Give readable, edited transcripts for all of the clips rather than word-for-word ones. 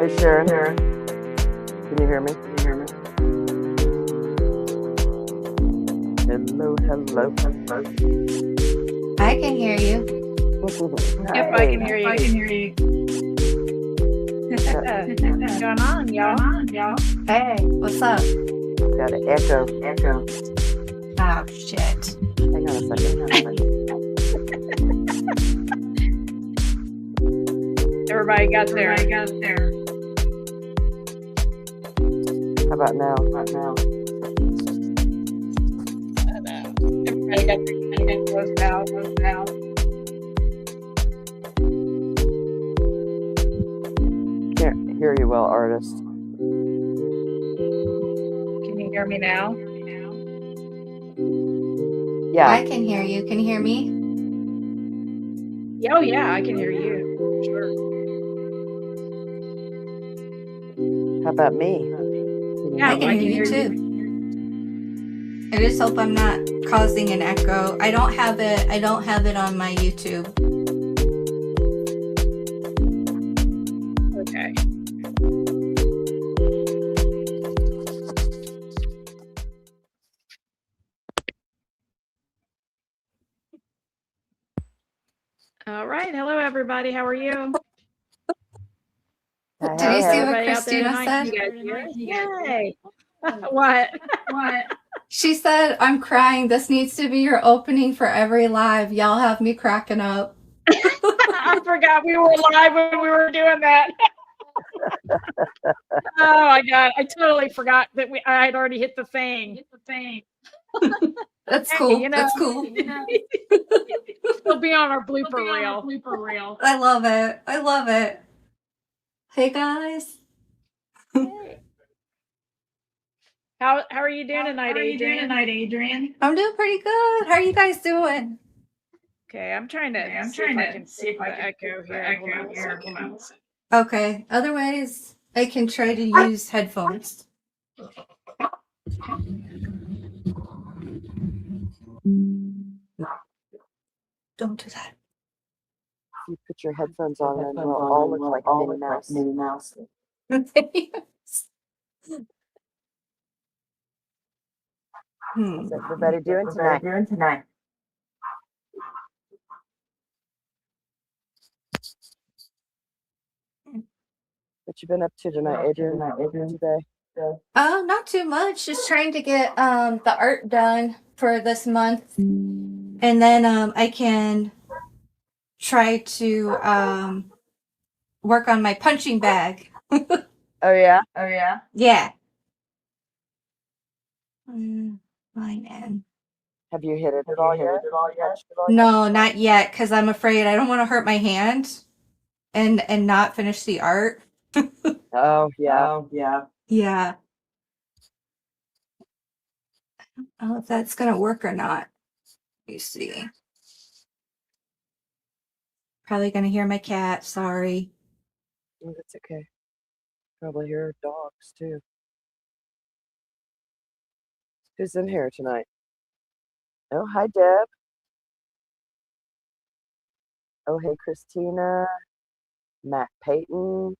Hey Sharon, can you hear me? Hello. I can hear you. Yep, I can hear you. What's going on, y'all? Hey, what's up? Got an echo. Oh, shit. Hang on a second. Everybody got there. How about now? Everybody got their closed out. Can't hear you well, artist. Can you hear me now? Yeah. I can hear you. Can you hear me? Oh yeah, I can hear you. Sure. How about me? Yeah, I can hear you too. I just hope I'm not causing an echo. I don't have it on my YouTube. Okay. All right. Hello, everybody. How are you? Did you see what Everybody out there Christina tonight? said? You guys hear? Yay! What? She said, "I'm crying. This needs to be your opening for every live. Y'all have me cracking up." I forgot we were live when we were doing that. Oh my god! I totally forgot that I had already hit the thing. That's Hey, cool. you know, That's cool. It'll be on our blooper reel. I love it. Hey guys. How are you doing tonight, Adrian? I'm doing pretty good. How are you guys doing? Okay, I'm trying to see if I can see the echo here. Hold on a second. Okay. Otherwise, I can try to use headphones. Don't do that. You put your headphones on and we'll all look like Minnie Mouse. How's everybody doing tonight? What you been up to tonight, Adrian? Today? Not too much. Just trying to get the art done for this month, and then I can try to work on my punching bag. Oh yeah. Yeah. Fine, and Have you hit it at all yet? no, not yet, because I'm afraid I don't want to hurt my hand and not finish the art. Oh yeah. Yeah. I don't know if that's gonna work or not. Let me see. Probably gonna hear my cat. Sorry. Oh, that's okay. Probably hear dogs too. Who's in here tonight? Oh, hi Deb. Oh, hey Christina. Matt Payton.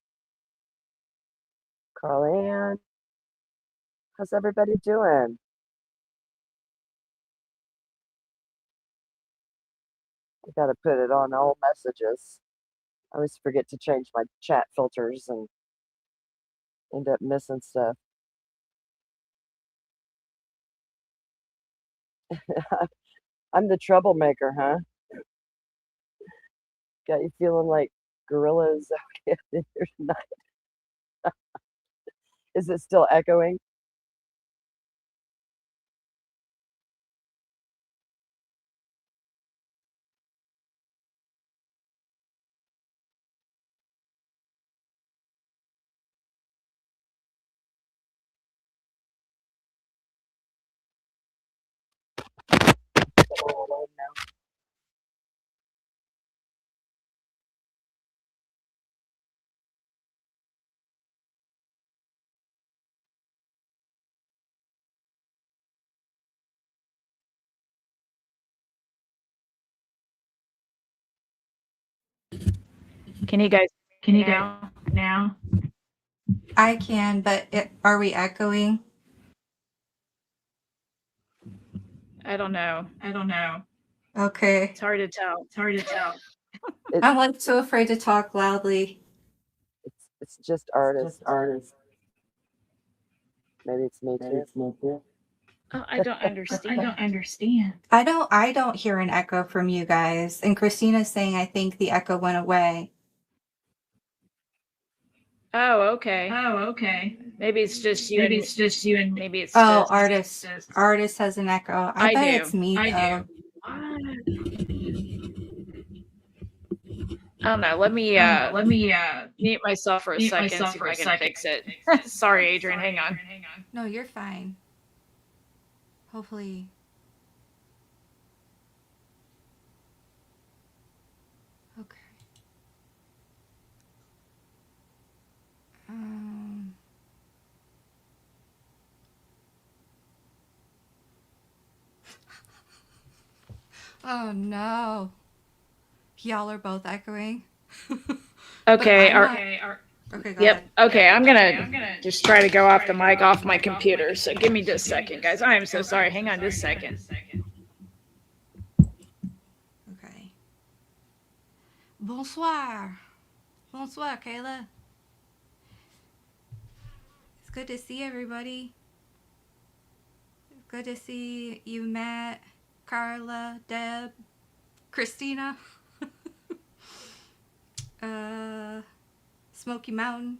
Carl Ann. How's everybody doing? I gotta put it on all messages. I always forget to change my chat filters and end up missing stuff. I'm the troublemaker, huh? Got you feeling like gorillas out here tonight. Is it still echoing? Can you guys now? I can, but are we echoing? I don't know. Okay. It's hard to tell. I'm like so afraid to talk loudly. It's just artists. Maybe it's me too. Oh, I don't understand. I don't hear an echo from you guys. And Christina's saying I think the echo went away. Oh, okay. Maybe it's just you. Maybe it's just. Oh, artist has an echo. I bet do. it's me though. I don't know. Let me mute myself for a second, see if I can fix it. Sorry, Adrian. Hang on. No, you're fine. Hopefully. Okay. Oh no. Y'all are both echoing. Okay. Okay, go Yep. ahead. Okay. I'm gonna just try to go off the mic off my computer. So give me just a second, guys. I am so sorry. Hang on just a second. Okay. Bonsoir. Bonsoir, Kayla. It's good to see everybody. Good to see you, Matt, Carla, Deb, Christina, Smoky Mountain,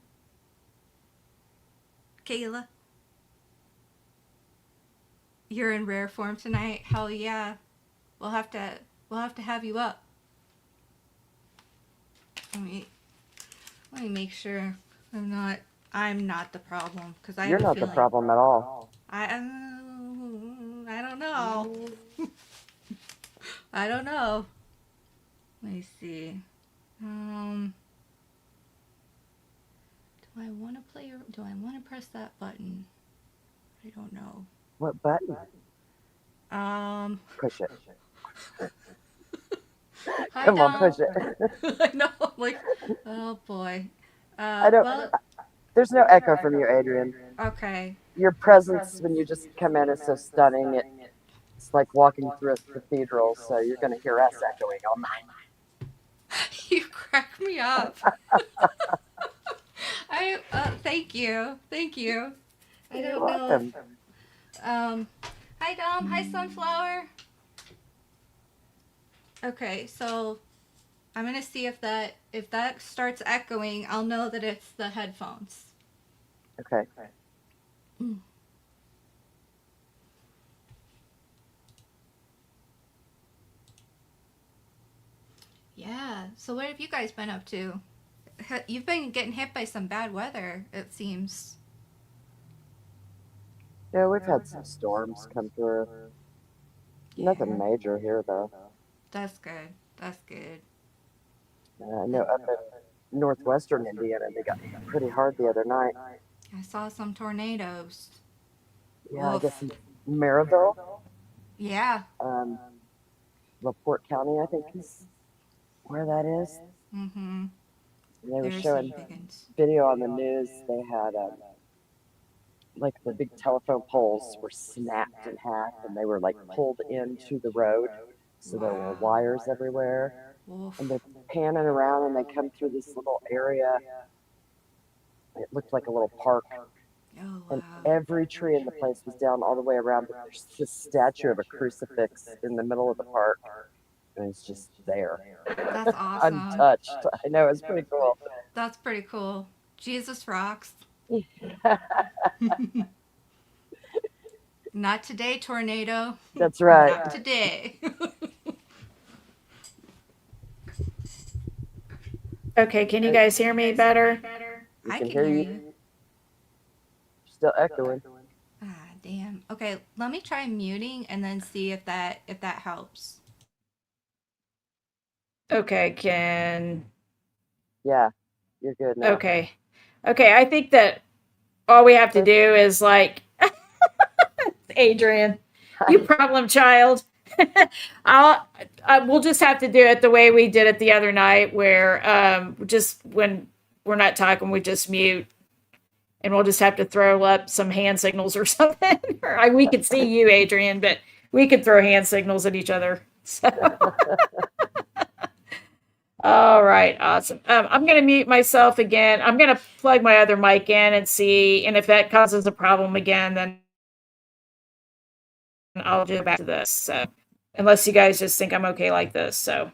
Kayla. You're in rare form tonight. Hell yeah. We'll have to have you up. Let me make sure I'm not the problem because You're not the problem at all. I don't know. I don't know. Let me see. Do I want to play or do I want to press that button? I don't know. What button? Push it. Hi, Come on, Dom. push it. I know. I'm like, oh boy. I don't. There's no echo from you, Adrian. Okay. Your presence when you just come in is so stunning. It's like walking through a cathedral. So you're going to hear us echoing all night. You crack me up. Thank you. I don't know. Hi Dom. Hi Sunflower. Okay, so I'm gonna see if that starts echoing. I'll know that it's the headphones. Okay. Yeah. So what have you guys been up to? You've been getting hit by some bad weather, it seems. Yeah, we've had some storms come through. Nothing major here, though. That's good. I know up in northwestern Indiana, they got pretty hard the other night. I saw some tornadoes. Yeah, I guess in Maryville. Yeah. LaPorte County, I think is where that is. Mm-hmm. They were showing video on the news. They had like the big telephone poles were snapped in half, and they were like pulled into the road, so there were wires everywhere. Oof. And they're panning around, and they come through this little area. It looked like a little park. Oh, wow. And every tree in the place was down all the way around, but there's this statue of a crucifix in the middle of the park. And it's just there. That's awesome. Untouched. I know, it's pretty cool. That's pretty cool. Jesus rocks. Not today, tornado. That's right. Not today. Okay, can you guys hear me better? I can hear you. Still echoing. Ah, damn. Okay, let me try muting and then see if that helps. Okay, Yeah, you're good now. Okay, I think that all we have to do is like, Adrian, you problem child. We'll just have to do it the way we did it the other night, where just when we're not talking, we just mute, and we'll just have to throw up some hand signals or something. We could see you, Adrian, but we could throw hand signals at each other. So. All right, awesome. I'm going to mute myself again. I'm going to plug my other mic in and see, and if that causes a problem again, then I'll go back to this. So, unless you guys just think I'm okay like this. So,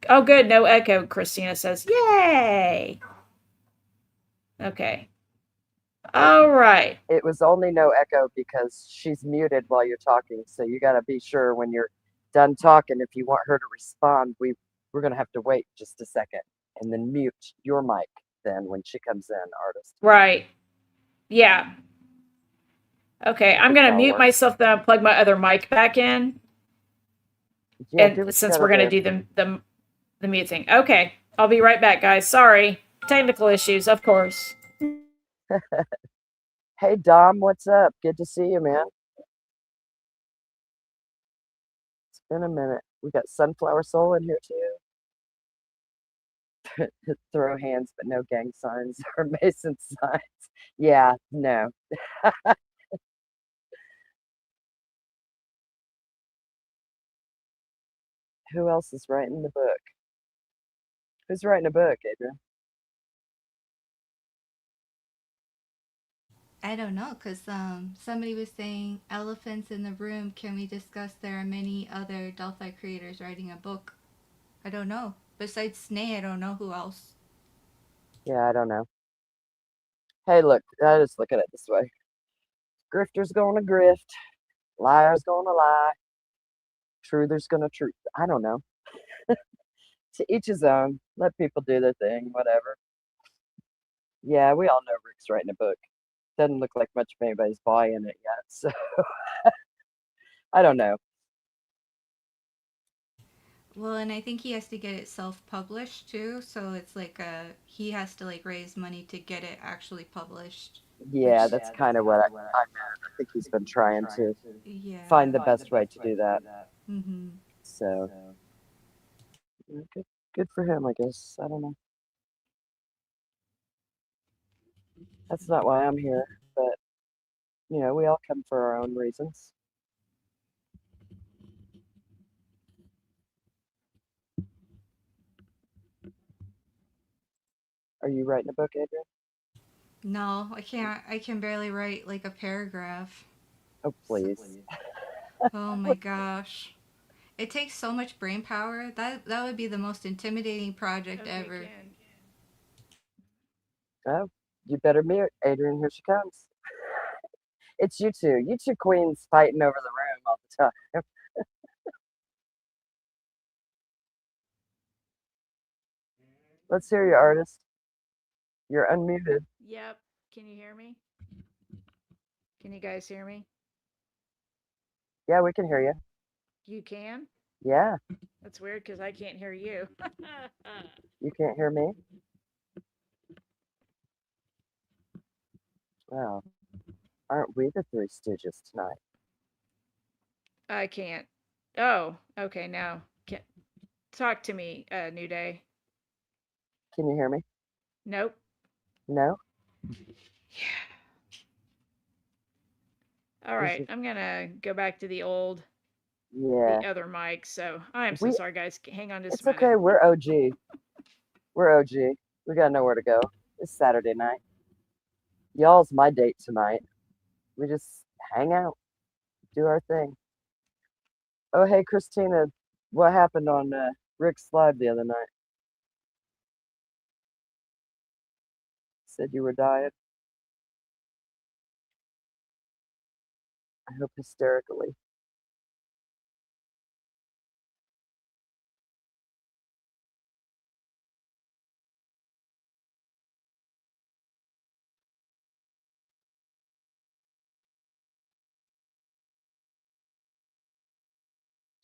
oh, good, no echo. Christina says, "Yay!" Okay. All right. It was only no echo because she's muted while you're talking. So you got to be sure when you're done talking, if you want her to respond, we're going to have to wait just a second and then mute your mic then when she comes in, artist. Right. Yeah. Okay, I'm going to mute myself, then I'll plug my other mic back in. Yeah, and since we're going to do the mute thing. Okay, I'll be right back, guys. Sorry. Technical issues, of course. Hey, Dom, what's up? Good to see you, man. It's been a minute. We got Sunflower Soul in here, too. Throw hands, but no gang signs or Mason signs. Yeah, no. Who else is writing the book? Who's writing a book, Adrian? I don't know, because somebody was saying elephants in the room. Can we discuss there are many other Delphi creators writing a book? I don't know. Besides Snay, I don't know who else. Yeah, I don't know. Hey, look, I just look at it this way. Grifter's gonna grift. Liar's gonna lie. Truther's gonna truth. I don't know. To each his own. Let people do their thing, whatever. Yeah, we all know Rick's writing a book. Doesn't look like much of anybody's buying it yet, so I don't know. Well, and I think he has to get it self-published too, so it's like he has to like raise money to get it actually published. Yeah, that's kind of what I meant. I think he's been trying to find the best way to do that. Mm-hmm. So good for him, I guess. I don't know. That's not why I'm here, but you know, we all come for our own reasons. Are you writing a book, Adrian? No, I can't. I can barely write like a paragraph. Oh, please. Oh my gosh. It takes so much brain power. That would be the most intimidating project ever. Oh, you better mute, Adrian. Here she comes. It's you two. You two queens fighting over the room all the time. Let's hear you, artist. You're unmuted. Yep. Can you hear me? Can you guys hear me? Yeah, we can hear you. You can? Yeah. That's weird because I can't hear you. You can't hear me? Well, aren't we the Three Stooges tonight? I can't. Oh, okay. Now, talk to me, New Day. Can you hear me? Nope. No? Yeah. All right. I'm going to go back to the other mic. So I am so sorry, guys. Hang on just a minute. It's okay. We're OG. We're OG. We got nowhere to go. It's Saturday night. Y'all's my date tonight. We just hang out, do our thing. Oh, hey, Christina, what happened on Rick's Live the other night? Said you were dying. I hope hysterically.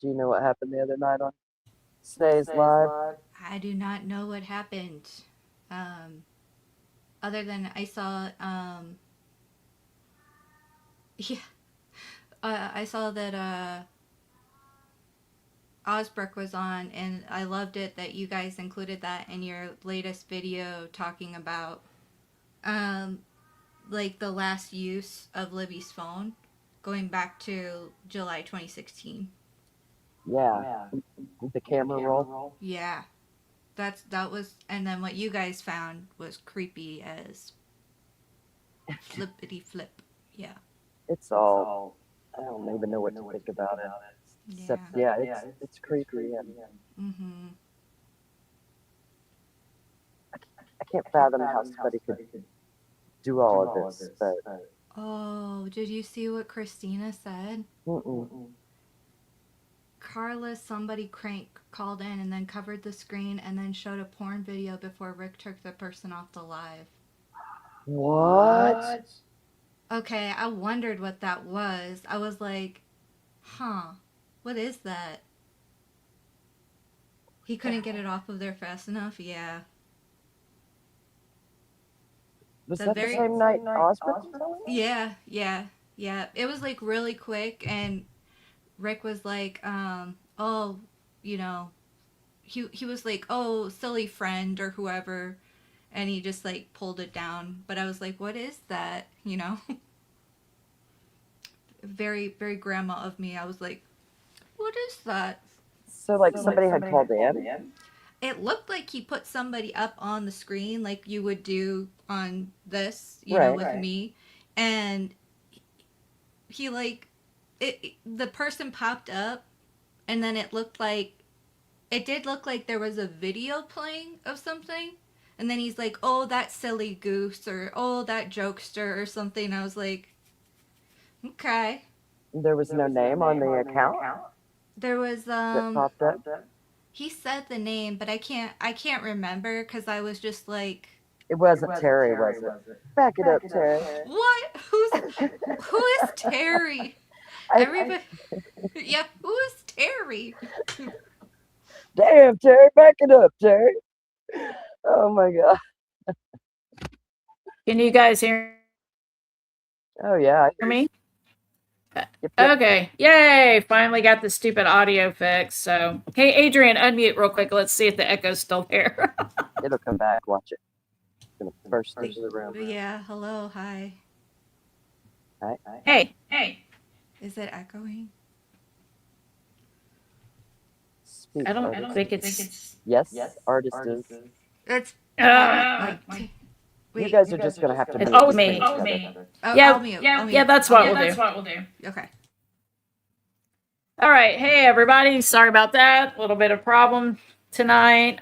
Do you know what happened the other night on Snay's Live? I do not know what happened. Other than I saw, yeah, I saw that Osbrook was on, and I loved it that you guys included that in your latest video talking about like the last use of Libby's phone, going back to July 2016. Yeah. The camera roll. Yeah, that was, and then what you guys found was creepy as flippity flip. Yeah. It's all, I don't even know what to think about it. Except, yeah, it's creepy, and Mm-hmm. I can't fathom how somebody could do all of this, but Oh, did you see what Christina said? mm-mm. Carla, somebody crank called in and then covered the screen and then showed a porn video before Rick took the person off the live. What? Okay, I wondered what that was. I was like, huh, what is that? He couldn't get it off of there fast enough? Yeah. Was that the same night Osmond? Yeah, yeah, yeah. It was like really quick, and Rick was like, oh, you know, he was like, oh, silly friend or whoever, and he just like pulled it down. But I was like, what is that? You know, very very grandma of me. I was like, what is that? So, like, somebody had called in? It looked like he put somebody up on the screen like you would do on this, you know, with me, and he like the person popped up, and then it did look like there was a video playing of something, and then he's like, oh, that silly goose, or oh, that jokester or something. I was like, okay. There was no name on the account There was that popped up? he said the name, but I can't remember because I was just like, It wasn't Terry, was it? Back it up, Terry. what? Who is Terry? Everybody, yeah, who is Terry? Damn, Terry, back it up, Terry. Oh my God. Can you guys hear Oh yeah. me? Yep. Okay. Yay. Finally got the stupid audio fixed. So, hey, Adrian, unmute real quick. Let's see if the echo's still there. It'll come back. Watch it. It's gonna burst into the room. Yeah, hello, hi. Hi. Hey. Is it echoing? Speak, I don't artist. think it's. Yes, artist is. It's You guys are just gonna have to. It's mute always the me. things together. Oh, Yeah, I'll mute. Yeah, that's what we'll do. Okay. All right. Hey, everybody. Sorry about that. A little bit of problem tonight.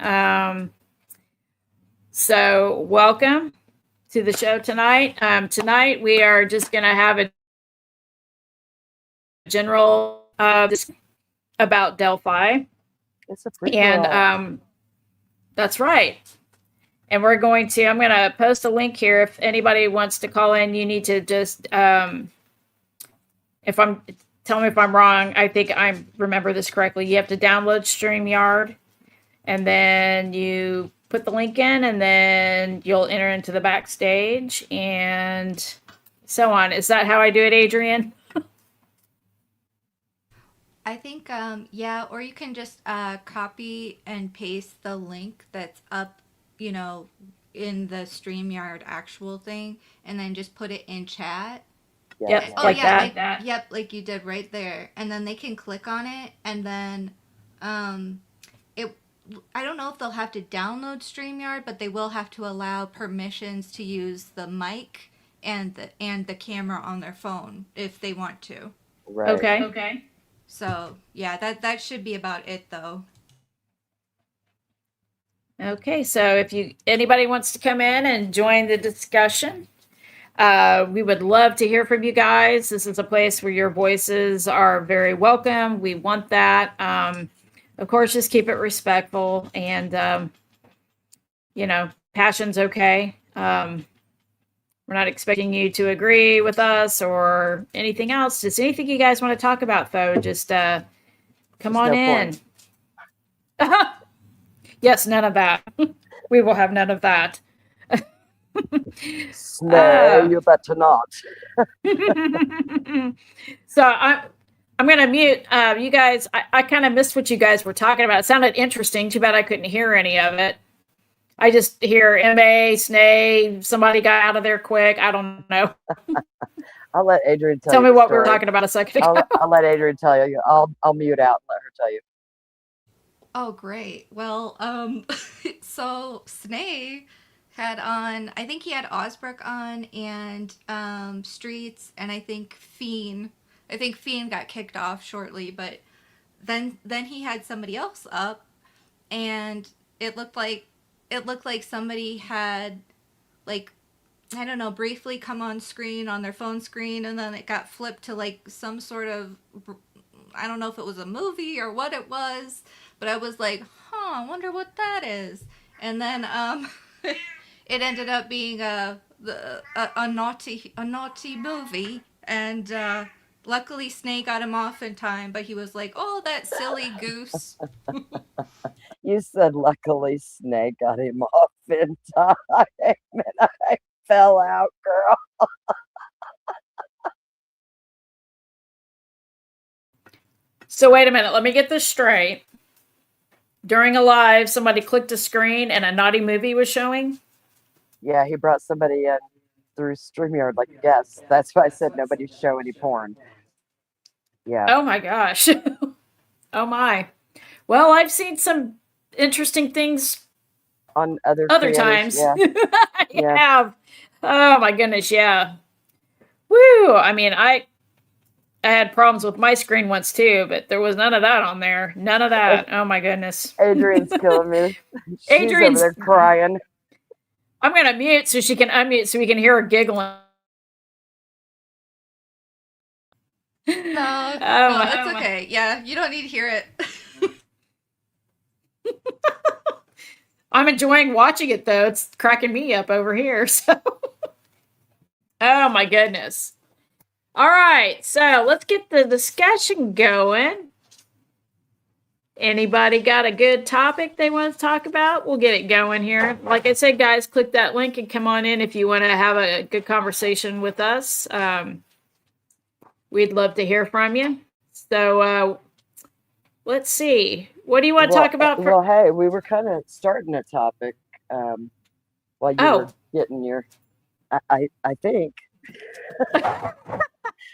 So, welcome to the show tonight. Tonight, we are just going to have a general discussion about Delphi. It's a free And that's right. And I'm going to post a link here. If anybody wants to call in, you need to just, tell me if I'm wrong. I think I remember this correctly. You have to download StreamYard, and then you put the link in, and then you'll enter into the backstage and so on. Is that how I do it, Adrian? I think, yeah, or you can just copy and paste the link that's up, you know, in the StreamYard actual thing, and then just put it in chat. Yep, Oh, like yeah, that. Yep, like you did right there. And then they can click on it, and then I don't know if they'll have to download StreamYard, but they will have to allow permissions to use the mic and the camera on their phone if they want to. Right. Okay. So yeah, that should be about it though. Okay, so if anybody wants to come in and join the discussion, we would love to hear from you guys. This is a place where your voices are very welcome. We want that. Of course, just keep it respectful, and passion's okay. We're not expecting you to agree with us or anything else. Just anything you guys want to talk about, though, just come on in. Yes, none of that. We will have none of that. No, you better not. So I'm going to mute you guys. I kind of missed what you guys were talking about. It sounded interesting. Too bad I couldn't hear any of it. I just hear MA, SNAE, somebody got out of there quick. I don't know. I'll let Adrian tell Tell you me the what we were story. talking about a second ago. I'll let Adrian tell you. I'll mute out and let her tell you. Oh, great. Well, so Snay had on, I think he had Osbrook on and Streets, and I think Fiend. I think Fiend got kicked off shortly, but then he had somebody else up, and it looked like somebody had, like, I don't know, briefly come on screen on their phone screen, and then it got flipped to like some sort of, I don't know if it was a movie or what it was, but I was like, huh, I wonder what that is. And then it ended up being a naughty movie, and luckily Snake got him off in time, but he was like, oh, that silly goose. You said luckily Snake got him off in time, and I fell out, girl. So wait a minute. Let me get this straight. During a live, somebody clicked a screen and a naughty movie was showing? Yeah, he brought somebody in through StreamYard like a guest. That's why I said nobody show any porn. Yeah. Oh my gosh. Oh my. Well, I've seen some interesting things On other other creators, times. yeah. I Yeah. have. Oh my goodness, yeah. Woo! I mean, I had problems with my screen once too, but there was none of that on there. None of that. Oh my goodness. Adrian's killing me. She's over Adrian's. there crying. I'm gonna mute so she can unmute so we can hear her giggling. No, Oh no, my. it's okay. Yeah, you don't need to hear it. I'm enjoying watching it though. It's cracking me up over here. So. Oh my goodness. All right, so let's get the discussion going. Anybody got a good topic they want to talk about? We'll get it going here. Like I said, guys, click that link and come on in if you want to have a good conversation with us. We'd love to hear from you. So let's see. What do you want to talk about? Well, hey, we were kind of starting a topic while you were getting your. I think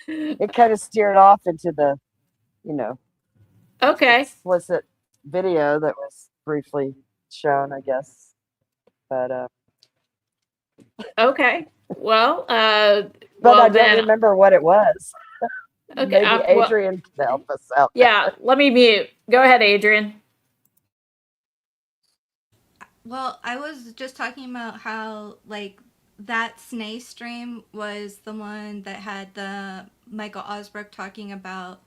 it kind of steered off into the, okay, explicit video that was briefly shown, I guess. But okay. Well, but I don't remember what it was. Okay, maybe Adrian can help us out. Yeah, let me mute. Go ahead, Adrian. Well, I was just talking about how, like, that Snay stream was the one that had the Michael Osbrook talking about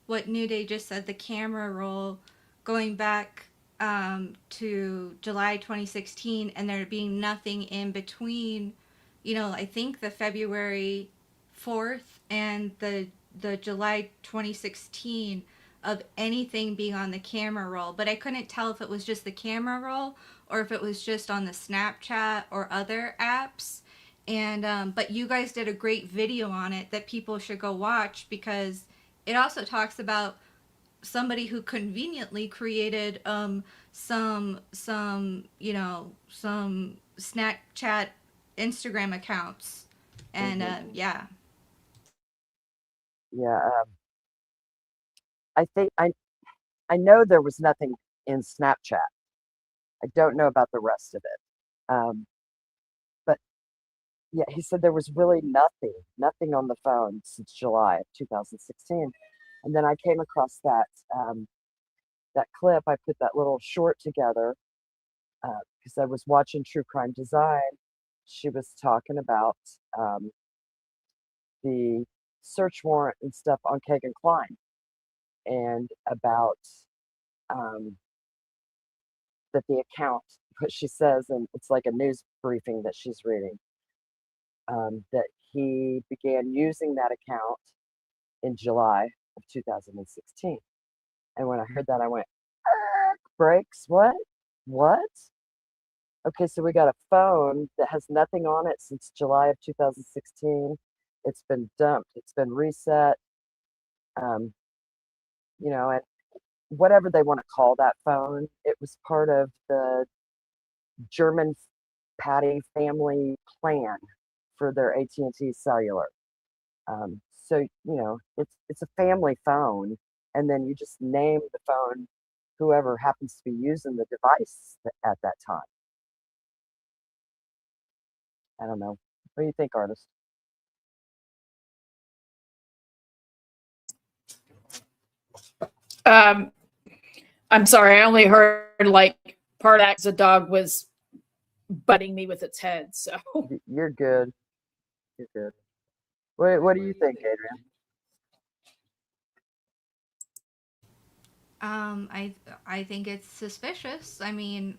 what New Day just said, the camera roll going back to July 2016, and there being nothing in between, I think the February 4th and the July 2016 of anything being on the camera roll. But I couldn't tell if it was just the camera roll or if it was just on the Snapchat or other apps. And but you guys did a great video on it that people should go watch, because it also talks about somebody who conveniently created some some Snapchat, Instagram accounts, and yeah. I think I know there was nothing in Snapchat. I don't know about the rest of it. But yeah, he said there was really nothing on the phone since July of 2016. And then I came across that that clip. I put that little short together because I was watching True Crime Design. She was talking about the search warrant and stuff on Kagan Klein, and about that the account, what she says, and it's like a news briefing that she's reading, that he began using that account in July of 2016. And when I heard that, I went, brakes, what? What? Okay, so we got a phone that has nothing on it since July of 2016. It's been dumped, it's been reset, and whatever they want to call that phone, it was part of the German Patty family plan for their AT&T cellular. So it's a family phone, and then you just name the phone whoever happens to be using the device at that time. I don't know. What do you think, artist? I'm sorry, I only heard like part X a dog was butting me with its head. So You're good. You're good. What do you think, Adrian? I think it's suspicious. I mean,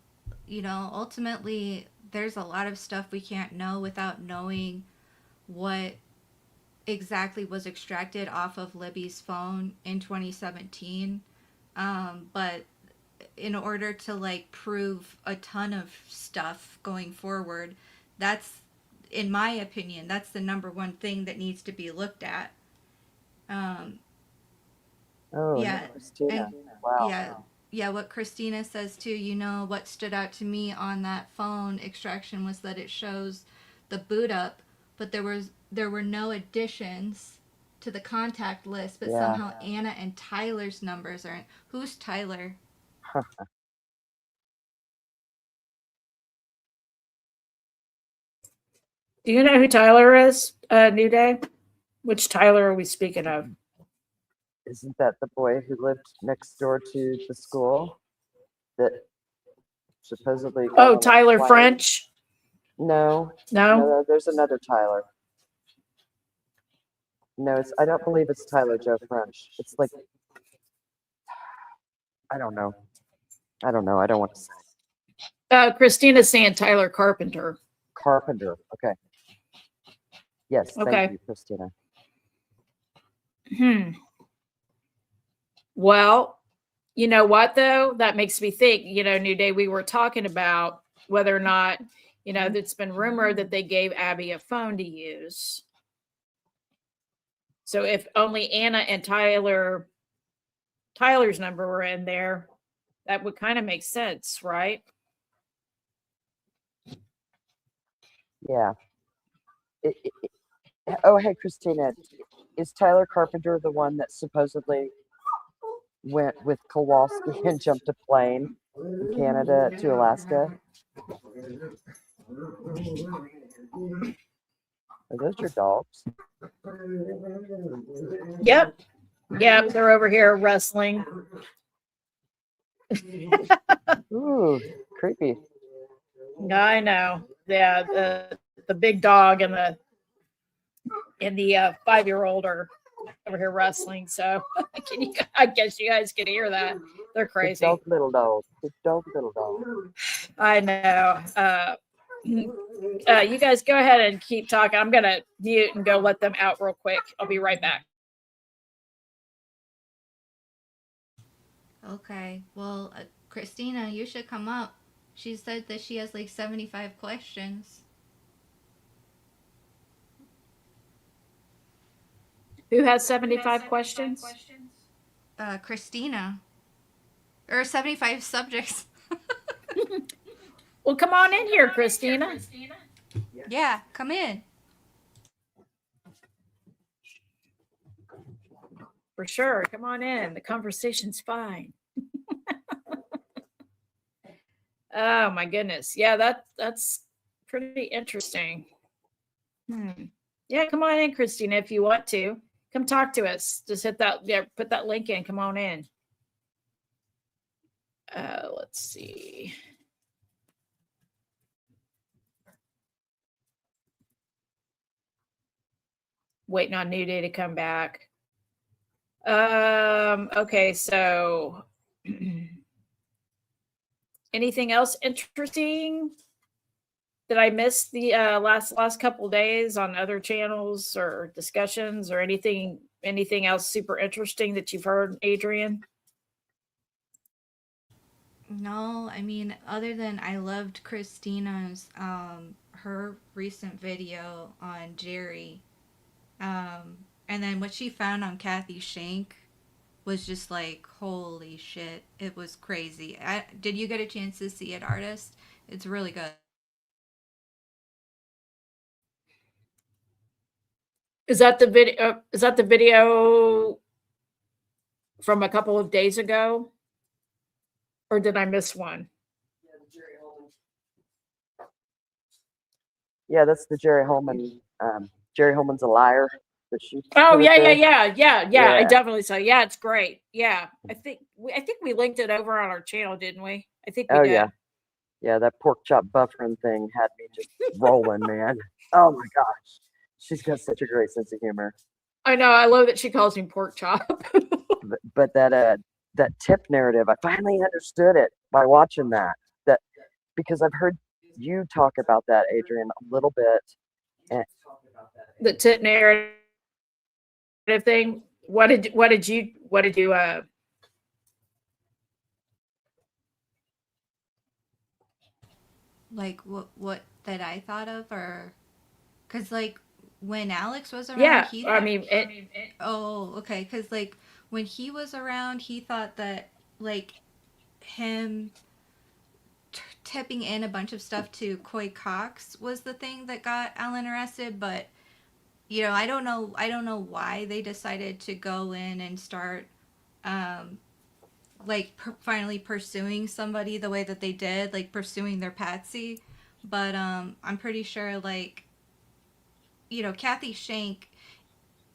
ultimately there's a lot of stuff we can't know without knowing what exactly was extracted off of Libby's phone in 2017. But in order to like prove a ton of stuff going forward, that's, in my opinion, that's the number one thing that needs to be looked at. Um, Oh, yeah, Christina. and Wow. yeah, yeah. What Christina says too. What stood out to me on that phone extraction was that it shows the boot up, but there were no additions to the contact list. But Yeah. somehow Anna and Tyler's numbers aren't. Who's Tyler? do you know who Tyler is, New Day? Which Tyler are we speaking of? Isn't that the boy who lived next door to the school that supposedly got Oh, on the Tyler plane? French? No, No? there's another Tyler. No, I don't believe it's Tyler Joe French. It's like, I don't know. I don't know. I don't want to say. Christina's saying Tyler Carpenter. Carpenter. Okay. Yes, Okay. thank you, Christina. Well, you know what, though? That makes me think, New Day, we were talking about whether or not, it's been rumored that they gave Abby a phone to use. So if only Anna and Tyler's number were in there, that would kind of make sense, right? Yeah. Oh, hey, Christina. Is Tyler Carpenter the one that supposedly went with Kowalski and jumped a plane from Canada to Alaska? Are those your dogs? Yep. They're over here wrestling. Ooh, creepy. I know. Yeah, the big dog and the 5-year-old are over here wrestling. So I guess you guys can hear that. They're crazy. Good dog, little dog. Good dog, little dog. I know. You guys go ahead and keep talking. I'm going to mute and go let them out real quick. I'll be right back. Okay. Well, Christina, you should come up. She said that she has like 75 questions. Who has 75 questions? Christina. Or 75 subjects. Well, come on in here, Christina. Yeah, come in. For sure. Come on in. The conversation's fine. Oh my goodness. Yeah, that's pretty interesting. Yeah, come on in, Christina, if you want to. Come talk to us. Just put that link in. Come on in. Let's see. Waiting on New Day to come back. Okay, so anything else interesting that I missed the last couple days on other channels or discussions or anything else super interesting that you've heard, Adrian? No, I mean, other than I loved Christina's her recent video on Jerry, and then what she found on Kathy Shank. was just like, holy shit, it was crazy. Did you get a chance to see it, Artist? It's really good. Is that the video? Is that the video from a couple of days ago, or did I miss one? Yeah, that's the Jerry Holman. Jerry Holman's a liar. That she Oh put it yeah, yeah, there. yeah. I Yeah. definitely saw. Yeah, it's great. Yeah, I think we linked it over on our channel, didn't we? I think we Oh did. yeah. Yeah, that pork chop buffering thing had me just rolling, man. Oh my gosh. She's got such a great sense of humor. I know. I love that she calls me pork chop. But that tip narrative, I finally understood it by watching that. That because I've heard you talk about that, Adrian, a little bit. And The tit narrative thing. What did you Like what that I thought of, or because like when Alex was around, Yeah, he I thought. mean, Oh, okay. Because like when he was around, he thought that like him tipping in a bunch of stuff to Coy Cox was the thing that got Alan arrested, but I don't know. I don't know why they decided to go in and start, um, like finally pursuing somebody the way that they did, like pursuing their patsy. But I'm pretty sure, like, Kathy Shank,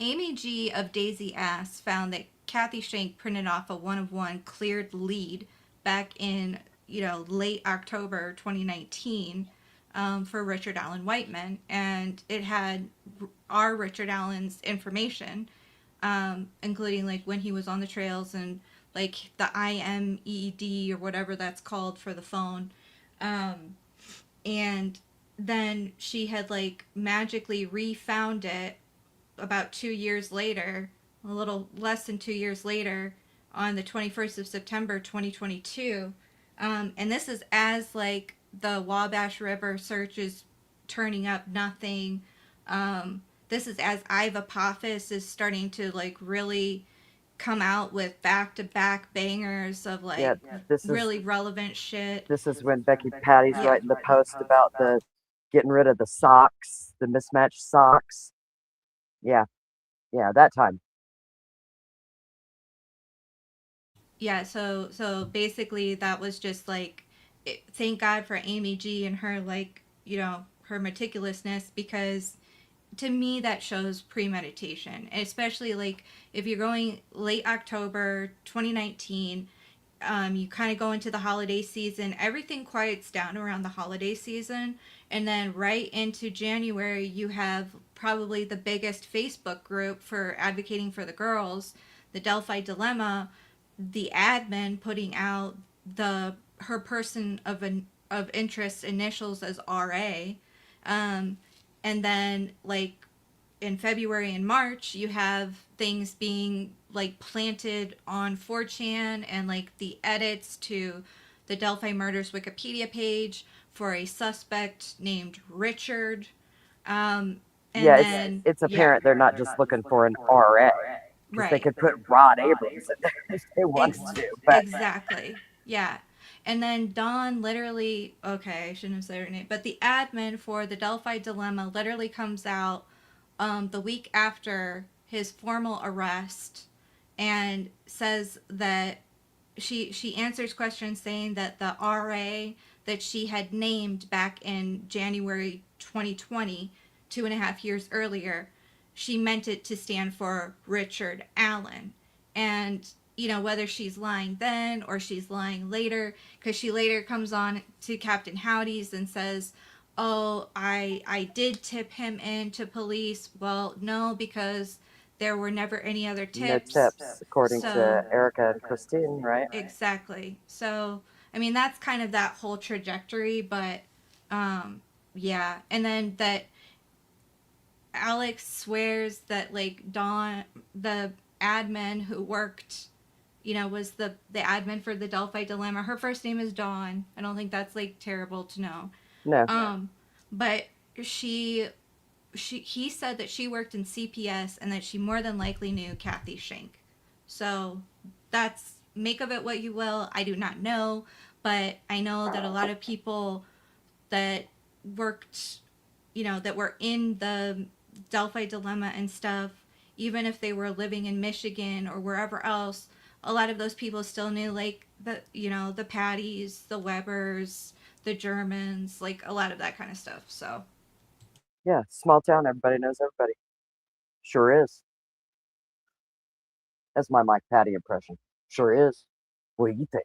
Amy G of Daisy Ass found that Kathy Shank printed off a one of one cleared lead back in late October 2019, for Richard Allen Whiteman, and it had our Richard Allen's information, including like when he was on the trails and like the IMED or whatever that's called for the phone. Um, and then she had like magically refound it about 2 years later, a little less than 2 years later, on the 21st of September 2022. And this is as like the Wabash River search is turning up nothing. This is as Iva Apophis is starting to like really come out with back to back bangers of yeah, like this is really relevant shit. this is when Becky Patty's Yeah. writing the post about the getting rid of the socks, the mismatched socks. Yeah, yeah, that time. Yeah, so basically that was just like thank God for Amy G and her like, her meticulousness, because to me that shows premeditation, and especially like if you're going late October 2019, you kind of go into the holiday season, everything quiets down around the holiday season, and then right into January you have probably the biggest Facebook group for advocating for the girls, the Delphi Dilemma, the admin putting out the her person of interest initials as RA, um, and then like in February and March, you have things being like planted on 4chan and like the edits to the Delphi Murders Wikipedia page for a suspect named Richard. Um, and Yeah, then, it's yeah, apparent they're not just looking for an RA because they right. could put Rod Abrams in there if they wanted to. But Exactly. Yeah. And then Dawn literally, okay, I shouldn't have said her name, but the admin for the Delphi Dilemma literally comes out, the week after his formal arrest, and says that she answers questions saying that the RA that she had named back in January 2020, 2.5 years earlier, she meant it to stand for Richard Allen. And whether she's lying then or she's lying later, because she later comes on to Captain Howdy's and says, oh, I did tip him in to police. Well, no, because there were never any other no tips. tips, according So to Erica and Christine, right? exactly. So I mean that's kind of that whole trajectory, but yeah. And then that Alex swears that like Dawn, the admin who worked, was the admin for the Delphi Dilemma. Her first name is Dawn. I don't think that's like terrible to know. No. But he said that she worked in CPS and that she more than likely knew Kathy Shank. So that's make of it what you will. I do not know, but I know that a lot of people that worked, that were in the Delphi dilemma and stuff, even if they were living in Michigan or wherever else, a lot of those people still knew like the Patties, the Webbers, the Germans, like a lot of that kind of stuff. So Yeah, small town, everybody knows everybody. Sure is. That's my Mike Patty impression. Sure is. What do you think?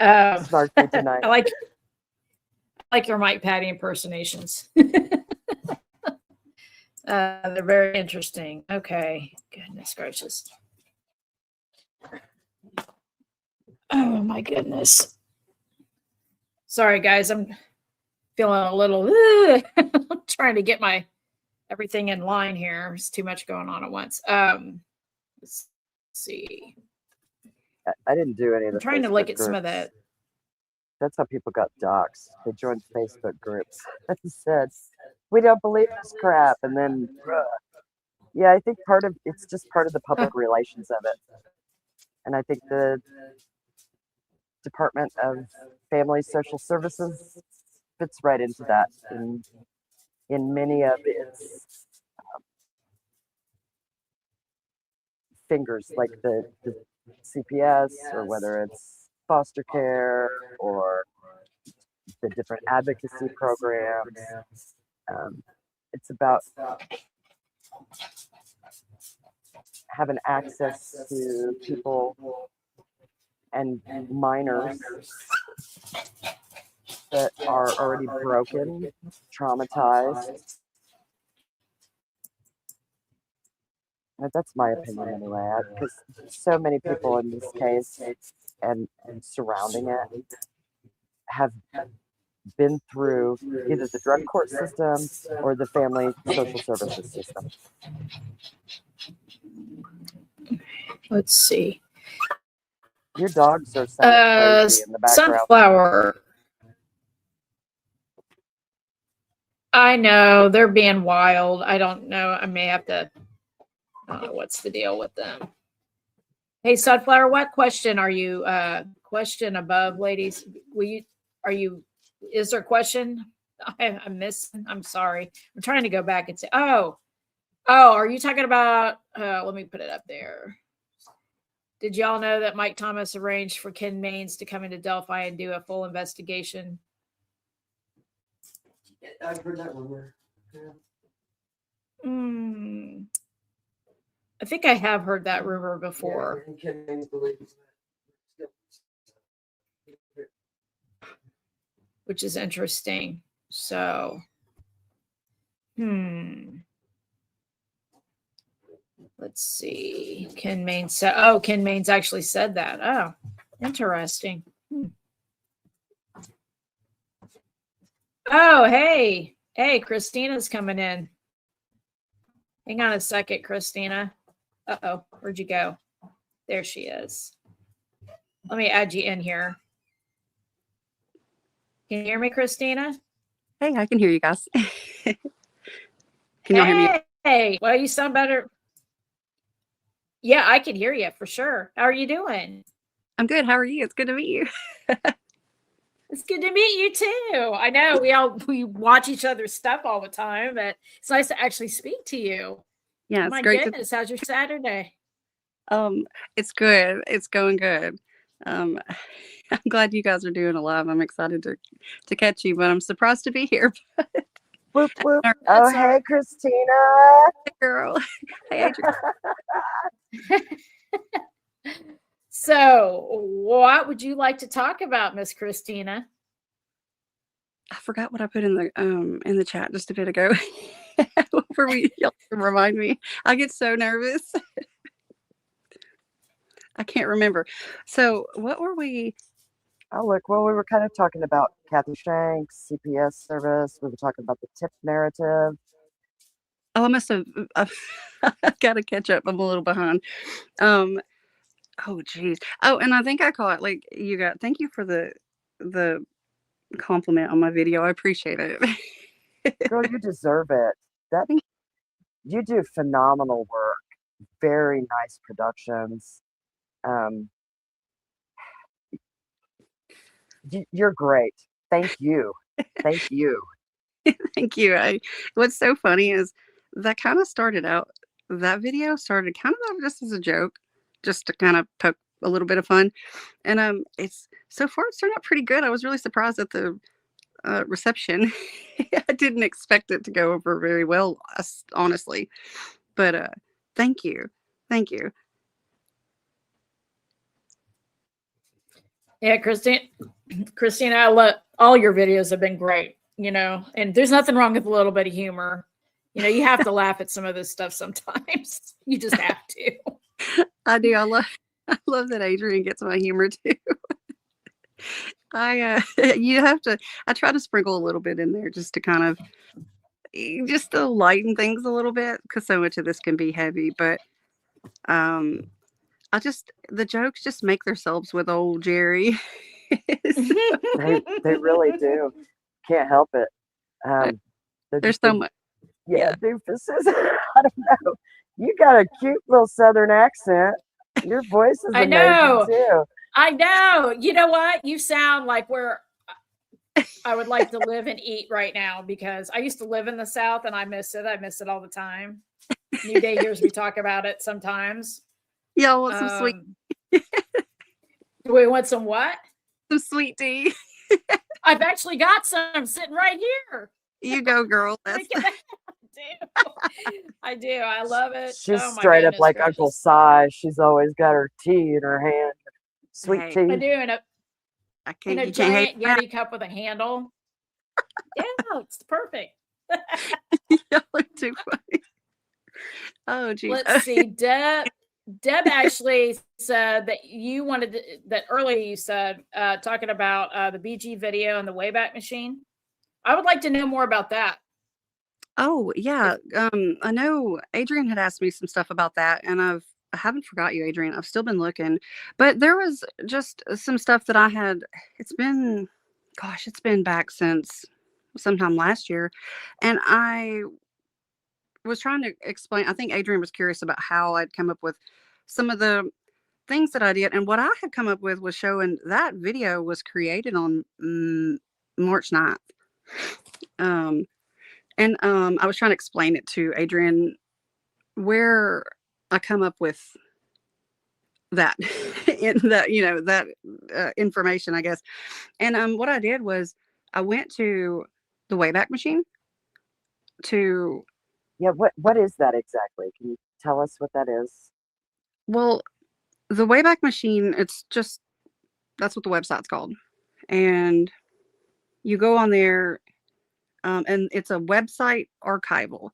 Snarky tonight. I like your Mike Patty impersonations. They're very interesting. Okay, goodness gracious. Oh my goodness. Sorry, guys. I'm feeling a little. I'm trying to get my everything in line here. There's too much going on at once. Let's see. I didn't do any of the I'm trying Facebook to look at groups. some of that. That's how people got doxxed. They joined Facebook groups and said, "We don't believe this crap," and then, yeah, I think it's just part of the public relations of it, and I think the Department of Family Social Services fits right into that in many of its fingers, like the CPS, or whether it's foster care or the different advocacy programs. It's about having access to people and minors that are already broken, traumatized. That's my opinion anyway, because so many people in this case and surrounding it have been through either the drug court system or the family social services system. Let's see. Your dogs are sounding crazy in the background. Sunflower. I know they're being wild. I don't know. I may have to. I don't know what's the deal with them. Hey, Sunflower, what question are you? Question above, ladies. Is there a question? I missed. I'm sorry. I'm trying to go back and say. Oh, are you talking about? Let me put it up there. Did y'all know that Mike Thomas arranged for Ken Maines to come into Delphi and do a full investigation? I've heard that rumor. Yeah. I think I have heard that rumor before. Which is interesting. So, let's see. Ken Maines actually said that. Oh, interesting. Oh, hey, Christina's coming in. Hang on a second, Christina. Uh-oh, where'd you go? There she is. Let me add you in here. Can you hear me, Christina? Hey, I can hear you guys. Can y'all hear me? Hey, well, you sound better. Yeah, I can hear you for sure. How are you doing? I'm good. How are you? It's good to meet you. It's good to meet you too. I know we watch each other's stuff all the time, but it's nice to actually speak to you. Yeah, it's My great. Goodness, how's your Saturday? It's good. It's going good. I'm glad you guys are doing a live. I'm excited to catch you, but I'm surprised to be here. Whoop whoop. Oh, hey, Christina. Hey, girl. Hey, Adrian. So, what would you like to talk about, Miss Christina? I forgot what I put in the chat just a bit ago. Y'all can remind me. I get so nervous. I can't remember. So, what were we? Oh, look. Well, we were kind of talking about Kathy Shanks, CPS service. We were talking about the tip narrative. Oh, I must have. I've got to catch up. I'm a little behind. Oh, geez. Oh, and I think I caught like you got. Thank you for the compliment on my video. I appreciate it. Girl, you deserve it. you do phenomenal work. Very nice productions. Um, you're great. Thank you. Thank you. Thank you. What's so funny is that kind of started out, that video started kind of just as a joke, just to kind of poke a little bit of fun. And it's so far it's turned out pretty good. I was really surprised at the reception. I didn't expect it to go over very well, honestly. But thank you. Thank you. Yeah, Christine, I love all your videos have been great, and there's nothing wrong with a little bit of humor. You have to laugh at some of this stuff sometimes. You just have to. I do. I love that Adrian gets my humor too. You have to, I try to sprinkle a little bit in there just to kind of, just to lighten things a little bit, because so much of this can be heavy, but the jokes just make themselves with old Jerry. They really do. Can't help it. There's so much. Yeah, doofuses. I don't know. You got a cute little Southern accent. Your voice is amazing too. I know. You know what? You sound like where I would like to live and eat right now, because I used to live in the South and I miss it. I miss it all the time. New Day hears me talk about it sometimes. Yeah, I want some sweet. Do we want some what? Some sweet tea. I've actually got some sitting right here. You go, girl. I do. I love it. She's straight up like Uncle Si. She's always got her tea in her hand. Sweet tea. I do. In a giant Yeti cup with a handle. Yeah, it's perfect. Y'all are too funny. Oh, geez. Let's see. Deb actually said that you wanted that earlier. You said talking about the BG video and the Wayback Machine. I would like to know more about that. Oh yeah. I know Adrian had asked me some stuff about that, and I haven't forgot you, Adrian. I've still been looking, but there was just some stuff that I had. It's been back since sometime last year, and I was trying to explain. I think Adrian was curious about how I'd come up with some of the things that I did, and what I had come up with was showing that video was created on March 9th. I was trying to explain it to Adrian where I come up with that in that, that information, I guess. And what I did was I went to the Wayback Machine to. Yeah, what is that exactly? Can you tell us what that is? Well, the Wayback Machine, that's what the website's called. And you go on there, and it's a website archival.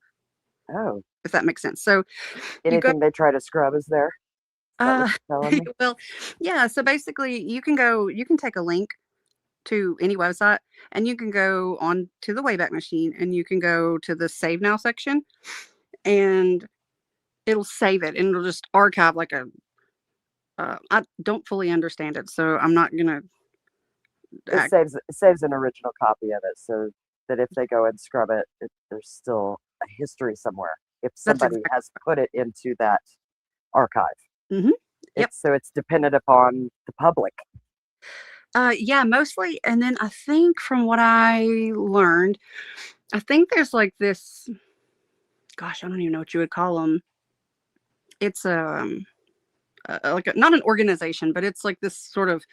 Oh. If that makes sense. So anything they try to scrub is there? Well, yeah. So basically you can take a link to any website, and you can go on to the Wayback Machine, and you can go to the Save Now section, and it'll save it, and it'll just archive like I don't fully understand it, so I'm not gonna. It saves an original copy of it, so that if they go and scrub it, there's still a history somewhere. If somebody has put it into that archive. Mm-hmm. Yep. So it's dependent upon the public. Yeah, mostly. And then I think from what I learned, I think there's like this, gosh, I don't even know what you would call them. It's not an organization, but it's like this sort of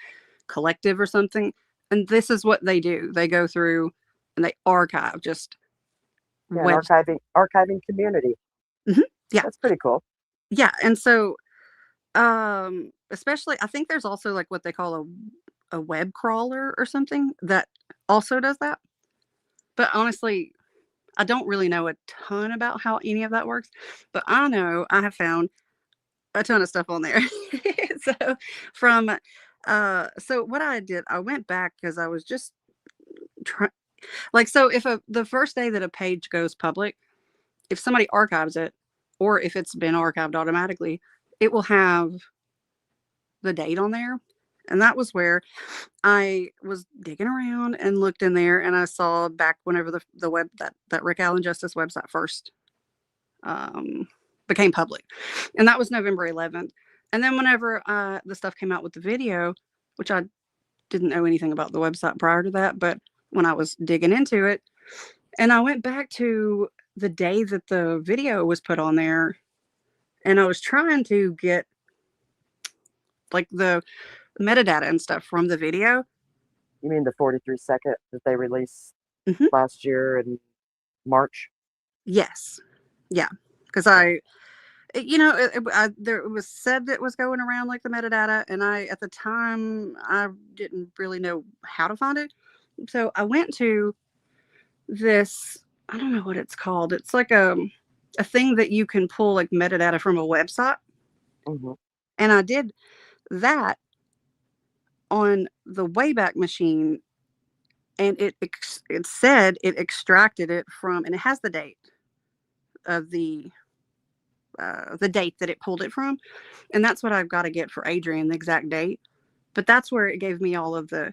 collective or something. And this is what they do. They go through and they archive just archiving community. Mm-hmm. Yeah, that's pretty cool. Yeah, and so especially, I think there's also like what they call a web crawler or something that also does that. But honestly, I don't really know a ton about how any of that works. But I know I have found a ton of stuff on there. So what I did, I went back because I was just trying. So if the first day that a page goes public, if somebody archives it, or if it's been archived automatically, it will have the date on there. And that was where I was digging around and looked in there, and I saw back whenever the web that Rick Allen Justice website first became public, and that was November 11th. And then whenever the stuff came out with the video, which I didn't know anything about the website prior to that, but when I was digging into it, and I went back to the day that the video was put on there, and I was trying to get like the metadata and stuff from the video. You mean the 43-second that they released Mhm. last year in March? Yes. Yeah. Because it was said that it was going around like the metadata, and at the time, I didn't really know how to find it. So I went to this, I don't know what it's called. It's like a thing that you can pull like metadata from a website. Mm-hmm. And I did that on the Wayback Machine, and it said it extracted it from, and it has the date of the date that it pulled it from, and that's what I've got to get for Adrian, the exact date. But that's where it gave me all of the.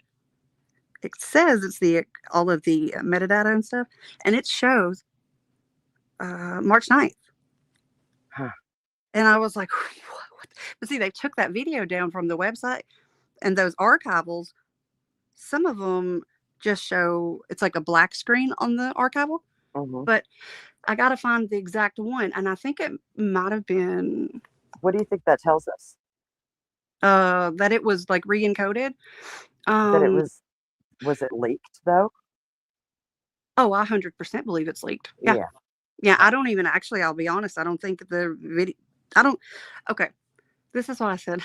It says it's the all of the metadata and stuff, and it shows March 9th. Huh. And I was like, what? But see, they took that video down from the website, and those archivals, some of them just show it's like a black screen on the archival. Mm-hmm. But I got to find the exact one, and I think it might have been. What do you think that tells us? That it was like re-encoded. That it was it leaked though? Oh, I 100% believe it's leaked. Yeah. Yeah. Yeah, I don't even actually, I'll be honest, I don't think the video, I don't, okay, this is what I said.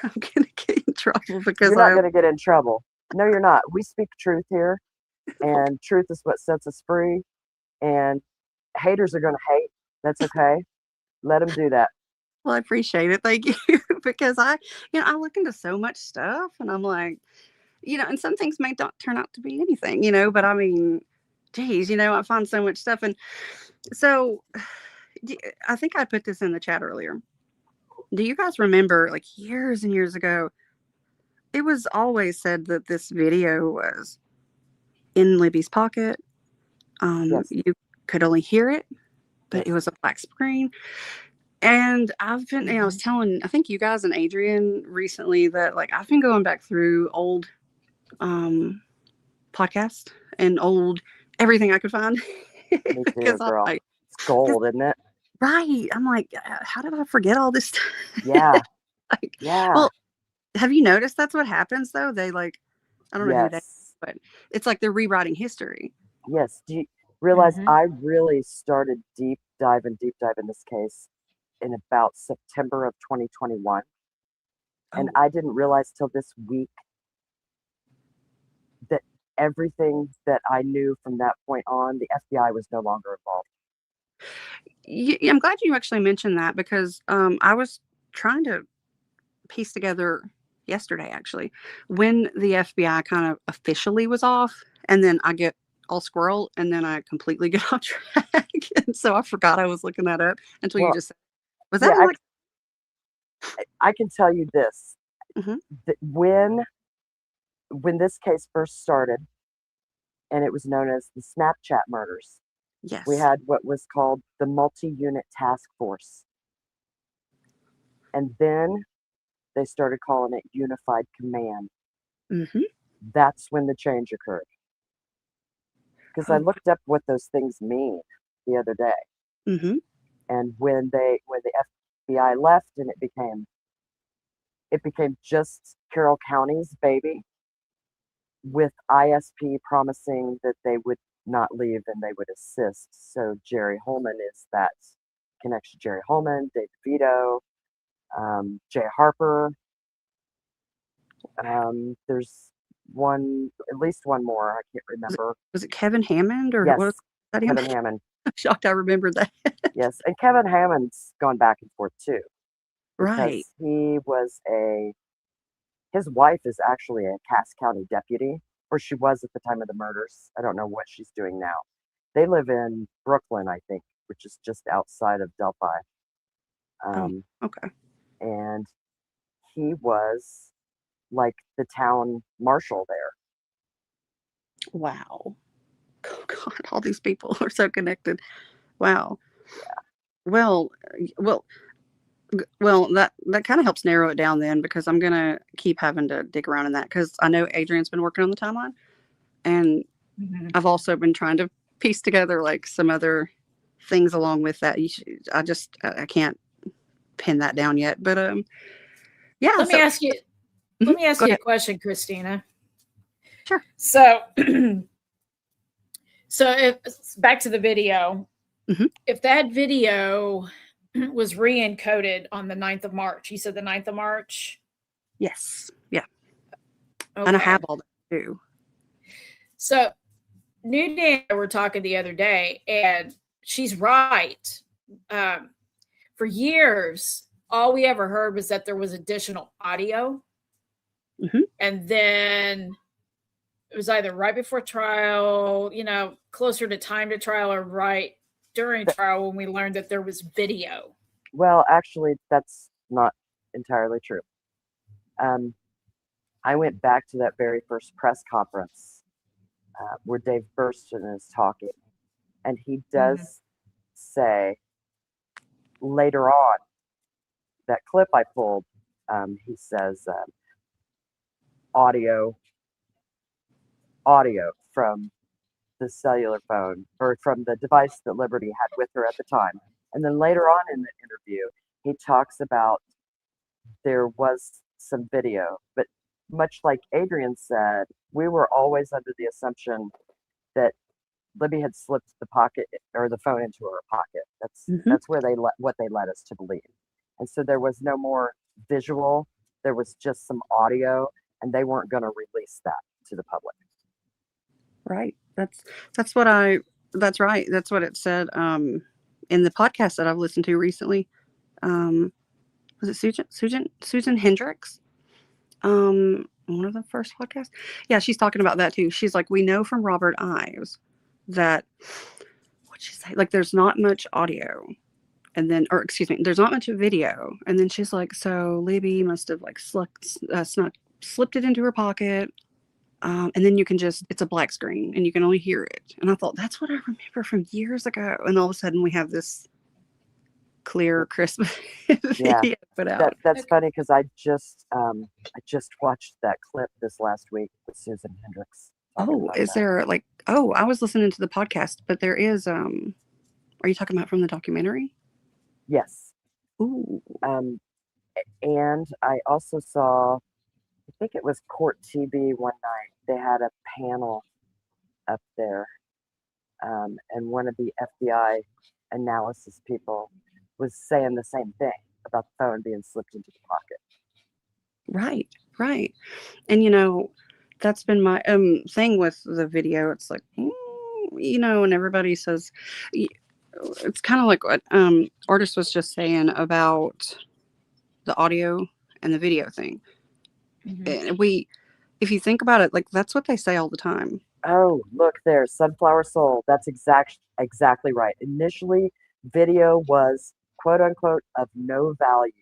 I'm going to get in trouble because You're not going to get in trouble. No, you're not. We speak truth here, and truth is what sets us free. And haters are going to hate. That's okay. Let them do that. Well, I appreciate it. Thank you. Because I look into so much stuff, and I'm like, and some things may not turn out to be anything, but I mean, geez, I find so much stuff. And so I think I put this in the chat earlier. Do you guys remember, like, years and years ago, it was always said that this video was in Libby's pocket. Yes. You could only hear it, but Yes. it was a black screen. And I've been, I was telling, I think you guys and Adrian recently that, like, I've been going back through old podcasts and old everything I could find. Me too, Because I'm girl. like, It's gold, isn't it? right. I'm like, how did I forget all this stuff? Yeah. Like, Yeah. well, have you noticed that's what happens though? They like, I don't know who they, Yes. but it's like they're rewriting history. Yes. Do you realize Mhm. I really started deep dive in this case in about September of 2021. And Oh. I didn't realize till this week that everything that I knew from that point on, the FBI was no longer involved. I'm glad you actually mentioned that because I was trying to piece together yesterday actually when the FBI kind of officially was off, and then I get all squirrel and then I completely get off track. And so I forgot I was looking that up until you Well, just said, was that yeah, in like I can tell you this. Mhm. That when this case first started, and it was known as the Snapchat murders, yes. we had what was called the multi-unit task force. And then they started calling it unified command. Mhm. That's when the change occurred. Because I Oh. looked up what those things mean the other day. Mhm. And when the FBI left and it became just Carroll County's baby, with ISP promising that they would not leave and they would assist. So Jerry Holman is that connection. Jerry Holman, Dave Vito, Jay Harper. There's at least one more. I can't remember. Was it Kevin Hammond or what Yes, was that? Kevin Hammond. I'm shocked I remembered that. Yes, and Kevin Hammond's gone back and forth too, Right. because his wife is actually a Cass County deputy, or she was at the time of the murders. I don't know what she's doing now. They live in Brooklyn, I think, which is just outside of Delphi. Okay. And he was like the town marshal there. Wow. Oh God, all these people are so connected. Wow. well, well, well, that kind of helps narrow it down then, because I'm gonna keep having to dig around in that, because I know Adrian's been working on the timeline, and Mhm. I've also been trying to piece together like some other things along with that. I can't pin that down yet, but yeah. Let me So ask you. mhm, Let me ask go you a ahead. question, Christina. Sure. So, so if, back to the video. Mhm. If that video was re-encoded on the 9th of March, you said the 9th of March. Yes. Yeah. And I Okay. have all that too. So New Day and I were talking the other day, and she's right. Um, for years, all we ever heard was that there was additional audio. Mhm. And then it was either right before trial, closer to time to trial, or right during Th- trial when we learned that there was video. Well, actually, that's not entirely true. I went back to that very first press conference where Dave Burston is talking, and he Mm-hmm. does say later on, that clip I pulled, he says audio from the cellular phone or from the device that Liberty had with her at the time. And then later on in the interview, he talks about there was some video, but much like Adrian said, we were always under the assumption that Libby had slipped the pocket or the phone into her pocket. Mhm. That's where what they led us to believe. And so there was no more visual, there was just some audio, and they weren't going to release that to the public. Right. That's what I. That's right. That's what it said. In the podcast that I've listened to recently. Was it Susan Hendricks? One of the first podcasts. Yeah, she's talking about that too. She's like, we know from Robert Ives that, what'd she say? Like, there's not much audio, and then, or excuse me, there's not much video, and then she's like, so Libby must have like slipped it into her pocket. And then it's a black screen and you can only hear it. And I thought, that's what I remember from years ago. And all of a sudden we have this clear, crisp Yeah, video put out. that's Okay. funny because I just watched that clip this last week with Susan Hendricks talking Oh, about is that. there like, oh, I was listening to the podcast, but there is, are you talking about from the documentary? Yes. Ooh. And I also saw, I think it was Court TV one night. They had a panel up there, and one of the FBI analysis people was saying the same thing about the phone being slipped into the pocket. Right, right. And that's been my thing with the video. It's like, and everybody says it's kind of like what Artist was just saying about the audio and the video thing. Mm-hmm. And if you think about it, like that's what they say all the time. Oh, look there, Sunflower Soul. That's exactly right. Initially, video was quote unquote of no value.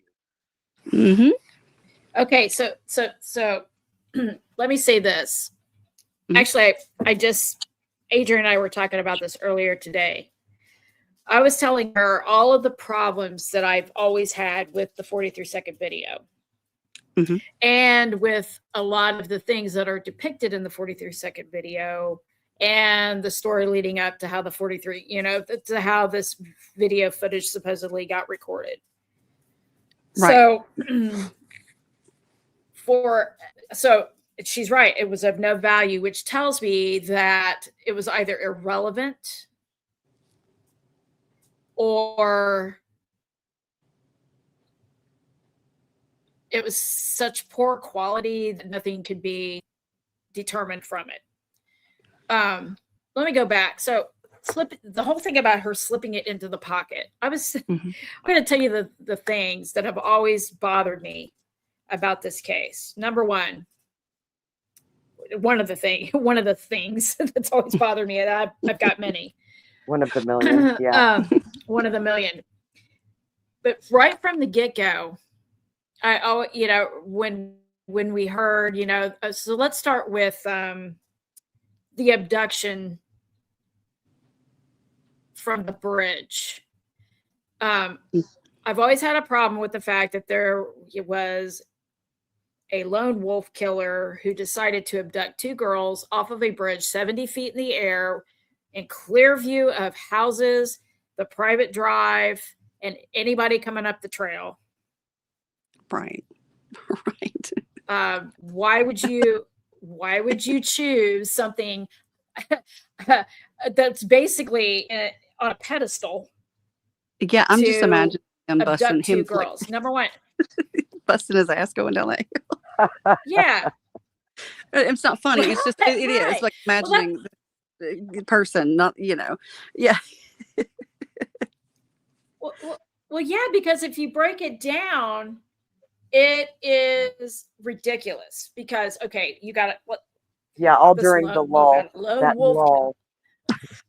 Mm-hmm. Okay, so let me say this. Mhm. Actually, Adrian and I were talking about this earlier today. I was telling her all of the problems that I've always had with the 43-second video. Mhm. And with a lot of the things that are depicted in the 43-second video and the story leading up to how the 43, to how this video footage supposedly got recorded. Right. So she's right. It was of no value, which tells me that it was either irrelevant or it was such poor quality that nothing could be determined from it. Let me go back. So the whole thing about her slipping it into the pocket. Mhm. I'm going to tell you the things that have always bothered me about this case. Number one of the things that's always bothered me, and I've got many. One of the million, yeah. One of the million. But right from the get-go, when we heard, so let's start with the abduction from the bridge. I've always had a problem with the fact that there was a lone wolf killer who decided to abduct 2 girls off of a bridge 70 feet in the air in clear view of houses, the private drive, and anybody coming up the trail. Right. Right. Why would you choose something that's basically on a pedestal? Yeah, I'm just to imagining him busting abduct 2 him like girls. Number one, busting his ass going down that. yeah, It's not funny. It's just it is right. like Well, imagining the person, not yeah. well, yeah, because if you break it down, it is ridiculous. Because okay, you got it. What? Yeah, all This during the lone that wolf. lull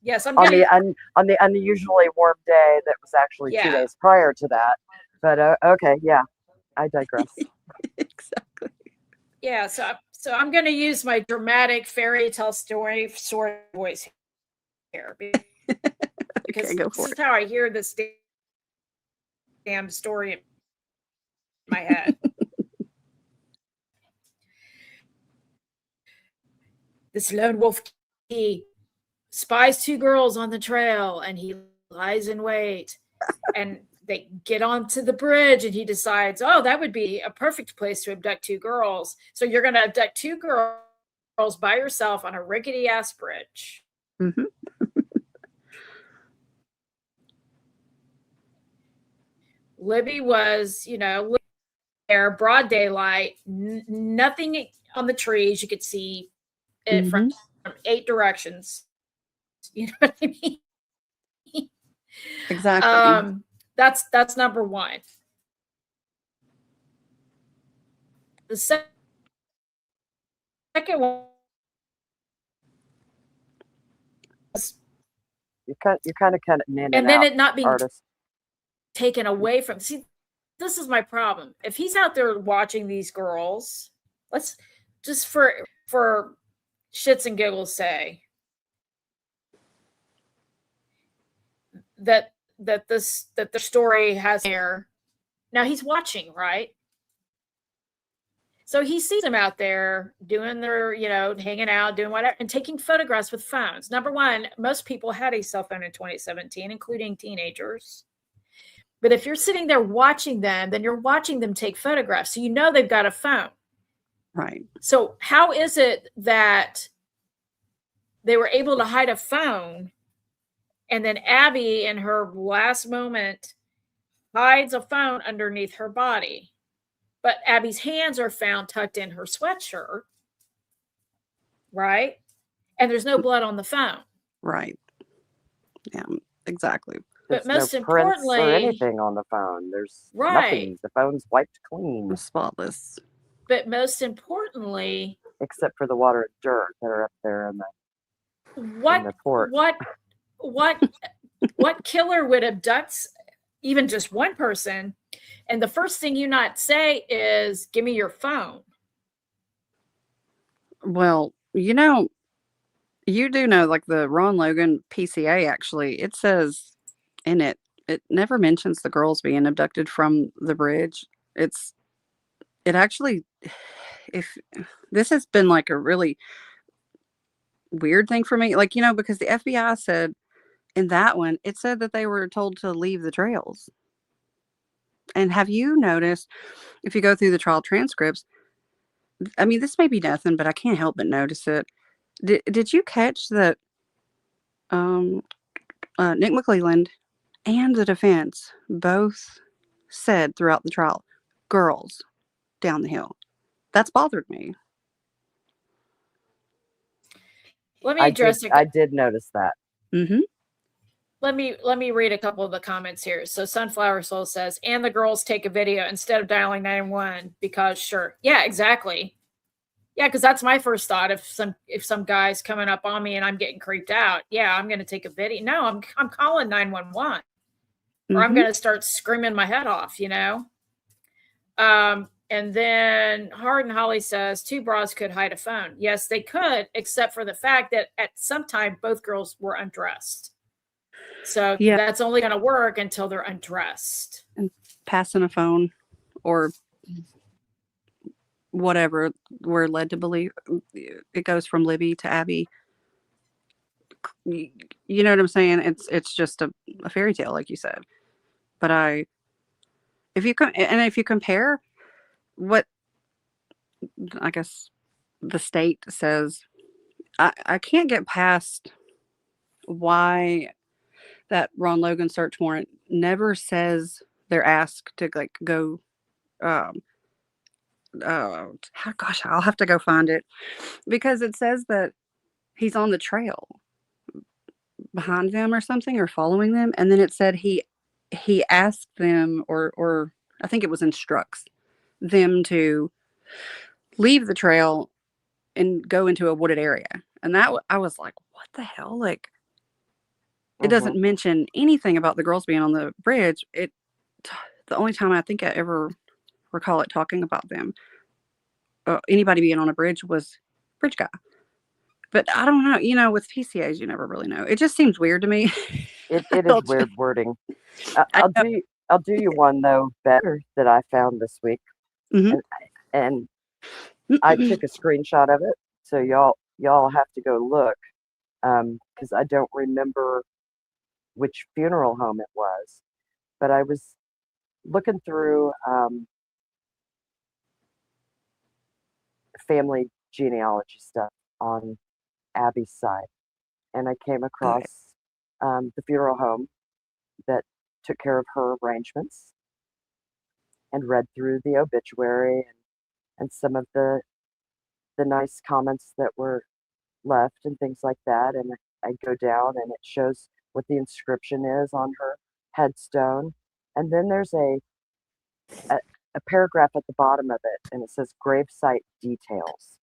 Yes, I'm on gonna. the unusually warm day that was actually 2 Yeah, days prior to that. But okay, yeah, I digress. Exactly. yeah. So I'm gonna use my dramatic fairy tale story voice here because Okay, go this for is it. how I hear this damn story in my head. This lone wolf, he spies 2 girls on the trail and he lies in wait, and they get onto the bridge and he decides, oh, that would be a perfect place to abduct 2 girls. So you're going to abduct 2 girls by yourself on a rickety ass bridge. Mm-hmm. Libby was, there, broad daylight, nothing on the trees. You could see it from 8 directions. You know what I mean? Exactly. That's number one. The second one was, You're kind of in and then out, it not being artist. taken away from. See, this is my problem. If he's out there watching these girls, let's just for shits and giggles say that the story has here. Now he's watching, right? So he sees them out there doing their, hanging out, doing whatever, and taking photographs with phones. Number one, most people had a cell phone in 2017, including teenagers. But if you're sitting there watching them, then you're watching them take photographs. So you know they've got a phone. Right. So how is it that they were able to hide a phone and then Abby in her last moment hides a phone underneath her body? But Abby's hands are found tucked in her sweatshirt, right? And there's no blood on the phone. Right. Yeah, exactly. But There's most no prints or importantly, anything on the phone. There's right. nothing. The phone's wiped clean. Spotless. But most importantly, except for the water and dirt that are up there in the port. What killer would abduct even just one person, and the first thing you not say is, give me your phone? Well, you do know, like the Ron Logan PCA, actually, it says in it never mentions the girls being abducted from the bridge. It actually, if this has been like a really weird thing for me, like, because the FBI said in that one, it said that they were told to leave the trails. And have you noticed, if you go through the trial transcripts, I mean, this may be nothing, but I can't help but notice it. Did you catch that Nick McClelland and the defense both said throughout the trial, girls down the hill? That's bothered me. Let me address I did notice that. Mm-hmm. Let me read a couple of the comments here. So Sunflower Soul says, and the girls take a video instead of dialing 911 because sure. Yeah, exactly. Yeah, because that's my first thought. If some guy's coming up on me and I'm getting creeped out, yeah, I'm going to take a video. No, I'm calling 911, or I'm going to start screaming my head off. And then Hard and Holly says 2 bras could hide a phone. Yes, they could, except for the fact that at some time both girls were undressed. So Yeah. that's only going to work until they're undressed. And passing a phone or whatever we're led to believe. It goes from Libby to Abby. You know what I'm saying? It's just a fairy tale, like you said. But if you compare what I guess the state says, I can't get past why that Ron Logan search warrant never says they're asked to like go. Um, Gosh, I'll have to go find it because it says that he's on the trail behind them or something or following them, and then it said he asked them or I think it was instructs them to leave the trail and go into a wooded area, and I was like, what the hell? Like, it Mm-hmm. doesn't mention anything about the girls being on the bridge. The only time I think I ever recall it talking about them, anybody being on a bridge, was bridge guy. But I don't know. You know, with PCAs, you never really know. It just seems weird to me. It is weird wording. I know. I'll do you one though better that I found this week, Mhm. and I took a screenshot of it, so y'all have to go look, because I don't remember which funeral home it was, but I was looking through family genealogy stuff on Abby's side, and I came Okay. across the funeral home that took care of her arrangements, and read through the obituary and some of the nice comments that were left and things like that. And I go down and it shows what the inscription is on her headstone. And then there's a paragraph at the bottom of it, and it says gravesite details.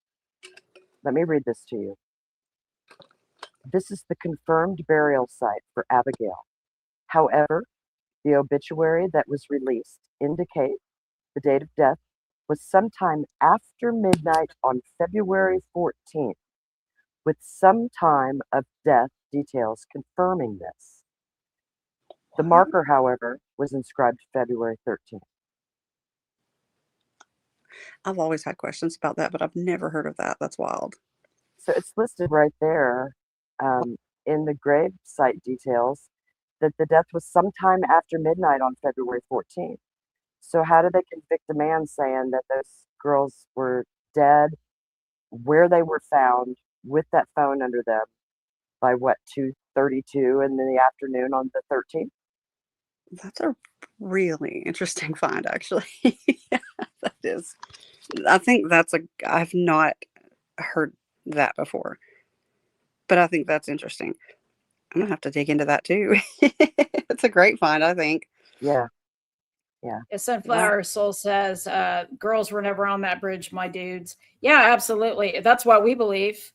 Let me read this to you. This is the confirmed burial site for Abigail. However, the obituary that was released indicate the date of death was sometime after midnight on February 14th, with some time of death details confirming this. The marker, however, was inscribed February 13th. I've always had questions about that, but I've never heard of that. That's wild. So it's listed right there in the grave site details that the death was sometime after midnight on February 14th. So how do they convict a man saying that those girls were dead, where they were found with that phone under them by what, 2:32 in the afternoon on the 13th? That's a really interesting find, actually. Yeah, that is. I think I've not heard that before, but I think that's interesting. I'm gonna have to dig into that too. It's a great find, I think. Yeah, yeah. Yeah, Sunflower Soul says, girls were never on that bridge, my dudes. Yeah, absolutely. That's what we believe.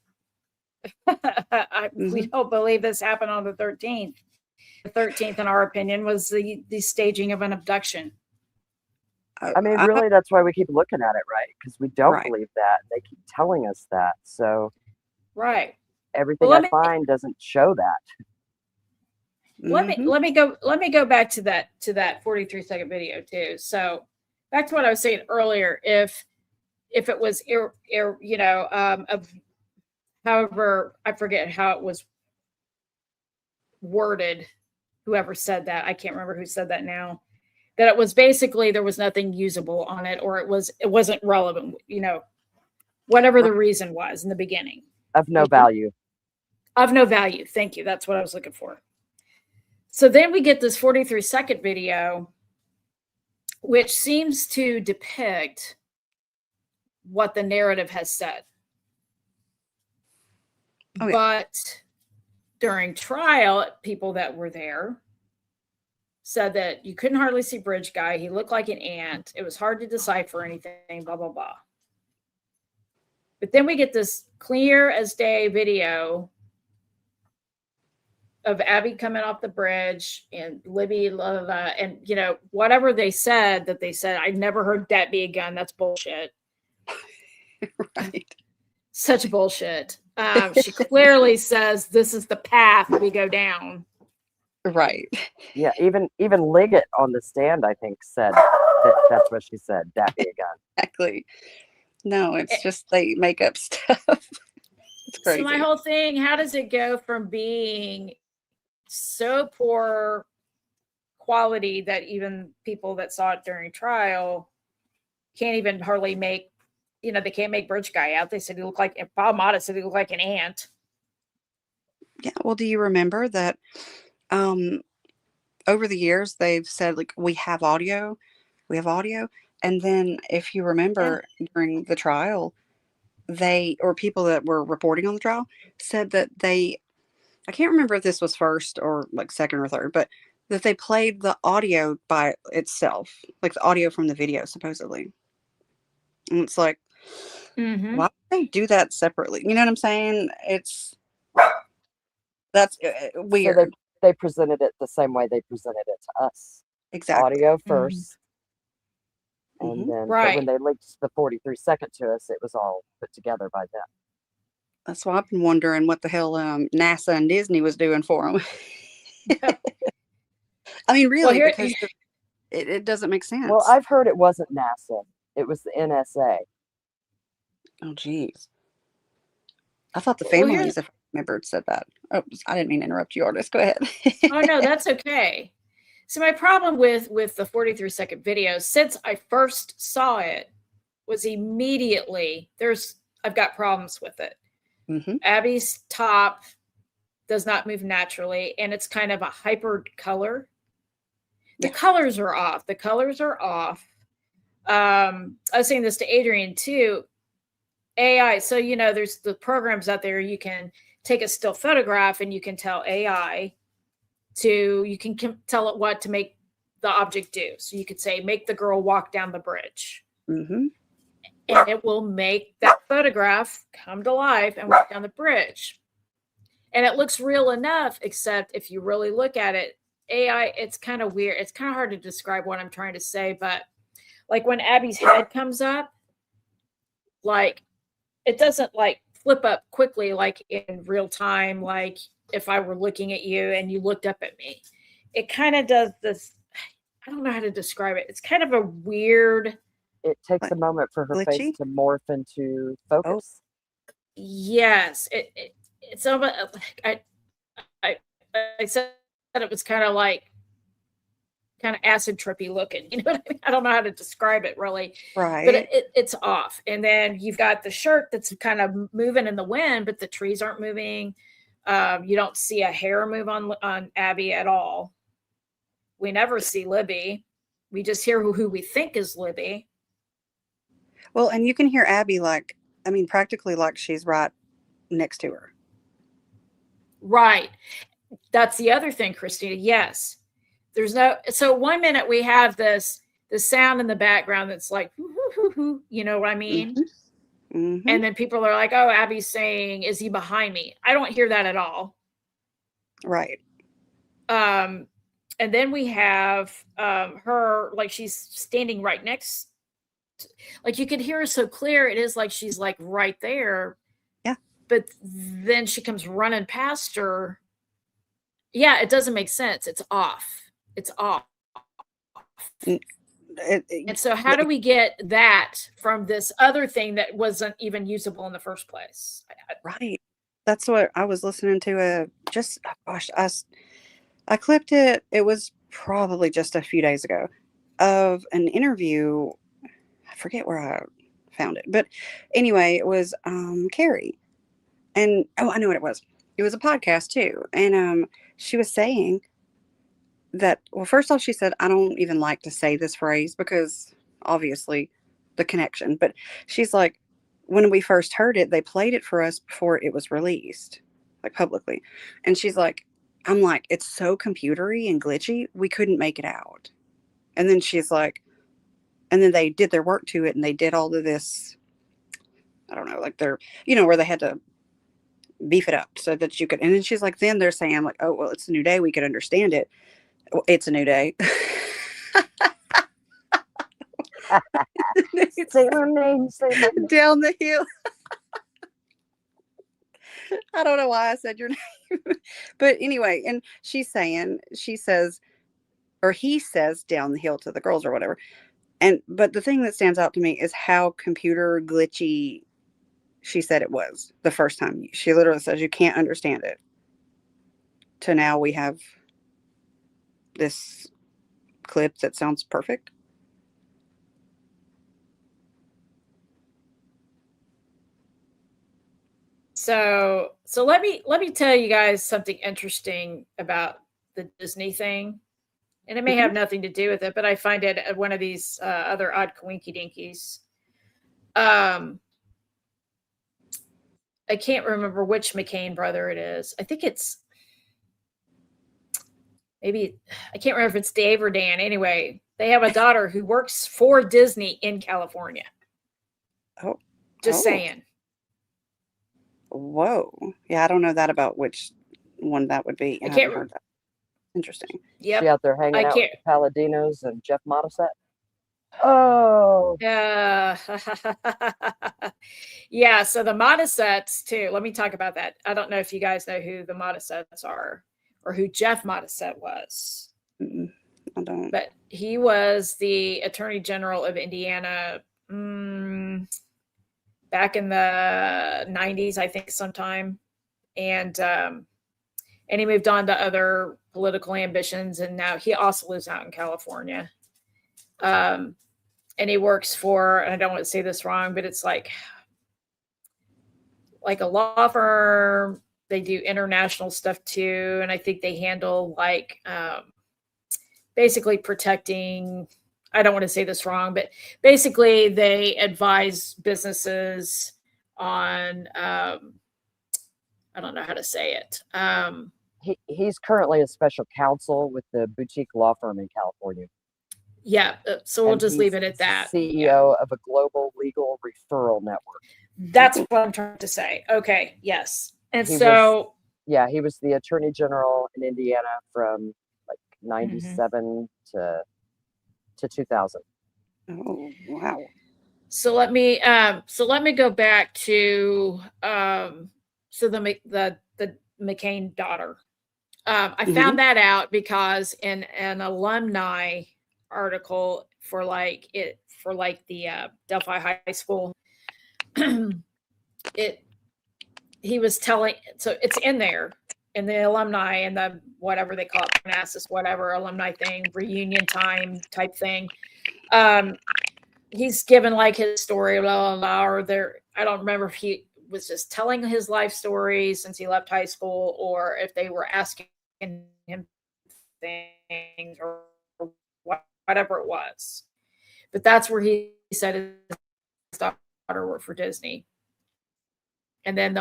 We don't believe this happened on the 13th. The 13th, in our opinion, was the staging of an abduction. I mean, really, that's why we keep looking at it, right? Because we don't Right. believe that. They keep telling us that. So Right. everything Well, I find doesn't show that. let me go back to that 43-second video too. So back to what I was saying earlier. If it was however, I forget how it was worded, whoever said that, I can't remember who said that now, that it was basically there was nothing usable on it, or it wasn't relevant, whatever the reason was in the beginning. Of no value. Of no value. Thank you. That's what I was looking for. So then we get this 43-second video, which seems to depict what the narrative has said. Oh, yeah. But during trial, people that were there said that you couldn't hardly see Bridge Guy. He looked like an ant. It was hard to decipher anything, blah, blah, blah. But then we get this clear as day video of Abby coming off the bridge and Libby, and whatever they said, I never heard that be a gun. That's bullshit. Right. Such bullshit. She clearly says this is the path we go down. Right. Yeah, even Liggett on the stand, I think, said that that's what she said. Daffy again. Exactly. No, it's Eh, just they make up stuff. It's So my crazy. whole thing, how does it go from being so poor quality that even people that saw it during trial can't even hardly make, they can't make Bridge Guy out. They said he looked like, Bob Mata said he looked like an ant. Yeah. Well, do you remember that um over the years they've said like we have audio, and then if you Yeah. remember during the trial, they or people that were reporting on the trial said that I can't remember if this was first or like second or third, but that they played the audio by itself, like the audio from the video, supposedly. And it's like, Mm-hmm. why would they do that separately? You know what I'm saying? That's So they weird. they presented it the same way they presented it to us. Exactly. Audio Mm-hmm. first, and Hmm. then but when Right. they leaked the 43-second to us, it was all put together by them. That's why I've been wondering what the hell NASA and Disney was doing for them. I mean, Well, really, here, because it doesn't make Well, sense. I've heard it wasn't NASA; it was the NSA. Oh, geez. I thought the well, here's, families, if I remembered, said that. Oh, I didn't mean to interrupt you, Artist. Go ahead. oh no, that's okay. So my problem with the 43-second video, since I first saw it, was immediately I've got problems with it. Hmm. Abby's top does not move naturally, and it's kind of a hyper color. The Yeah. colors are off. The colors are off. I was saying this to Adrian too. AI. So there's the programs out there. You can take a still photograph, and you can tell AI you can tell it what to make the object do. So you could say, make the girl walk down the bridge. Hmm. And it will make that photograph come to life and walk down the bridge. And it looks real enough, except if you really look at it, AI, it's kind of weird. It's kind of hard to describe what I'm trying to say, but like when Abby's head comes up, like it doesn't like flip up quickly, like in real time, like if I were looking at you and you looked up at me. It kind of does this. I don't know how to describe it. It's kind of a weird. It takes Like a moment for her face glitchy. to morph into Oh, focus. Yes, it's almost I I said that it was kind of like kind of acid trippy looking. You know what I mean? I don't know how to describe it really, but right. it's off. And then you've got the shirt that's kind of moving in the wind, but the trees aren't moving. You don't see a hair move on Abby at all. We never see Libby. We just hear who we think is Libby. Well, and you can hear Abby like, I mean, practically like she's right next to her. Right. That's the other thing, Christina. Yes. There's no, so 1 minute we have the sound in the background that's like, hoo, hoo, hoo, hoo, you know what I mean? Hmm. Hmm. And then people are like, oh, Abby's saying, is he behind me? I don't hear that at all. Right. Um, and then we have her, like she's standing right next, like you can hear her so clear. It is like she's like right there. Yeah. But then she comes running past her. Yeah, it doesn't make sense. It's off. It's off. And so, how do we get that from this other thing that wasn't even usable in the first place? Right. That's what I was listening to. Just gosh, I clipped it. It was probably just a few days ago of an interview. I forget where I found it, but anyway, it was Carrie, and oh, I know what it was. It was a podcast too, and she was saying that. Well, first off, she said, "I don't even like to say this phrase because obviously the connection," but she's like, when we first heard it, they played it for us before it was released, like publicly, and she's like, I'm like, it's so computery and glitchy, we couldn't make it out. And then she's like, and then they did their work to it and they did all of this, I don't know, like they're, where they had to beef it up so that you could, and then she's like, then they're saying like, oh, well, it's a new day. We could understand it. Well, it's a new day. Say my name, say my name. Down the hill. I don't know why I said your name. But anyway, and she says, or he says down the hill to the girls or whatever. But the thing that stands out to me is how computer glitchy she said it was the first time. She literally says you can't understand it. To now we have this clip that sounds perfect. So let me tell you guys something interesting about the Disney thing, and it may have nothing to do with it, but I find it one of these other odd coinky dinkies. I can't remember which McCain brother it is. I think it's maybe, I can't remember if it's Dave or Dan. Anyway, they have a daughter who works for Disney in California. Just saying. Whoa. Yeah, I don't know that about which one that would be. I haven't heard that. Interesting. Yep. She out there hanging out with the Paladinos and Jeff Modisette. Oh. Yeah. So the Modisettes too. Let me talk about that. I don't know if you guys know who the Modisettes are or who Jeff Modisette was. I don't. But he was the Attorney General of Indiana back in the 90s, I think, sometime. And he moved on to other political ambitions, and now he also lives out in California. And he works for, and I don't want to say this wrong, but it's like a law firm. They do international stuff too, and I think they handle like basically protecting, I don't want to say this wrong, but basically they advise businesses on I don't know how to say it. He's currently a special counsel with the boutique law firm in California. Yeah, so we'll just leave it at that. CEO of a global legal referral network. That's what I'm trying to say. Okay, yes. And he was the Attorney General in Indiana from like 97 to 2000. Oh, wow. So let me go back to the McCain daughter. I found that out because in an alumni article for the Delphi High School, he was telling, so it's in there in the alumni and the whatever they call it, Parnassus, whatever alumni thing, reunion time type thing. He's given like his story, blah, blah, blah, or I don't remember if he was just telling his life story since he left high school, or if they were asking him things or whatever it was. But that's where he said his daughter worked for Disney. And then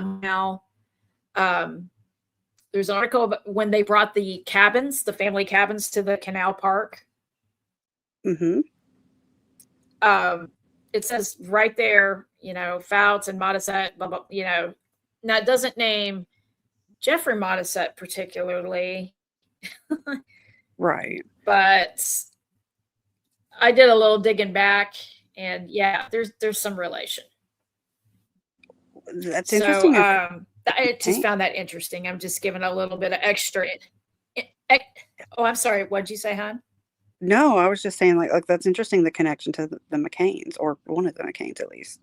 there's an article about when they brought the family cabins to the canal park. It says right there, Fouts and Modisette, blah, blah, now it doesn't name Jeffrey Modisette particularly. Right. But I did a little digging back, and there's some relation. That's interesting. I just found that interesting. I'm just giving a little bit of extra. Oh, I'm sorry. What'd you say, hon? No, I was just saying, like that's interesting. The connection to the McCains, or one of the McCains, at least.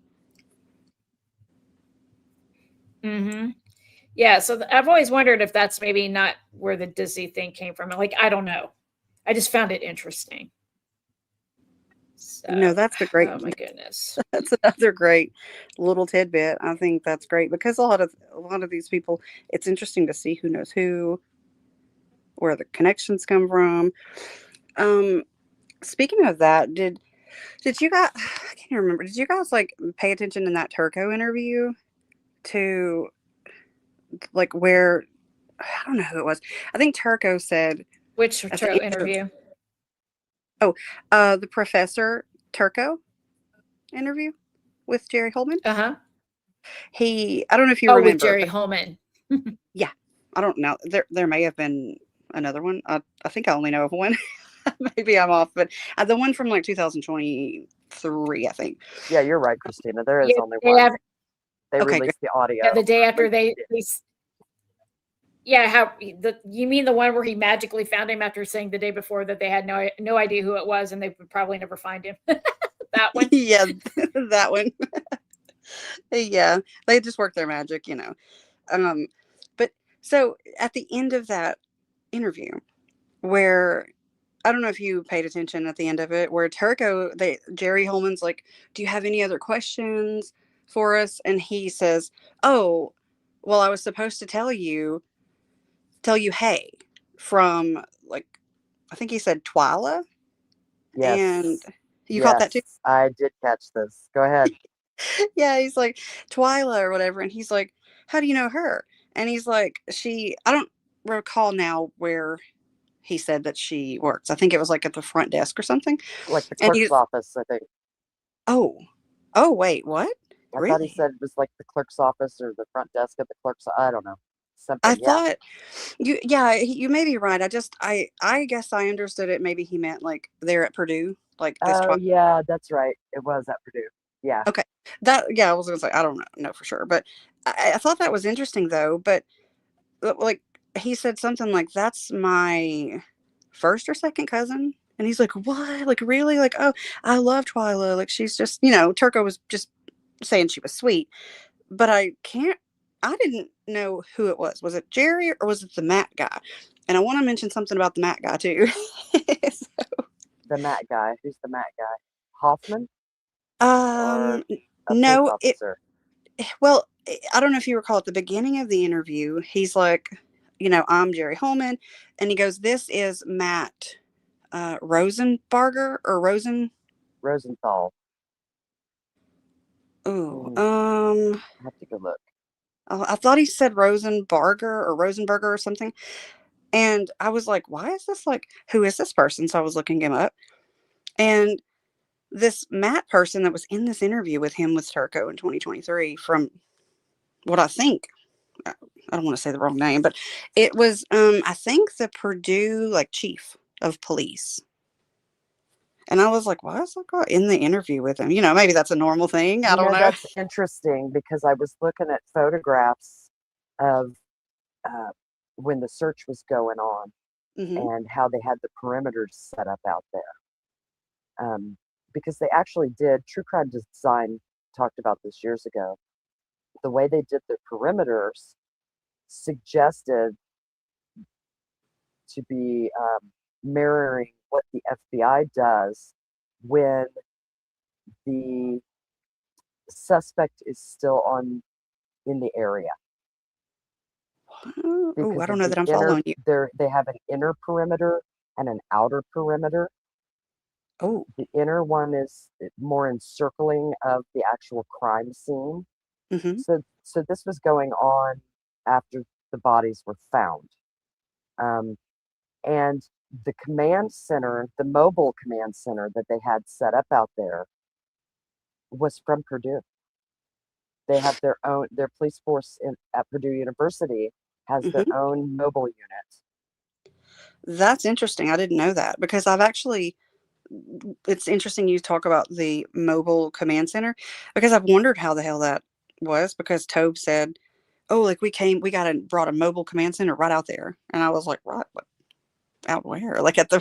Yeah. So I've always wondered if that's maybe not where the Disney thing came from. Like, I don't know. I just found it interesting. So, no, that's a great. Oh my goodness, that's another great little tidbit. I think that's great because a lot of these people, it's interesting to see who knows who, where the connections come from. Speaking of that, did you guys? I can't remember. Did you guys like pay attention in that Turco interview to like where? I don't know who it was. I think Turco said which Turco interview? The Professor Turco interview with Jerry Holman. I don't know if you remember. With Jerry Holman. Yeah, I don't know. There may have been another one. I think I only know of one. Maybe I'm off, but the one from like 2023, I think. Yeah, you're right, Christina. There is only one. They Okay, good. released the audio. Yeah, the day after They- yeah, how you mean the one where he magically found him after saying the day before that they had no idea who it was and they would probably never find him. That one. Yeah, that one. Yeah, they just work their magic, you know. But so at the end of that interview, where I don't know if you paid attention at the end of it, where Jerry Holman's like, "Do you have any other questions for us?" And he says, "Oh, well, I was supposed to tell you, hey, from like, I think he said Twyla, and Yes. you caught that too." Yes. I did catch this. Go ahead. Yeah, he's like Twyla or whatever, and he's like, "How do you know her?" And he's like, I don't recall now where he said that she works. I think it was like at the front desk or something. Like the And clerk's office, I think. oh, oh, wait, what? I thought he Really? said it was like the clerk's office or the front desk at the clerk's. I don't know. I Something. Yeah. thought you may be right. I guess I understood it. Maybe he meant like there at Purdue, like this Oh, Twyla. yeah. That's right. It was at Purdue. Yeah. Okay, I was gonna say I don't know for sure, but I thought that was interesting though. But like he said something like that's my first or second cousin, and he's like, what? Like really? Like, oh, I love Twyla. Like she's just, Turco was just saying she was sweet, but I didn't know who it was. Was it Jerry or was it the Matt guy? And I want to mention something about the Matt guy too. The Matt guy. Who's the Matt guy? Hoffman or a police No, officer? well, I don't know if you recall at the beginning of the interview, he's like, I'm Jerry Holman, and he goes, "This is Matt Rosenbarger or Rosen." Rosenthal. Oh, I have to go look. I thought he said Rosenberger or something, and I was like, "Why is this like? Who is this person?" So I was looking him up, and this Matt person that was in this interview with him with Turco in 2023, from what I think, I don't want to say the wrong name, but it was, I think the Purdue like chief of police. And I was like, why is that guy in the interview with him? Maybe that's a normal thing. I don't know. That's interesting because I was looking at photographs of when the search was going on and how they had the perimeters set up out there. Because they actually did, True Crime Design talked about this years ago. The way they did their perimeters suggested to be mirroring what the FBI does when the suspect is still in the area. Oh, I don't know that I'm inner, following you. They have an inner perimeter and an outer perimeter. Oh, The inner one is more encircling of the actual crime scene. mm-hmm. So this was going on after the bodies were found. And the command center, the mobile command center that they had set up out there was from Purdue. They have their police force at Purdue University has their own mobile unit. That's interesting. I didn't know that because it's interesting you talk about the mobile command center because I've wondered how the hell that was because Tobe said, oh, like we brought a mobile command center right out there. And I was like, right, what, out where? Like at the,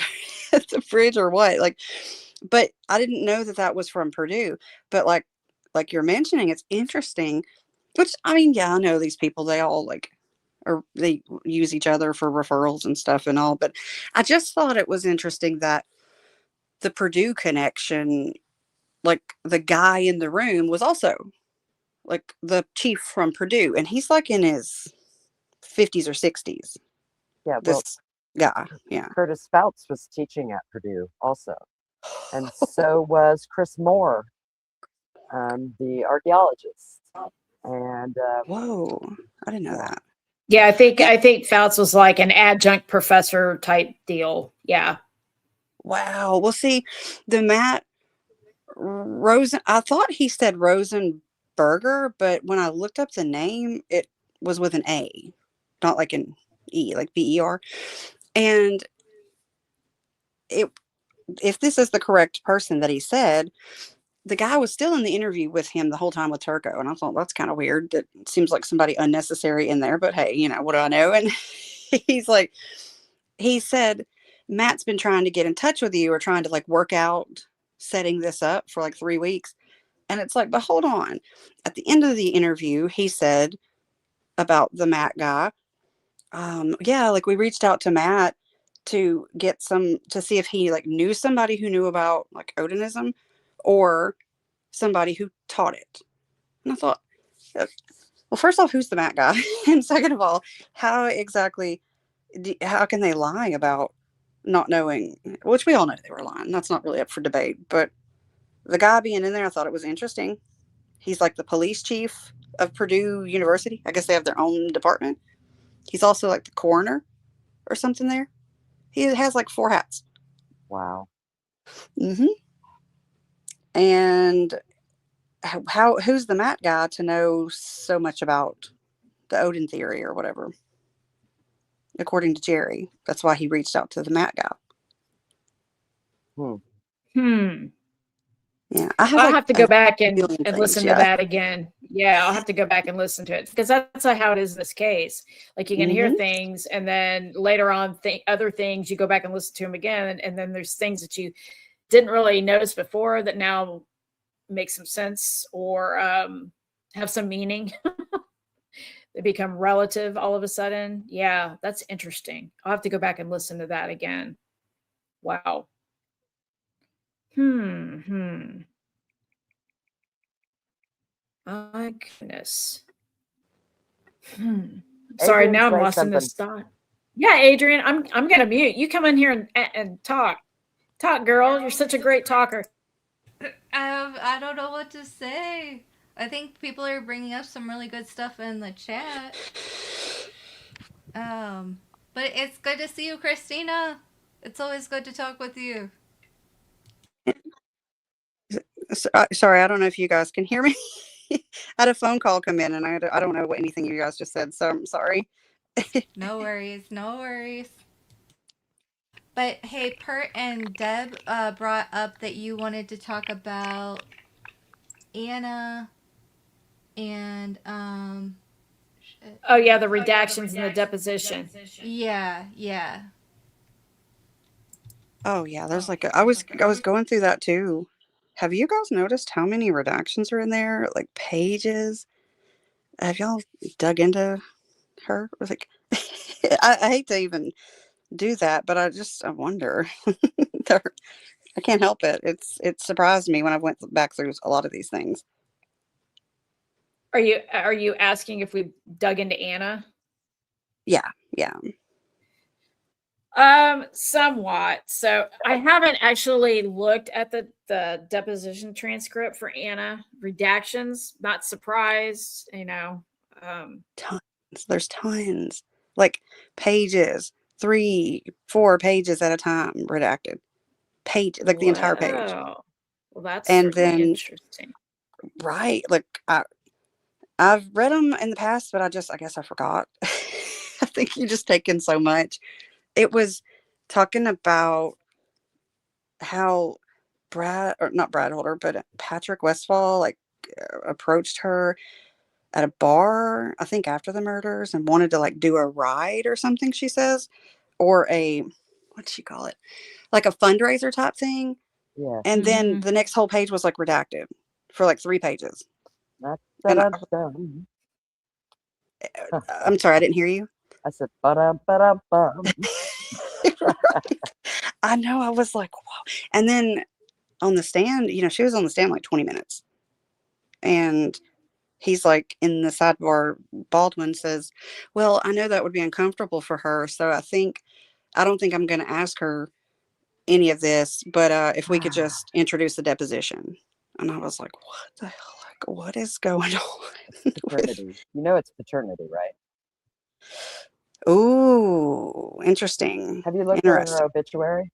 at the bridge or what? Like, but I didn't know that was from Purdue, but like you're mentioning, it's interesting, which I mean, yeah, I know these people, they all or they use each other for referrals and stuff and all, but I just thought it was interesting that the Purdue connection, like the guy in the room was also like the chief from Purdue, and he's like in his 50s or 60s. Yeah, well, this guy, yeah. Curtis Fouts was teaching at Purdue also, and so was Chris Moore, the archaeologist. And whoa, I didn't know that. Yeah, I think Fouts was like an adjunct professor type deal. Yeah. Wow. Well, see, the Matt Rosen, I thought he said Rosenberger, but when I looked up the name, it was with an A, not like an E, like BER. And if this is the correct person that he said, the guy was still in the interview with him the whole time with Turco. And I thought, that's kind of weird. That seems like somebody unnecessary in there, but hey, you know, what do I know? And he's like, he said, Matt's been trying to get in touch with you or trying to like work out setting this up for like 3 weeks. And it's like, but hold on. At the end of the interview, he said about the Matt guy, yeah, like we reached out to Matt to get to see if he like knew somebody who knew about like Odinism or somebody who taught it. And I thought, well, first off, who's the Matt guy? And second of all, how exactly, how can they lie about not knowing, which we all know they were lying. That's not really up for debate, but the guy being in there, I thought it was interesting. He's like the police chief of Purdue University. I guess they have their own department. He's also like the coroner or something there. He has like 4 hats. Wow. Mm-hmm. And who's the Matt guy to know so much about the Odin theory or whatever? According to Jerry, that's why he reached out to the Matt guy. Yeah, I'll have to go back and things, listen to that again. Yeah, I'll have to go back and listen to it because that's how it is in this case. Like you can hear things, and then later on, other things you go back and listen to them again, and then there's things that you didn't really notice before that now make some sense or have some meaning. They become relative all of a sudden. Yeah, that's interesting. I'll have to go back and listen to that again. Wow. My goodness. Sorry, Adrian, now I'm say lost in something. this thought. Yeah, Adrian, I'm gonna mute. You come in here and talk. Talk, girl. You're such a great talker. I don't know what to say. I think people are bringing up some really good stuff in the chat. But it's good to see you, Christina. It's always good to talk with you. Sorry, I don't know if you guys can hear me. I had a phone call come in, and I don't know what anything you guys just said, so I'm sorry. No worries, no worries. But hey, Pert and Deb brought up that you wanted to talk about Anna and Oh yeah, the redactions and the deposition. Yeah. Oh yeah, there's like I was going through that too. Have you guys noticed how many redactions are in there? Like pages? Have y'all dug into her? Like, I hate to even do that, but I wonder. I can't help it. It surprised me when I went back through a lot of these things. Are you asking if we dug into Anna? Yeah. Somewhat. So I haven't actually looked at the deposition transcript for Anna. Redactions, not surprised, Tons. There's tons. Like pages, 3, 4 pages at a time redacted. Page, like the entire page. Well, that's and then interesting. Right. Like I've read them in the past, but I guess I forgot. I think you just take in so much. It was talking about how not Brad Holder, but Patrick Westfall, like approached her at a bar, I think after the murders, and wanted to like do a ride or something, she says, or what'd she call it? Like a fundraiser type thing. Yeah. And then the next whole page was like redacted for like 3 pages. I'm sorry, I didn't hear you. I said, ba-dum. I know. I was like, wow. And then on the stand, she was on the stand like 20 minutes. And he's like, in the sidebar, Baldwin says, well, I know that would be uncomfortable for her. So I don't think I'm going to ask her any of this, but if we could just introduce the deposition. And I was like, what the hell? Like, what is going on? It's paternity. It's paternity, right? Ooh, interesting. Have you looked at her obituary?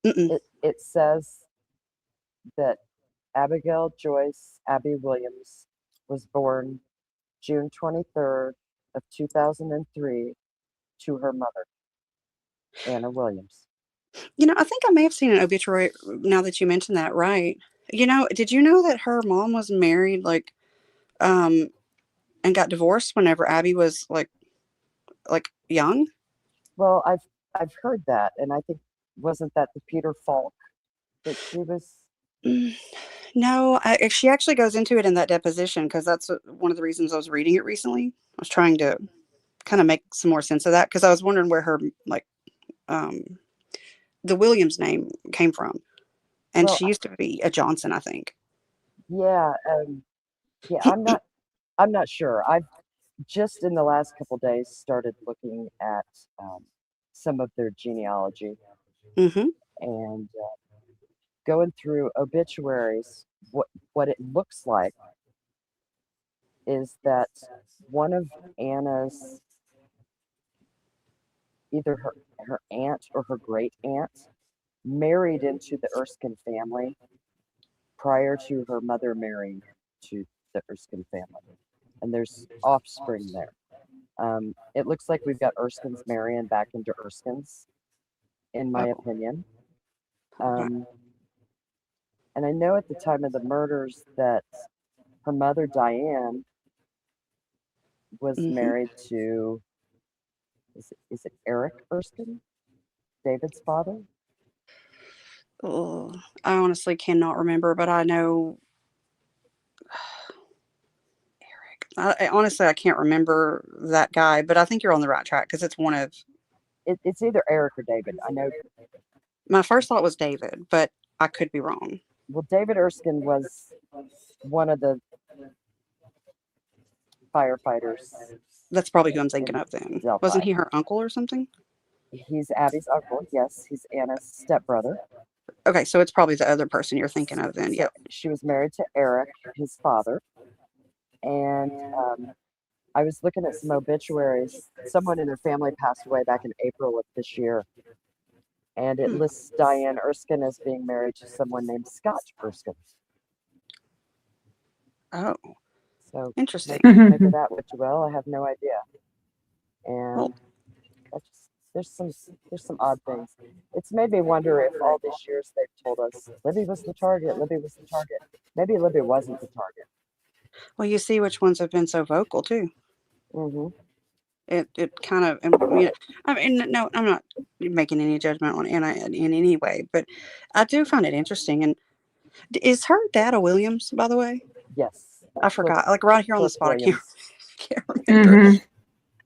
It says that Abigail Joyce Abby Williams was born June 23rd of 2003 to her mother, Anna Williams. I think I may have seen an obituary now that you mentioned that, right? Did you know that her mom was married, like, um, and got divorced whenever Abby was like young? Well, I've heard that, and I think wasn't that the Peter Falk that she was? Mm, No, she actually goes into it in that deposition because that's one of the reasons I was reading it recently. I was trying to kind of make some more sense of that because I was wondering where her like um the Williams name came from, and Well, she used to be a Johnson, I think. yeah, yeah. I'm not sure. I've just in the last couple days started looking at um, some of their genealogy Mm-hmm. and going through obituaries. What it looks like is that one of Anna's, either her aunt or her great aunt, married into the Erskine family prior to her mother marrying to the Erskine family, and there's offspring there. It looks like we've got Erskine's marrying back into Erskine's, in my Oh, opinion. wow. Um, and I know at the time of the murders that her mother Diane was Mm-hmm. married to, is it Eric Erskine, David's father? Oh, I honestly cannot remember, but I know Eric. Honestly, I can't remember that guy, but I think you're on the right track because it's one of It's either Eric or David. I know. my first thought was David, but I could be wrong. Well, David Erskine was one of the firefighters That's probably who I'm thinking in of then. Wasn't Delphi. he her uncle or something? He's Abby's uncle. Yes, he's Anna's stepbrother. Okay, so it's probably the other person you're thinking of then. So Yep. she was married to Eric, his father, and I was looking at some obituaries. Someone in their family passed away back in April of this year, and it Hmm. lists Diane Erskine as being married to someone named Scott Erskine. Oh, So interesting. make of that what you will. I have no idea, Well, and that's just, there's some odd things. It's made me wonder if all these years they've told us Libby was the target. Libby was the target. Maybe Libby wasn't the target. well, you see which ones have been so vocal too. Hmm. It kind of, I mean, no, I'm not making any judgment on Anna in any way, but I do find it interesting. And is her dad a Williams, by the way? Yes, I Cliff forgot. Like right here on the Cliff spot, I can't Williams. can't remember.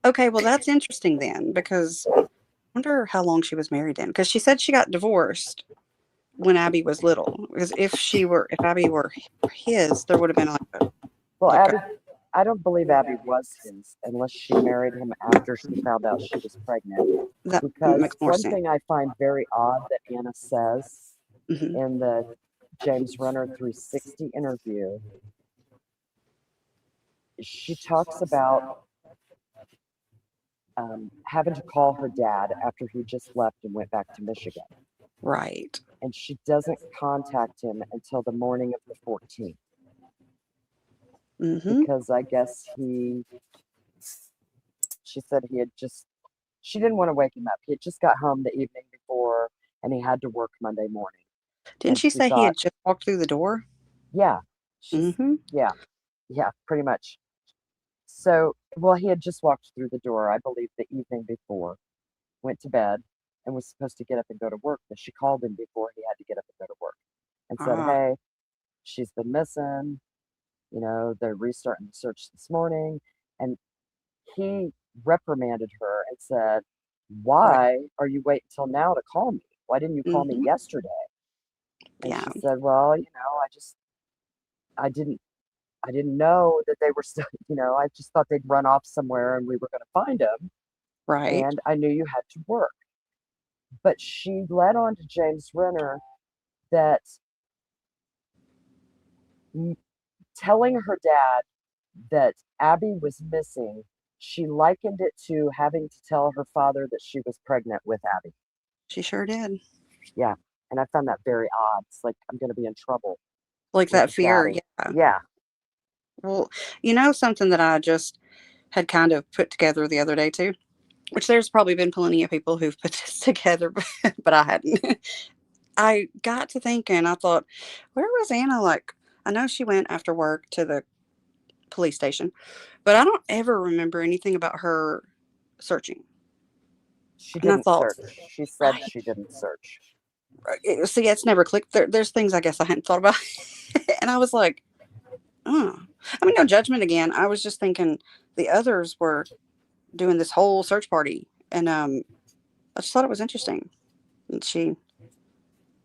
Okay, well that's interesting then, because I wonder how long she was married then, because she said she got divorced when Abby was little. Because if Abby were his, there would have been Well, like a I don't believe Abby was his unless she married him after she found out she was pregnant. that Because makes more one sense. thing I find very odd that Anna says Hmm. in the James Renner 360 interview, she talks about having to call her dad after he just left and went back to Michigan. Right. And she doesn't contact him until the morning of the 14th Hmm. because I guess she said she didn't want to wake him up. He had just got home the evening before and he had to work Monday morning. Didn't And she she say he thought, had just walked through the door? yeah, Hmm. yeah, yeah, pretty much. So, well, he had just walked through the door, I believe, the evening before, went to bed, and was supposed to get up and go to work. But she called him before he had to get up and go to work and said, Ah, hey, she's been missing. They're restarting the search this morning. And he reprimanded her and said, right. why are you waiting till now to call me? Why didn't you call me Hmm. yesterday? And Yeah. she said, well, I didn't know that they were still, I just thought they'd run off somewhere and we were going to find them. Right. And I knew you had to work. But she led on to James Renner that telling her dad that Abby was missing, she likened it to having to tell her father that she was pregnant with Abby. She sure did. Yeah. And I found that very odd. It's like, I'm going to be in trouble Like with that fear. daddy. Yeah. Yeah. Well, something that I just had kind of put together the other day too, which there's probably been plenty of people who've put this together, but I hadn't. I got to thinking, I thought, where was Anna? Like, I know she went after work to the police station, but I don't ever remember anything about her searching. She And I didn't thought, search. She said she didn't search. see, it's never clicked. There's things I guess I hadn't thought about. And I was like, oh, I mean, no judgment again. I was just thinking the others were doing this whole search party. And I just thought it was interesting. And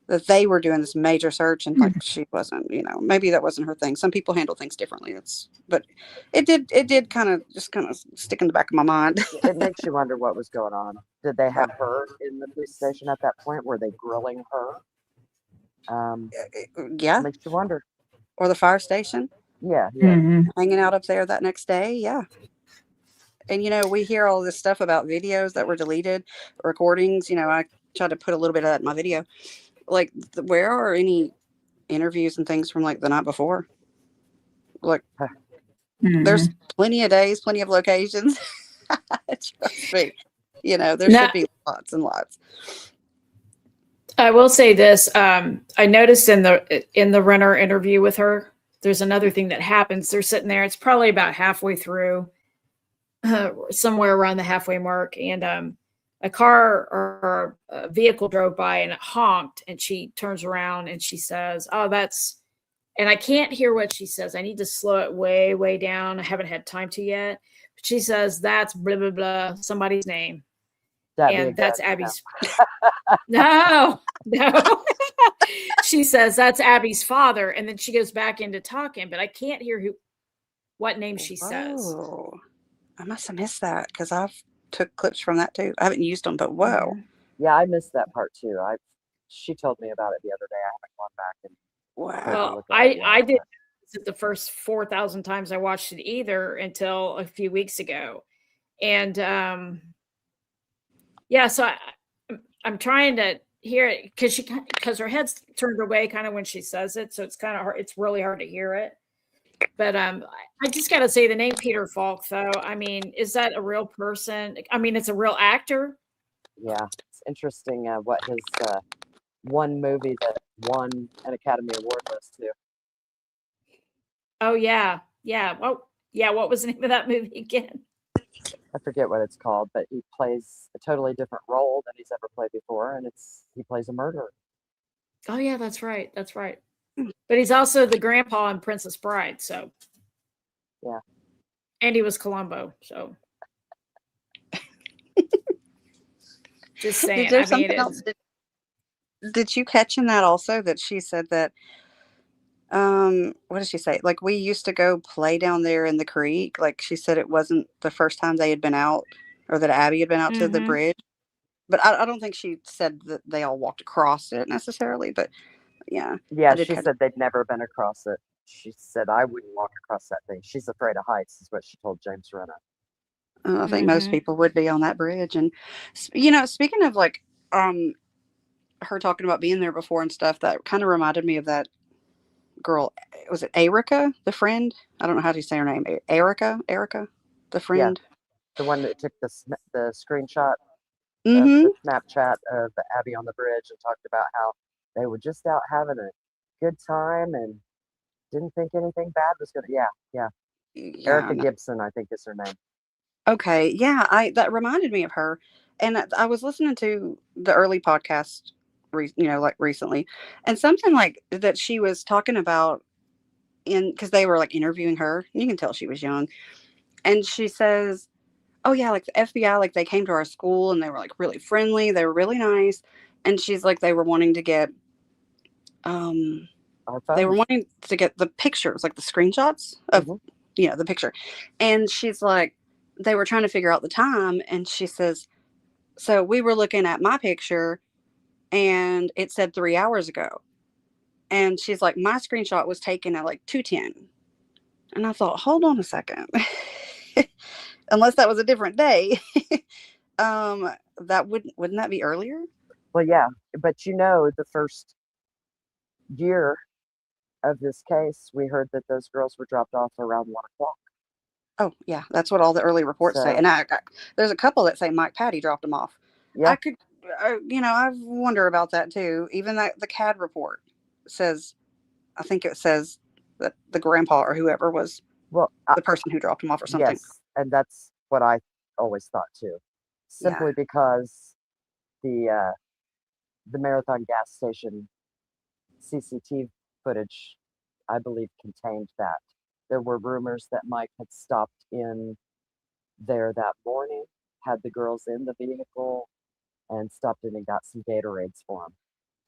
that they were doing this major search and like she wasn't, maybe that wasn't her thing. Some people handle things differently. But it did kind of stick in the back of my mind. It makes you wonder what was going on. Did they have her in the police station at that point? Were they grilling her? Yeah. Makes you wonder. Or the fire station. Yeah. Hanging out up there that next day. Yeah. And, we hear all this stuff about videos that were deleted, recordings. I tried to put a little bit of that in my video. Like, where are any interviews and things from, like, the night before? Like, there's plenty of days, plenty of locations. Trust me. There should be lots and lots. I will say this. I noticed in the Renner interview with her, there's another thing that happens. They're sitting there. It's probably about halfway through, somewhere around the halfway mark. And a car or a vehicle drove by and it honked. And she turns around and she says, oh, and I can't hear what she says. I need to slow it way, way down. I haven't had time to yet. But she says, that's blah, blah, blah, somebody's name. And that's Abby's. No. She says that's Abby's father. And then she goes back into talking, but I can't hear what name she says. I must have missed that because I've took clips from that too. I haven't used them, but whoa. Yeah, I missed that part too. She told me about it the other day. I haven't gone back and well, I didn't visit the first 4,000 times I watched it either until a few weeks ago. And yeah, so I'm trying to hear it because her head's turned away kind of when she says it, so it's kind of hard. It's really hard to hear it. But I just got to say the name Peter Falk, though. I mean, is that a real person? I mean, it's a real actor. Yeah, it's interesting what his one movie that won an Academy Award was too. Oh yeah. Well, yeah. What was the name of that movie again? I forget what it's called, but he plays a totally different role than he's ever played before, and he plays a murderer. Oh yeah, that's right. But he's also the grandpa in Princess Bride, so yeah. And he was Columbo, so just saying. Did you catch in that also that she said that? What did she say? Like, we used to go play down there in the creek. Like, she said it wasn't the first time they had been out, or that Abby had been out to the bridge. But I don't think she said that they all walked across it necessarily. But yeah. Yeah, she said they'd never been across it. She said, I wouldn't walk across that thing. She's afraid of heights, is what she told James Renner. I think most people would be on that bridge. And, speaking of, like, her talking about being there before and stuff, that kind of reminded me of that girl. Was it Erica, the friend? I don't know how to say her name. Erica, the friend. Yeah, the one that took the screenshot of the Snapchat of Abby on the bridge and talked about how they were just out having a good time and didn't think anything bad was going to. Yeah. Erica Gibson, I think is her name. Okay, yeah, that reminded me of her, and I was listening to the early podcast, like recently, and something like that she was talking about because they were like interviewing her. You can tell she was young, and she says, "Oh yeah, like the FBI, like they came to our school and they were like really friendly. They were really nice." And she's like, they were wanting to get, the pictures, like the screenshots of, the picture, and she's like, they were trying to figure out the time, and she says, so we were looking at my picture and it said 3 hours ago. And she's like, my screenshot was taken at like 2:10. And I thought, hold on a second. Unless that was a different day. That wouldn't that be earlier? Well, yeah, but the first year of this case, we heard that those girls were dropped off around 1:00. Oh, yeah, that's what all the early reports say. And there's a couple that say Mike Patty dropped them off. Yeah. I wonder about that too. Even that the CAD report says, I think it says that the grandpa or whoever was Well, the person who dropped him off or something. yes, and that's what I always thought too. Yeah, Simply because the the Marathon gas station CCTV footage, I believe, contained that. There were rumors that Mike had stopped in there that morning, had the girls in the vehicle, and stopped in and got some Gatorades for them,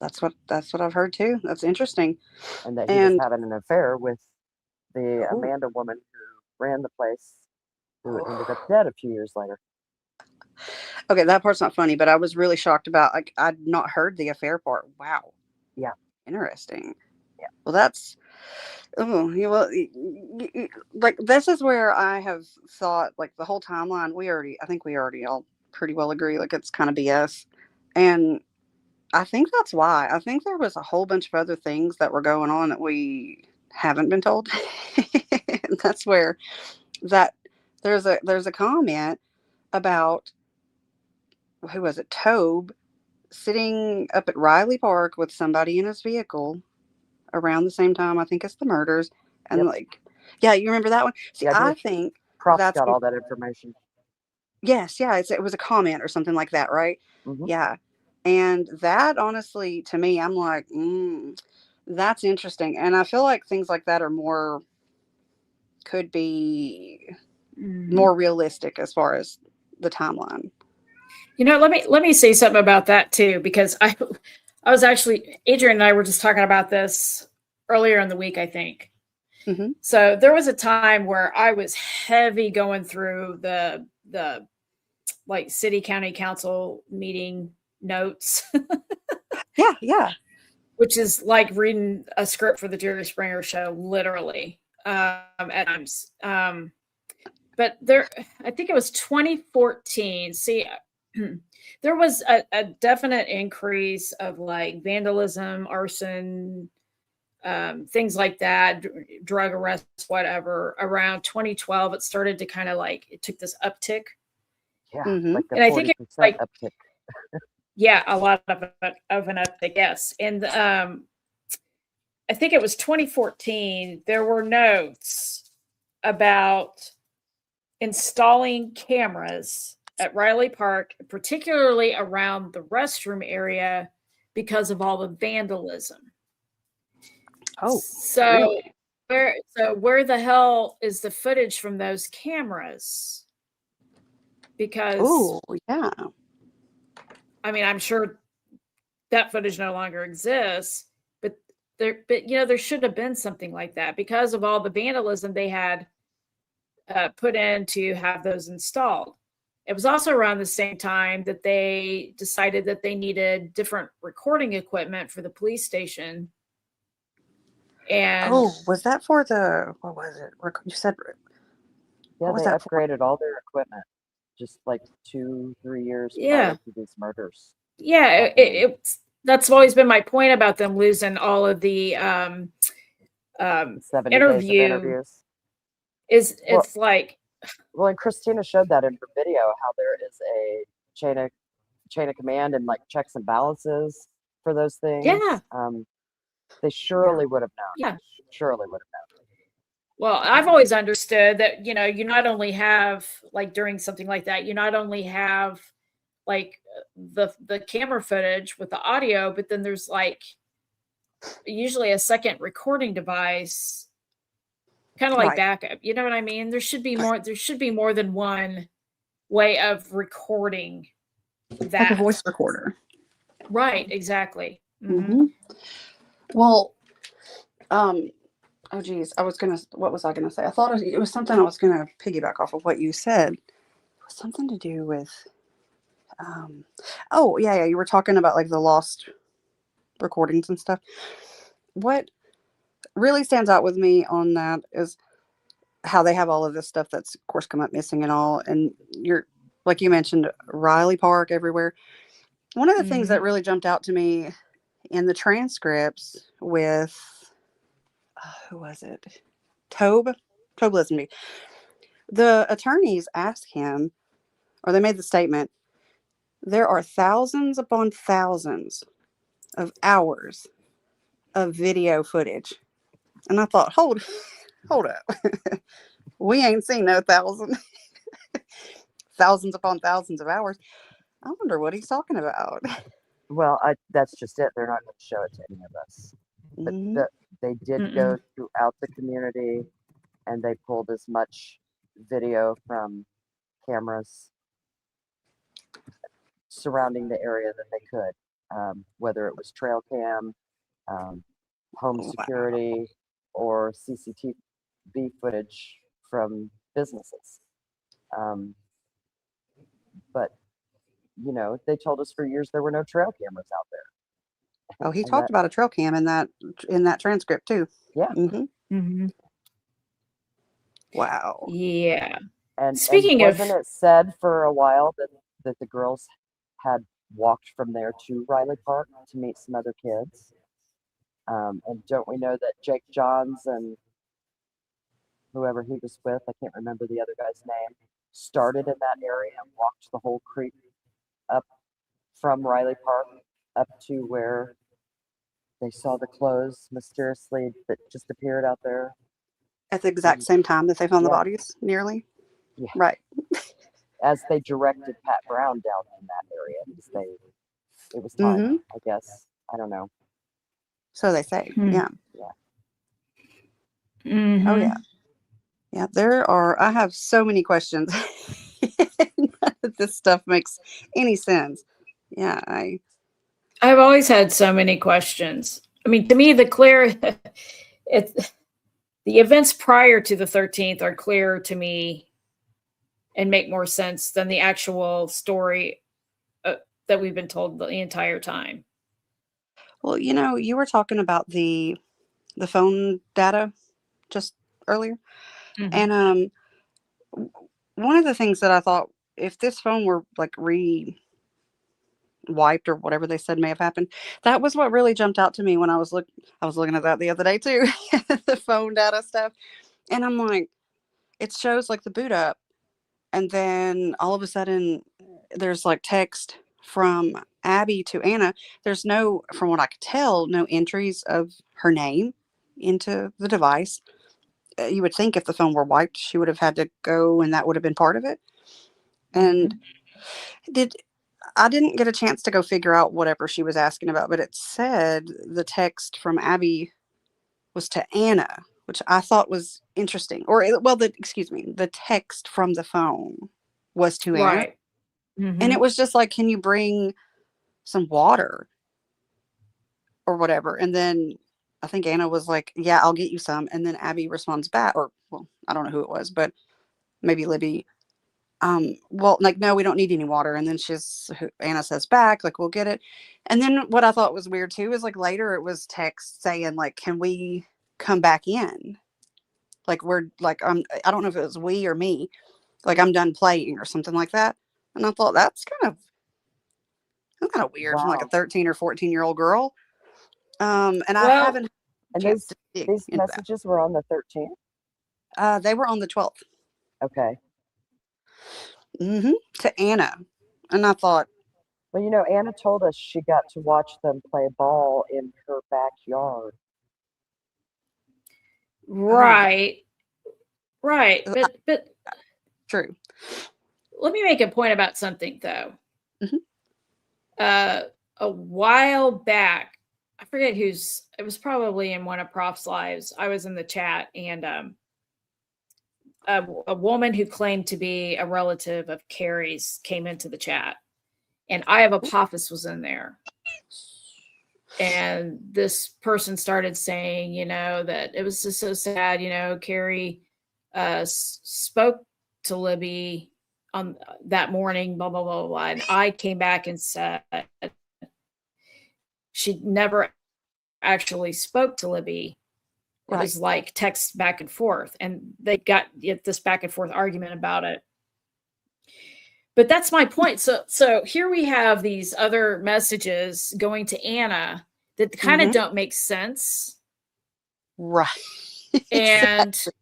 that's what I've heard too. That's interesting. and that he was And having an affair with the oh, Amanda woman who ran the place, who ended up dead a few years later. okay, that part's not funny, but I was really shocked about like I'd not heard the affair part. Wow, Yeah, interesting. yeah. Well, that's oh, like this is where I have thought like the whole timeline. I think we already all pretty well agree like it's kind of BS, and I think that's why. I think there was a whole bunch of other things that were going on that we haven't been told. And that's where that there's a comment about who was it, Tobe, sitting up at Riley Park with somebody in his vehicle around the same time I think as the murders, and Yep. like, yeah, you remember that one? See, Yeah, I I do. think Props that's got all that information. yes, yeah, it was a comment or something like that, right? Hmm. Yeah, and that honestly, to me, I'm like, that's interesting, and I feel like things like that are more could be Mhm. more realistic as far as the timeline. Let me say something about that too, because I was actually Adrian and I were just talking about this earlier in the week, I think. Hmm. So there was a time where I was heavy going through the like city county council meeting notes, Yeah, yeah. which is like reading a script for the Jerry Springer show, literally, at times. But there, I think it was 2014. See, there was a definite increase of like vandalism, arson, things like that, drug arrests, whatever. Around 2012, it started to kind of like it took this uptick, Yeah, Hmm. like a and I think it was 40% like uptick. yeah, a lot of an uptick, yes. And I think it was 2014. There were notes about installing cameras at Riley Park, particularly around the restroom area, because of all the vandalism. Oh, So really? where the hell is the footage from those cameras? Because Oh, yeah. I mean, I'm sure that footage no longer exists, but there should have been something like that because of all the vandalism they had put in to have those installed. It was also around the same time that they decided that they needed different recording equipment for the police station. And Oh, was that for the what was it? You said Yeah, what was they that for? upgraded all their equipment just like 2, 3 years prior yeah, to these murders yeah, happening. that's always been my point about them losing all of the The 70 days of interview interviews. is Well, it's like well, and Christina showed that in her video how there is a chain of command and like checks and balances for those yeah, things. They Yeah. surely would have known. yeah. Surely would have Well, I've always understood that, you not only have like during something like that, you not only have like the camera footage with the audio, but then there's like usually a second recording device, kind of like Right. backup. You know what I mean? There should be more than one way of recording Like a that. voice recorder. Right, exactly. Hmm. Hmm. Well, um, oh geez, what was I gonna say? I thought it was something I was gonna piggyback off of what you said. It was something to do with, um, oh yeah, yeah, you were talking about like the lost recordings and stuff. What really stands out with me on that is how they have all of this stuff that's of course come up missing and all, and you're like you mentioned Riley Park everywhere. One of the things Hmm. that really jumped out to me in the transcripts with who was it? Tobe. Tobe Listenby. The attorneys asked him, or they made the statement there are thousands upon thousands of hours of video footage. And I thought, hold up. We ain't seen no thousands upon thousands of hours. I wonder what he's talking about. Well, that's just it. They're not going to show it to any of us. But Mhm. they did go throughout the community, and they pulled as much video from cameras surrounding the area that they could, whether it was trail cam, home Wow. security, or CCTV footage from businesses. But they told us for years there were no trail cameras out there. Oh, he And talked about a trail cam in that transcript too. Yeah. Mm-hmm. Wow. Yeah. And Speaking of, wasn't it said for a while that the girls had walked from there to Riley Park to meet some other kids? And don't we know that Jake Johns and whoever he was with, I can't remember the other guy's name, started in that area and walked the whole creek up from Riley Park up to where they saw the clothes mysteriously that just appeared out there At the exact same time that they found the Yeah. bodies, nearly. Yeah. Right. as they directed Pat Brown down in that area because it was time, Mhm. I guess. I don't know. So they say. Yeah. Mhm. Oh yeah. Yeah. I have so many questions. None of this stuff makes any sense. Yeah. I've always had so many questions. I mean, to me, the events prior to the 13th are clearer to me and make more sense than the actual story that we've been told the entire time. Well, you were talking about the phone data just earlier. Mhm. And one of the things that I thought, if this phone were like wiped or whatever they said may have happened, that was what really jumped out to me when I was looking at that the other day too, the phone data stuff. And I'm like, it shows like the boot up, and then all of a sudden there's like text from Abby to Anna. There's no, from what I could tell, no entries of her name into the device. You would think if the phone were wiped, she would have had to go and that would have been part of it. And I didn't get a chance to go figure out whatever she was asking about, but it said the text from Abby was to Anna, which I thought was interesting. Excuse me, the text from the phone was to Anna. Right. Mhm. And it was just like, can you bring some water or whatever? And then I think Anna was like, yeah, I'll get you some. And then Abby responds back, or, well, I don't know who it was, but maybe Libby. Well, like, no, we don't need any water. And then Anna says back, like, we'll get it. And then what I thought was weird too is like later it was text saying like, can we come back in? Like, we're like, I don't know if it was we or me, like I'm done playing or something like that. And I thought that's kind of weird from like a Wow. 13 or 14-year-old girl. And I Well, haven't had a And chance to dig these into messages were on the 13th? that. They were on the 12th. Okay. To Anna. And I thought, Well, Anna told us she got to watch them play ball in her backyard. right. Right. oh, But true. let me make a point about something though. Mhm. A while back, I forget it was probably in one of Prof's lives. I was in the chat, and a woman who claimed to be a relative of Carrie's came into the chat, and I have Apophis was in there. And this person started saying, that it was just so sad, Carrie spoke to Libby on that morning, blah, blah, blah, blah. And I came back and said she never actually spoke to Libby. It was like text back and forth. And they got this back and forth argument about it. But that's my point. So here we have these other messages going to Anna that kind of don't make sense. Right. And exactly.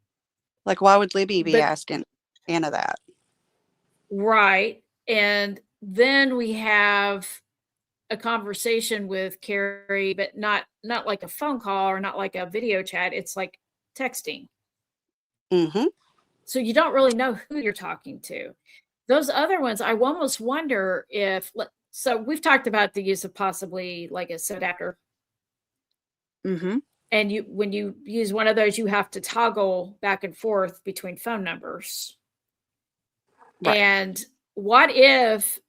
Like, why would Libby be asking Anna that? Right. And then we have a conversation with Carrie, but not like a phone call or not like a video chat. It's like texting. Mm-hmm. So you don't really know who you're talking to. Those other ones, I almost wonder if. So we've talked about the use of possibly like a SIM adapter, Mm-hmm. and when you use one of those, you have to toggle back and forth between phone numbers. Right. And what if?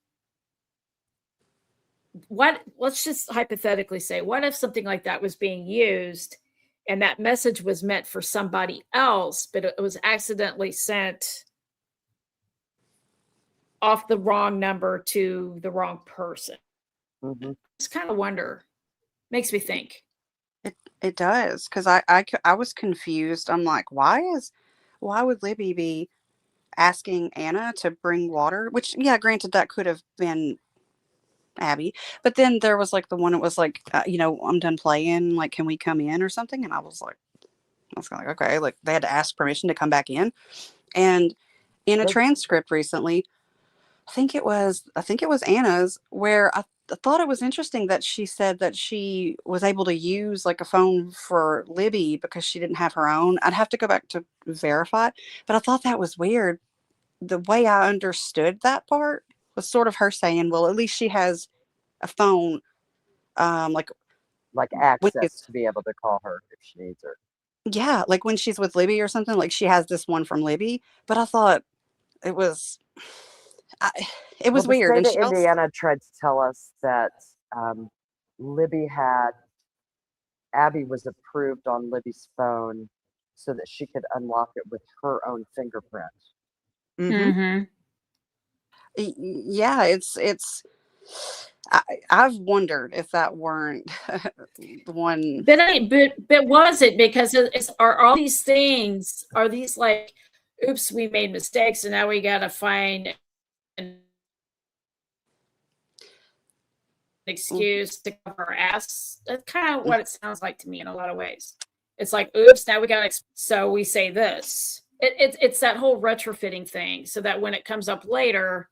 Let's just hypothetically say, what if something like that was being used and that message was meant for somebody else, but it was accidentally sent off the wrong number to the wrong person? Mm-hmm. It's kind of wonder. Makes me think. It does, because I was confused. I'm like, why would Libby be asking Anna to bring water? Which, yeah, granted, that could have been Abby, but then there was like the one that was like, I'm done playing. Like, can we come in or something? And I was kind of like, okay, like they had to ask permission to come back in. And in a Like, transcript recently, I think it was Anna's, where I thought it was interesting that she said that she was able to use like a phone for Libby because she didn't have her own. I'd have to go back to verify it, but I thought that was weird. The way I understood that part was sort of her saying, well, at least she has a phone, like like when access she's, to be able to call her if she needs her. yeah, like when she's with Libby or something, like she has this one from Libby. But I thought it was, I, it Well, was the weird. state And of she also, Indiana tried to tell us that Libby had Abby was approved on Libby's phone so that she could unlock it with her own fingerprint. mm-hmm. Mm-hmm. Yeah, I've wondered if that weren't the one. But was it, because are all these things, are these like, oops, we made mistakes and now we gotta find an excuse to cover our ass? That's kind of what it sounds like to me in a lot of ways. It's like, oops, now we got to, so we say this. It's that whole retrofitting thing, so that when it comes up later,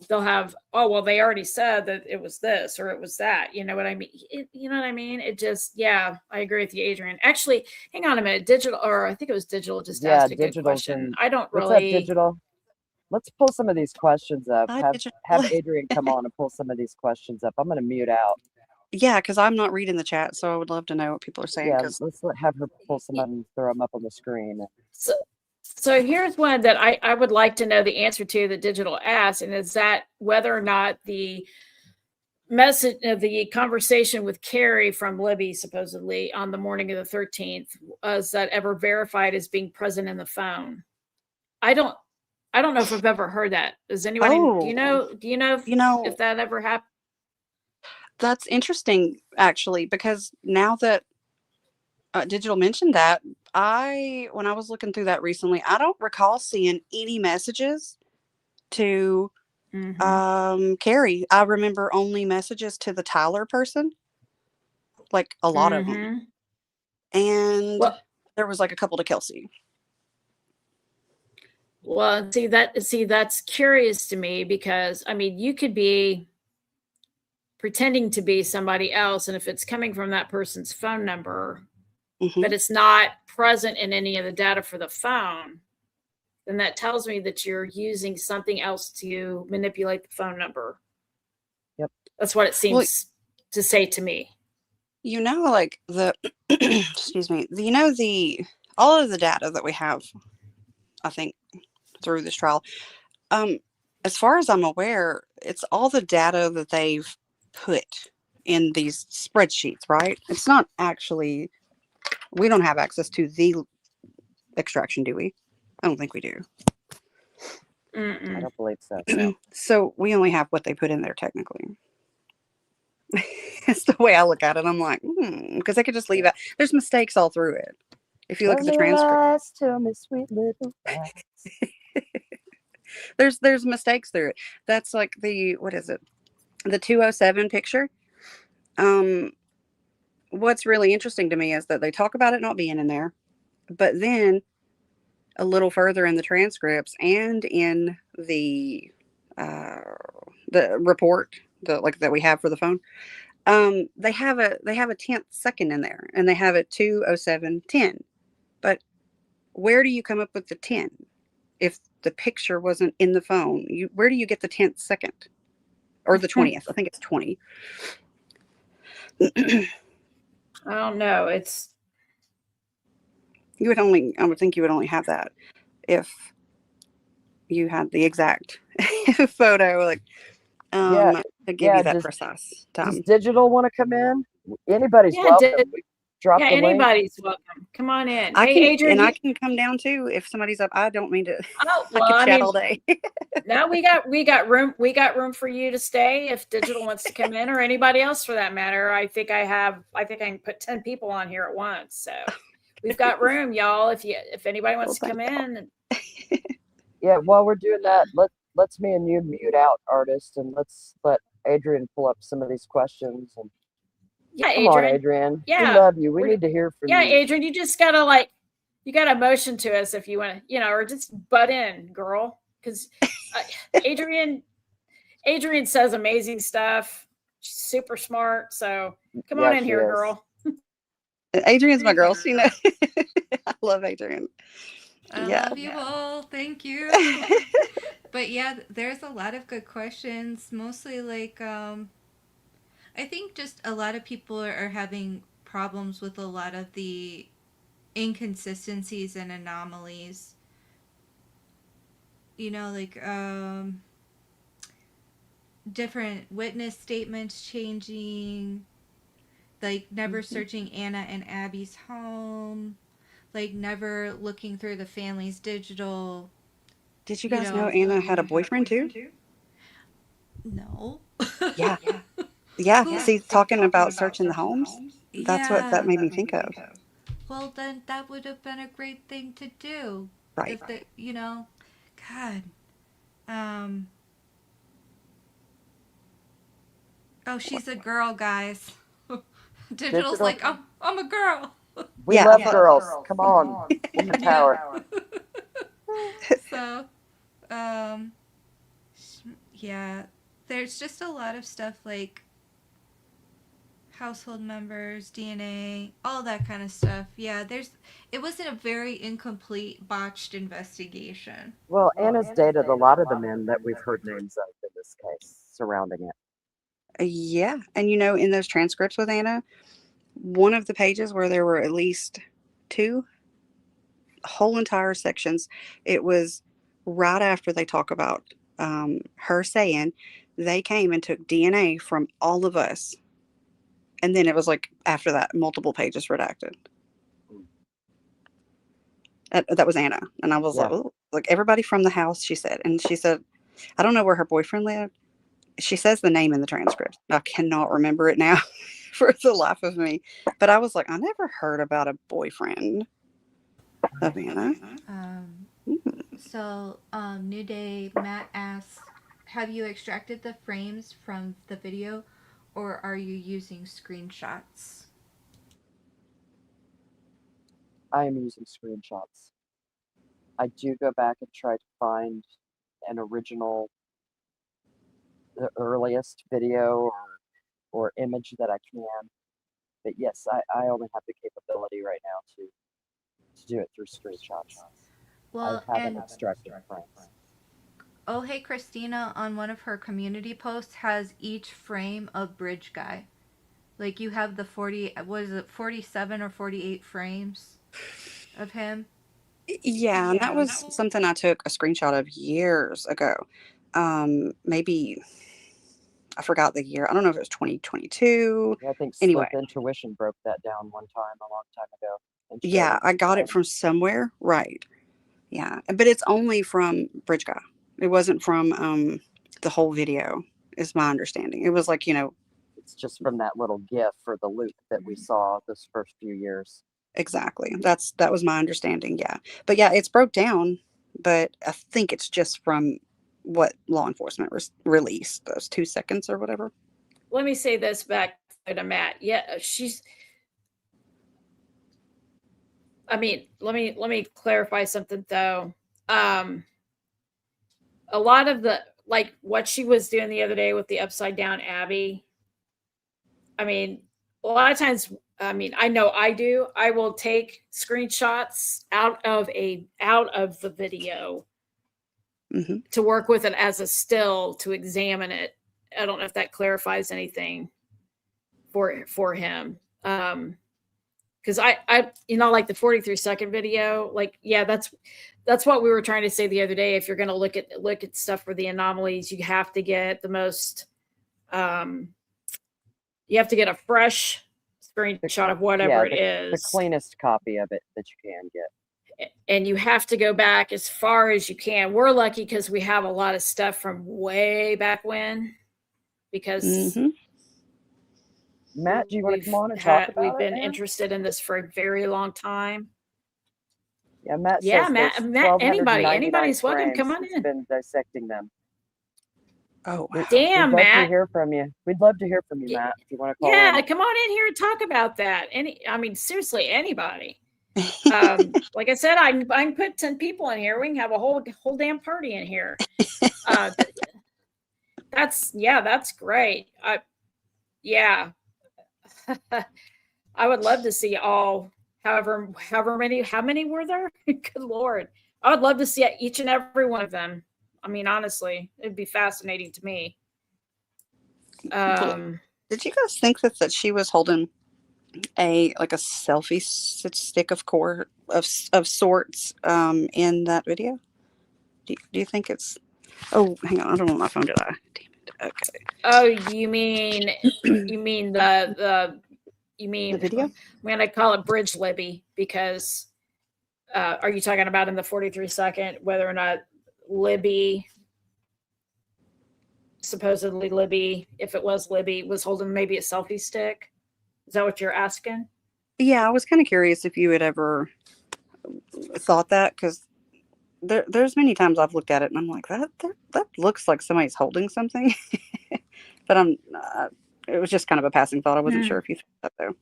they'll have, oh, well, they already said that it was this or it was that. You know what I mean? You know what I mean? It just, yeah, I agree with you, Adrian. Actually, hang on a minute. Digital, or I think it was Digital, just Yeah, asked a good Digital's question. in. I don't What's up, really. Digital? Let's pull some of these questions up. I Have Adrian come on and pull some of these questions up. I'm going to mute out. Yeah, because I'm not reading the chat, so I would love to know what people are saying. Yeah, Because have her pull some of them and throw them up on the screen. So here's one that I would like to know the answer to, that Digital asked, and is that whether or not the message of the conversation with Carrie from Libby, supposedly on the morning of the 13th, was that ever verified as being present in the phone? I don't know if I've ever heard that. Does anybody, do you know if that ever happened? That's interesting, actually, because now that Digital mentioned that, when I was looking through that recently, I don't recall seeing any messages to Carrie. I remember only messages to the Tyler person, like a lot of them, and Well, there was like a couple to Kelsey. well, that's curious to me, because I mean, you could be pretending to be somebody else, and if it's coming from that person's phone number, Mm-hmm. but it's not present in any of the data for the phone, then that tells me that you're using something else to manipulate the phone number. Yep. That's what it seems to say to me. Like the excuse me, all of the data that we have, I think, through this trial, as far as I'm aware, it's all the data that they've put in these spreadsheets, right? It's not actually, we don't have access to the extraction, do we? I don't think we do. I don't believe so. So we only have what they put in there technically. It's the way I look at it. I'm like, because they could just leave out. There's mistakes all through it. If you look at the transcript, tell me sweet little lies. there's mistakes through it. That's like what is it? The 207 picture. What's really interesting to me is that they talk about it not being in there, but then a little further in the transcripts and in the the report, that we have for the phone. They have a tenth second in there, and they have it 2:07:10. But where do you come up with the 10 if the picture wasn't in the phone? Where do you get the 10th second or the 20th? I think it's 20. I don't know. It's I would think you would only have that if you had the exact photo, Yeah, to give yeah. you that precise Does time. digital want to come in? Anybody's yeah, welcome. We drop yeah. the link. Anybody's welcome. Come on in. I Hey, can, Adrian. and I can come down too if somebody's up. I don't mean to. Oh, I well, could I chat mean, all day. now we got room. We got room for you to stay if digital wants to come in, or anybody else for that matter. I think I can put 10 people on here at once. So we've got room, y'all. If anybody wants to come in. Yeah, while we're doing that, let's me and you mute out artist, and let's let Adrian pull up some of these questions. And Yeah, come on, Adrian. Adrian. Yeah. We love you. We need to hear from Yeah, you. Adrian, you just gotta you gotta motion to us if you want to, or just butt in, girl. Because Adrian says amazing stuff. She's super smart. So come on in she here, is. girl. Adrian's my girl. She knows. I love Adrian. I Yeah. love you all. Thank you. But yeah, there's a lot of good questions. Mostly I think just a lot of people are having problems with a lot of the inconsistencies and anomalies. Different witness statements changing, never searching Anna and Abby's home, never looking through the family's digital. Did you guys know Anna had a boyfriend too? No. Yeah. Yeah. See, talking about searching the homes, that's what that made me think of. Well, then that would have been a great thing to do. Right. If God. Oh, she's a girl, guys. Digital's like, I'm a girl. We love girls. Come on. In the tower. So, yeah, there's just a lot of stuff like household members, DNA, all that kind of stuff. Yeah, it wasn't a very incomplete, botched investigation. Well, Anna's dated a lot of the men that we've heard names of in this case surrounding it. Yeah. And in those transcripts with Anna, one of the pages where there were at least 2 whole entire sections, it was right after they talk about her saying they came and took DNA from all of us. And then it was after that, multiple pages redacted. That was Anna. And I was everybody from the house, she said. And she said, I don't know where her boyfriend lived. She says the name in the transcript. I cannot remember it now for the life of me. But I was like, I never heard about a boyfriend of Anna. So, New Day, Matt asks, have you extracted the frames from the video, or are you using screenshots? I am using screenshots. I do go back and try to find an original, the earliest video or image that I can. But yes, I only have the capability right now to do it through screenshots. Well, I haven't extracted frames. Oh Hey Christina on one of her community posts has each frame a bridge guy. You have the 47 or 48 frames of him? Yeah, and that was something I took a screenshot of years ago. Maybe I forgot the year. I don't know if it was 2022. Yeah, I think Anyway. Slip Intuition broke that down one time a long time ago. Yeah, I got it from somewhere. Right. Yeah. But it's only from Bridge Guy. It wasn't from the whole video, is my understanding. It was it's just from that little GIF or the loop that we saw those first few years. Exactly. That was my understanding. Yeah. But yeah, it's broke down, but I think it's just from what law enforcement released, those 2 seconds or whatever. Let me say this back to Matt. Yeah, let me clarify something though. A lot of like what she was doing the other day with the upside down Abby. I mean, a lot of times, I mean, I know I do. I will take screenshots out of the video to work with it as a still to examine it. I don't know if that clarifies anything for him. Because I like the 43-second video, like, yeah, that's what we were trying to say the other day. If you're going to look at stuff for the anomalies, you have to get the most you have to get a fresh screenshot of whatever it is, the cleanest copy of it that you can get, and you have to go back as far as you can. We're lucky because we have a lot of stuff from way back when, because Matt, do you want to come on and talk about it? We've been interested in this for a very long time. Yeah, Matt. Yeah, says Matt. Anybody's welcome. Come on in. Been dissecting them. Oh, wow. Damn, We'd love Matt. to hear from you. We'd love to hear from you, Matt. If you want to call Yeah, in. come on in here and talk about that. Seriously, anybody. Like I said, I can put 10 people in here. We can have a whole damn party in here. That's great. Yeah. I would love to see all, however many, how many were there? Good Lord. I would love to see each and every one of them. I mean, honestly, it'd be fascinating to me. Did you guys think that she was holding a selfie stick of sorts in that video? Do you think it's? Oh, hang on, I don't know my phone. Did I? Damn it. Okay. Oh, you mean the video? I'm gonna call it Bridge Libby, because are you talking about in the 43-second whether or not supposedly Libby, if it was Libby, was holding maybe a selfie stick? Is that what you're asking? Yeah, I was kind of curious if you had ever thought that, because there's many times I've looked at it and I'm like, that looks like somebody's holding something. But it was just kind of a passing thought. I wasn't sure if you thought that, though.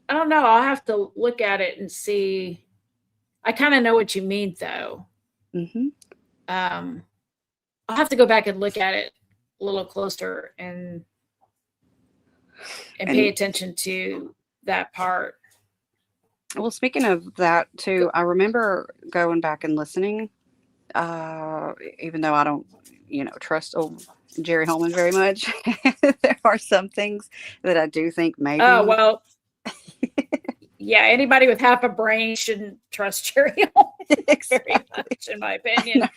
I don't know. I'll have to look at it and see. I kind of know what you mean, though. I'll have to go back and look at it a little closer and pay attention to that part. Well, speaking of that too, I remember going back and listening, even though I don't, trust old Jerry Holman very much. There are some things that I do think maybe. Oh, well, yeah, anybody with half a brain shouldn't trust Jerry Holman very much, in my opinion.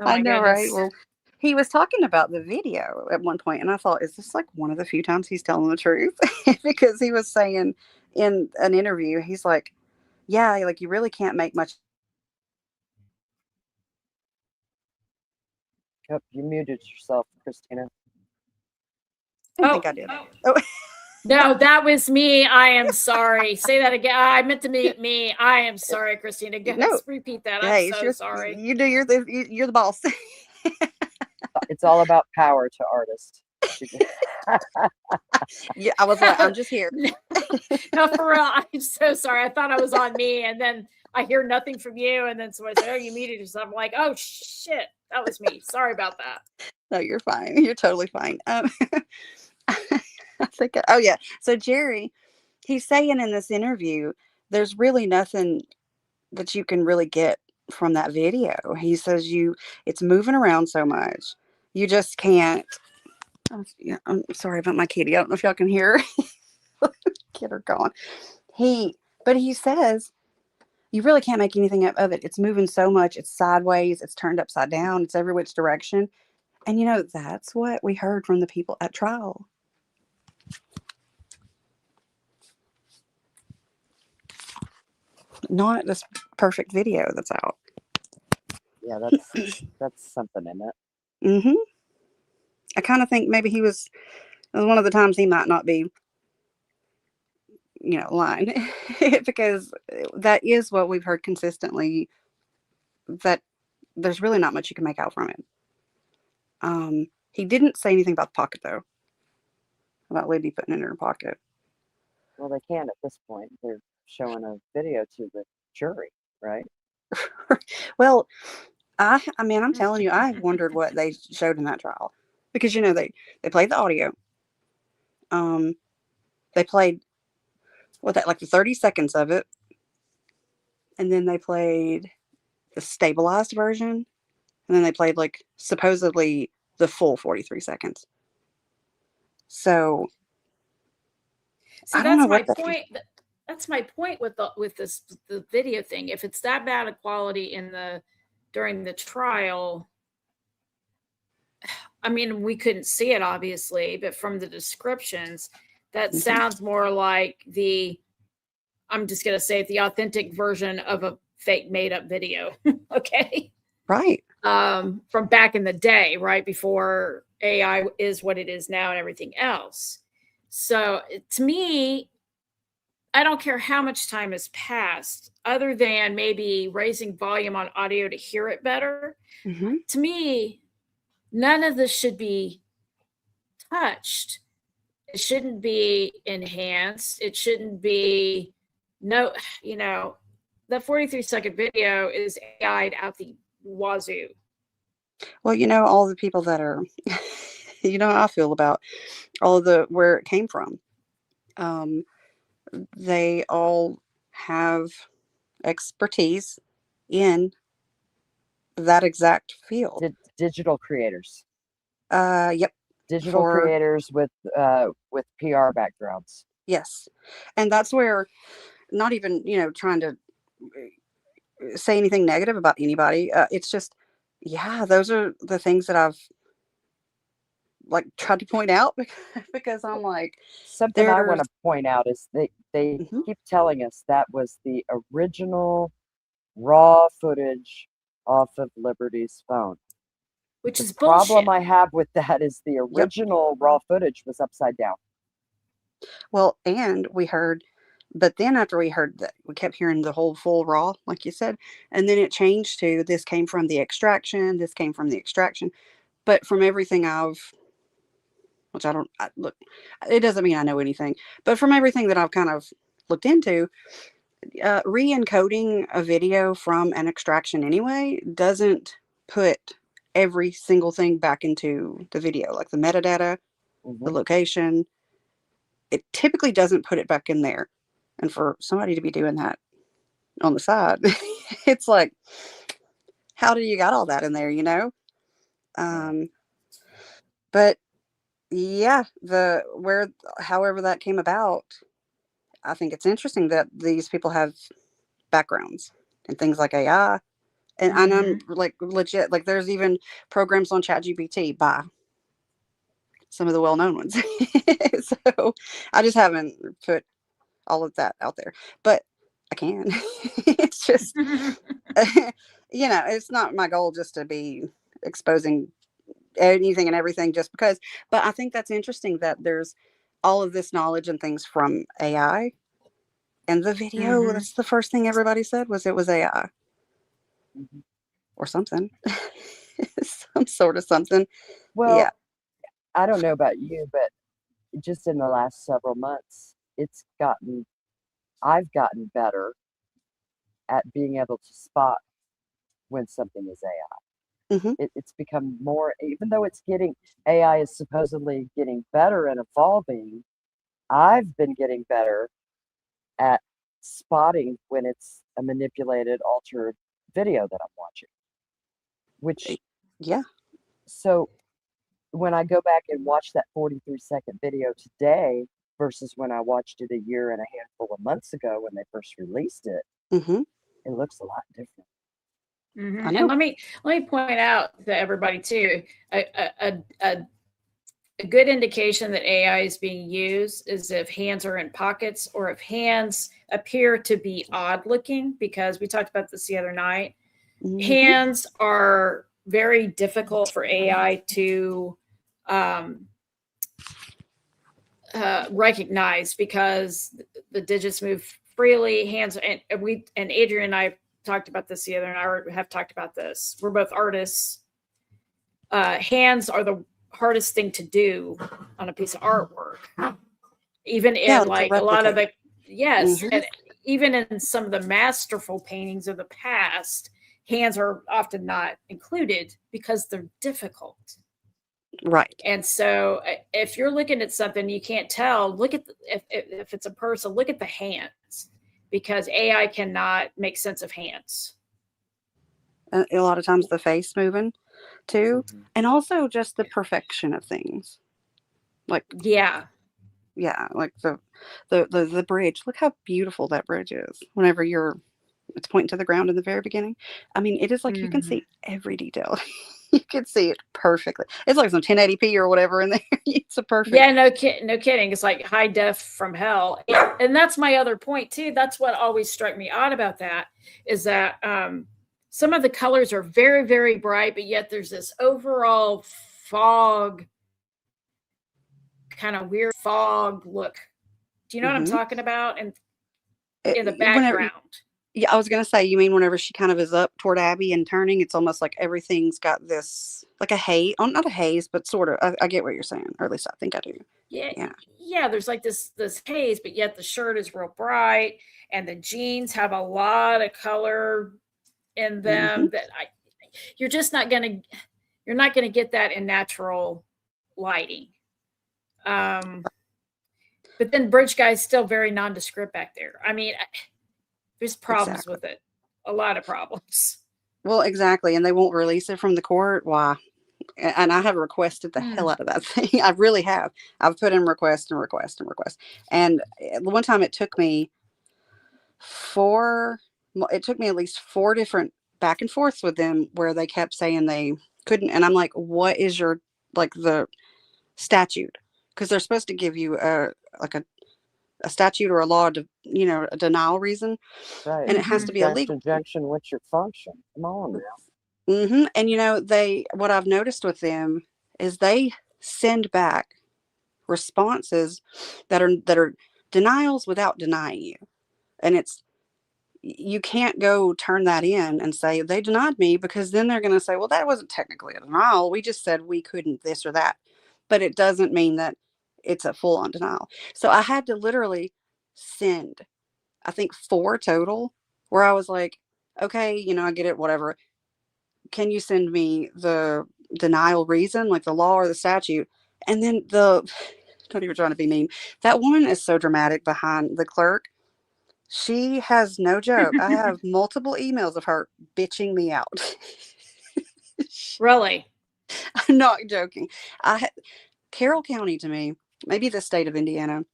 I know, right? Well, he was talking about the video at one point, and I thought, is this like one of the few times he's telling the truth? Because he was saying in an interview, he's like, yeah, like you really can't make much. Yep, you muted yourself, Christina. I think I did. Oh. No, that was me. I am sorry. Say that again. I meant to mute me. I am sorry, Christina. Let's repeat that. I'm so sorry. You do. You're the boss. It's all about power to artists. Yeah, I was like, I'm just here. No, for real. I'm so sorry. I thought I was on me, and then I hear nothing from you, and then somebody said, "Oh, you muted yourself." I'm like, "Oh shit, that was me." Sorry about that. No, you're fine. You're totally fine. I think. Oh yeah. So Jerry, he's saying in this interview, there's really nothing that you can really get from that video. He says it's moving around so much, you just can't. Yeah, I'm sorry about my kitty. I don't know if y'all can hear her. Get her gone. But he says you really can't make anything of it. It's moving so much. It's sideways. It's turned upside down. It's every which direction. And that's what we heard from the people at trial. Not this perfect video that's out. Yeah, that's something in it. Mm-hmm. I kind of think maybe it was one of the times he might not be, lying, because that is what we've heard consistently, that there's really not much you can make out from it. He didn't say anything about the pocket, though, about Libby putting it in her pocket. Well, they can at this point. They're showing a video to the jury, right? Well, I mean, I'm telling you, I wondered what they showed in that trial because they played the audio. They played like the 30 seconds of it, and then they played the stabilized version, and then they played like supposedly the full 43 seconds. So See, I don't know that's my what point. That's my point with the video thing. If it's that bad of quality during the trial, I mean, we couldn't see it obviously, but from the descriptions, that sounds more like I'm just going to say it, the authentic version of a fake made up video. Okay. Right. From back in the day, right before AI is what it is now and everything else. So to me, I don't care how much time has passed, other than maybe raising volume on audio to hear it better. Mm-hmm. To me, none of this should be touched. It shouldn't be enhanced. It shouldn't be the 43-second video is AI'd out the wazoo. Well, all the people that are, how I feel about all of where it came from. They all have expertise in that exact field. Digital creators. Yep. Digital creators with PR backgrounds. Yes. And that's where, not even, trying to say anything negative about anybody. It's just, those are the things that I've like tried to point out because I'm like, something I want to point out is they keep telling us that was the original raw footage off of Liberty's phone. Which is bullshit. The problem I bullshit. have with that is the original raw footage was upside down. Well, and we heard, but then after we heard that, we kept hearing the whole full raw, like you said, and then it changed to this came from the extraction, this came from the extraction. But from everything which look, it doesn't mean I know anything, but from everything that I've kind of looked into, re-encoding a video from an extraction anyway doesn't put every single thing back into the video, like the metadata, the location. It typically doesn't put it back in there. And for somebody to be doing that on the side, it's like, how do you got all that in there, But yeah, however that came about, I think it's interesting that these people have backgrounds and things like AI. And I'm like legit, like there's even programs on ChatGPT by some of the well-known ones. So I just haven't put all of that out there, but I can. It's just, it's not my goal just to be exposing anything and everything just because, but I think that's interesting that there's all of this knowledge and things from AI and the video. That's the first thing everybody said was it was AI or something, some sort of something. Well, yeah. I don't know about you, but just in the last several months, I've gotten better at being able to spot when something is AI. It's become more, even though AI is supposedly getting better and evolving, I've been getting better at spotting when it's a manipulated, altered video that I'm watching. So when I go back and watch that 43-second video today versus when I watched it a year and a handful of months ago when they first released it, it looks a lot different. And let me point out to everybody too, a good indication that AI is being used is if hands are in pockets or if hands appear to be odd looking, because we talked about this the other night. Hands are very difficult for AI to recognize because the digits move freely. Hands and Adrian and I talked about this the other night. Or have talked about this. We're both artists. Hands are the hardest thing to do on a piece of artwork. Even in like a lot of the and even in some of the masterful paintings of the past, hands are often not included because they're difficult. Right. And so if you're looking at something you can't tell, look at if it's a person, look at the hands, because AI cannot make sense of hands. A lot of times the face moving too, and also just the perfection of things. Like Yeah. like the bridge. Look how beautiful that bridge is. Whenever it's pointing to the ground in the very beginning. I mean, it is like you can see every detail. You can see it perfectly. It's like some 1080p or whatever in there. It's a perfect. Yeah, no kidding. It's like high def from hell. And that's my other point too. That's what always struck me odd about that, is that some of the colors are very, very bright, but yet there's this overall fog, kind of weird fog look. Do you know what I'm talking about? And in the background. Yeah, I was going to say, you mean whenever she kind of is up toward Abby and turning, it's almost like everything's got this, like a haze, not a haze, but sort of, I get what you're saying, or at least I think I do. Yeah, there's like this haze, but yet the shirt is real bright, and the jeans have a lot of color in them that you're not going to get that in natural lighting. But then Bridge Guy's still very nondescript back there. I mean, there's problems with it. A lot of problems. Well, exactly. And they won't release it from the court. Why? And I have requested the hell out of that thing. I really have. I've put in request and request and request. And one time it took me at least 4 different back and forths with them where they kept saying they couldn't. And I'm like, what is your, like, the statute? Because they're supposed to give you a statute or a law to, a denial reason. Right. And it has to be illegal. Objection, what's your function? Come on now. And what I've noticed with them is they send back responses that are denials without denying you. And you can't go turn that in and say they denied me, because then they're going to say, well, that wasn't technically a denial. We just said we couldn't this or that. But it doesn't mean that it's a full-on denial. So I had to literally send, I think 4 total, where I was like, okay, I get it, whatever. Can you send me the denial reason, like the law or the statute? And then not even trying to be mean, that woman is so dramatic behind the clerk. She has no joke. I have multiple emails of her bitching me out. Really? I'm not joking. Carroll County, to me, maybe the state of Indiana,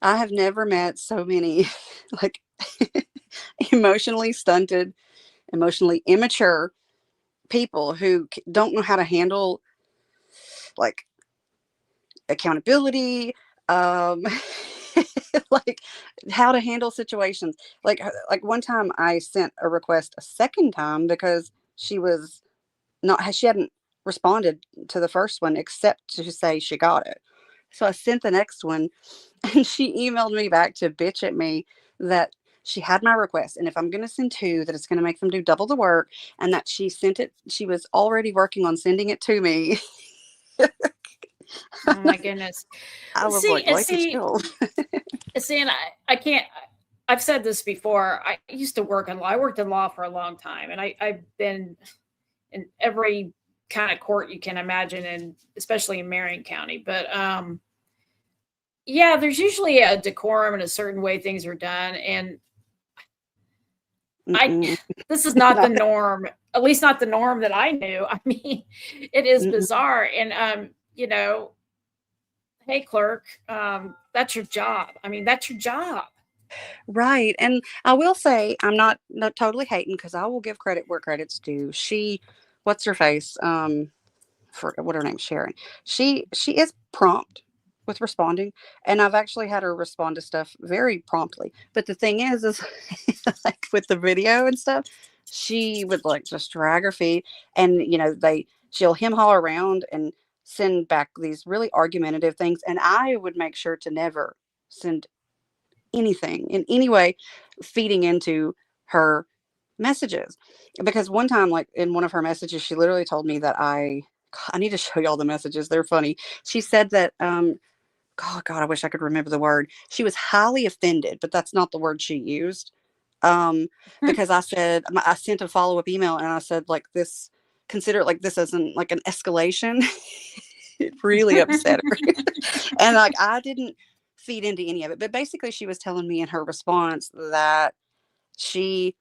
I have never met so many like emotionally stunted, emotionally immature people who don't know how to handle like accountability, like how to handle situations. Like one time I sent a request a second time because she hadn't responded to the first one except to say she got it. So I sent the next one, and she emailed me back to bitch at me that she had my request, and if I'm going to send 2, that it's going to make them do double the work, and that she was already working on sending it to me. Oh my goodness. I was chill. See, and I can't, I've said this before. I used to work in law. I worked in law for a long time, and I've been in every kind of court you can imagine, and especially in Marion County. But yeah, there's usually a decorum and a certain way things are done. And this is not the norm, at least not the norm that I knew. I mean, it is bizarre. And, hey, clerk, that's your job. I mean, that's your job. Right. And I will say, I'm not totally hating, because I will give credit where credit's due. What's her face? For what her name, Sharon. She is prompt with responding, and I've actually had her respond to stuff very promptly. But the thing is like with the video and stuff, she would like just drag her feet, and she'll hem-haw around and send back these really argumentative things, and I would make sure to never send anything in any way feeding into her messages. Because one time, like in one of her messages, she literally told me that I need to show y'all the messages. They're funny. She said that, God, I wish I could remember the word. She was highly offended, but that's not the word she used. because I said, I sent a follow-up email and I said, like, this, consider it like this isn't like an escalation. It really upset her. And like, I didn't feed into any of it, but basically she was telling me in her response that she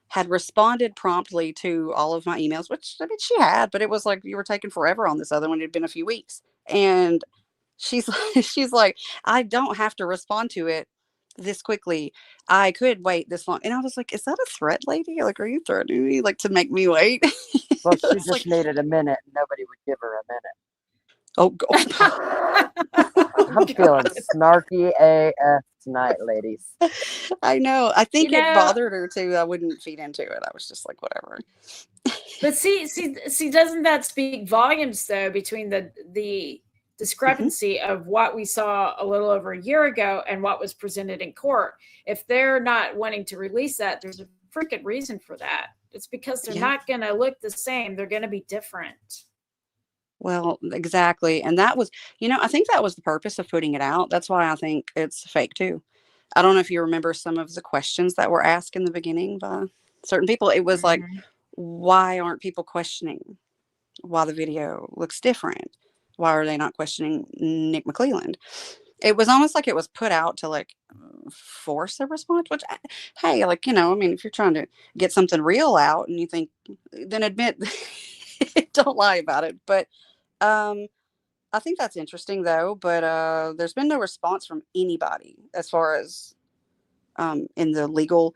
had responded promptly to all of my emails, which I mean she had, but it was like you were taking forever on this other one. It had been a few weeks. And she's she's like, I don't have to respond to it this quickly. I could wait this long. And I was like, is that a threat, lady? Like, are you threatening me like to make me wait? Well, she It's just like, needed a minute and nobody would give her a minute. oh, I'm feeling snarky AF tonight, ladies. I know. I think You it know- bothered her too. I wouldn't feed into it. I was just like, whatever. But see, doesn't that speak volumes though between the discrepancy of what we saw a little over a year ago and what was presented in court? If they're not wanting to release that, there's a freaking reason for that. It's because they're Yeah. not going to look the same. They're going to be different. Well, exactly. And that was, I think that was the purpose of putting it out. That's why I think it's fake too. I don't know if you remember some of the questions that were asked in the beginning by certain people. It was like, why aren't people questioning why the video looks different? Why are they not questioning Nick McClelland? It was almost like it was put out to like force a response, which, hey, like, I mean, if you're trying to get something real out and you think, then admit, don't lie about it. But I think that's interesting though, but there's been no response from anybody as far as in the legal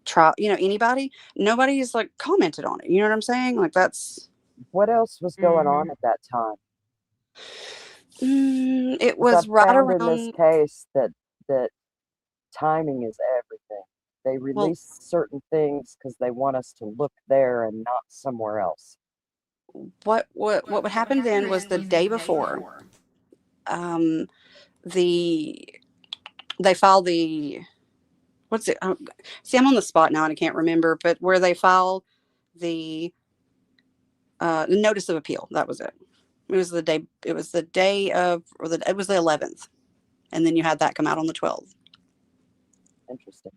trial, anybody. Nobody's like commented on it. You know what I'm saying? Like that's What else was going on at that time? It 'Cause was I've right found in this around. case that timing is everything. They Well, release certain things because they want us to look there and not somewhere else. what happened then was the day before. Um, the they filed the what's it? See, I'm on the spot now and I can't remember, but where they file the notice of appeal. That was it. It was the day. It was the day of, it was the 11th, and then you had that come out on the 12th. Interesting.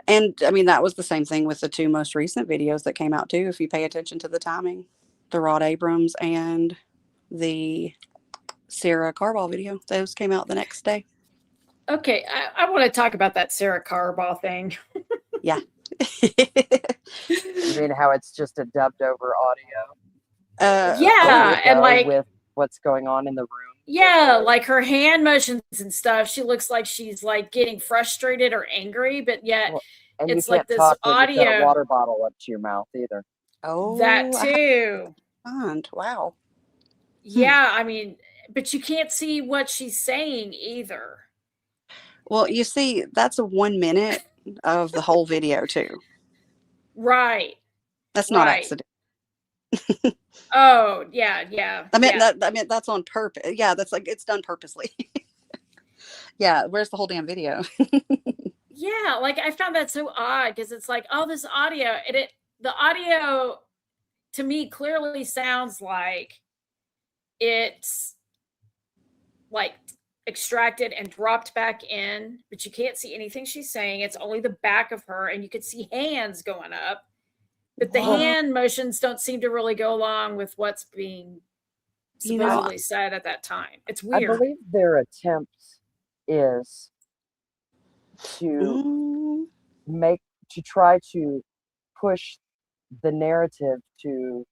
And I mean, that was the same thing with the two most recent videos that came out too. If you pay attention to the timing, the Rod Abrams and the Sarah Carball video, those came out the next day. Okay, I want to talk about that Sarah Carball thing. Yeah. You mean how it's just a dubbed over audio? Yeah, and like with what's going on in the room. Yeah, like her hand motions and stuff. She looks like she's like getting frustrated or angry, but yet And it's you can't like this talk when you put a audio. water bottle up to your mouth either. Oh, That too. Wow. Yeah, I mean, but you can't see what she's saying either. Well, you see, that's a 1 minute of the whole video too. Right. That's not accident. Oh, yeah. I mean, that's on purpose. Yeah, that's like, it's done purposely. Yeah, where's the whole damn video? Yeah, like I found that so odd because it's like, oh, this audio, the audio to me clearly sounds like it's like extracted and dropped back in, but you can't see anything she's saying. It's only the back of her, and you could see hands going up. But the hand motions don't seem to really go along with what's being supposedly said at that time. It's weird. I believe their attempt is to try to push the narrative to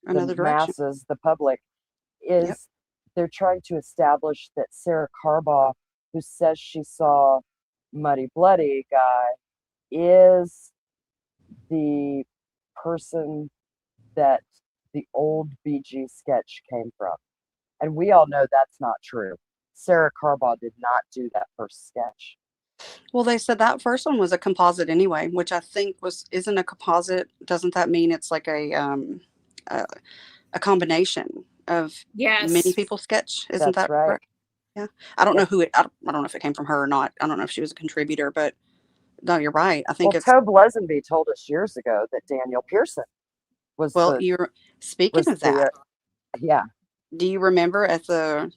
another the direction. masses, the public, is they're trying to establish that Sarah Carball, who says she saw Muddy Bloody guy, is the person that the old BG sketch came from. And we all know that's not true. Sarah Carball did not do that first sketch. Well, they said that first one was a composite anyway, which I think isn't a composite. Doesn't that mean it's like a combination of many people sketch? Isn't that right? Correct? Yeah. I don't know who I don't know if it came from her or not. I don't know if she was a contributor, but no, you're right. I think Tobe Lesenby told us years ago that Daniel Pearson was. Well, you're speaking of that. Yeah. Do you remember at the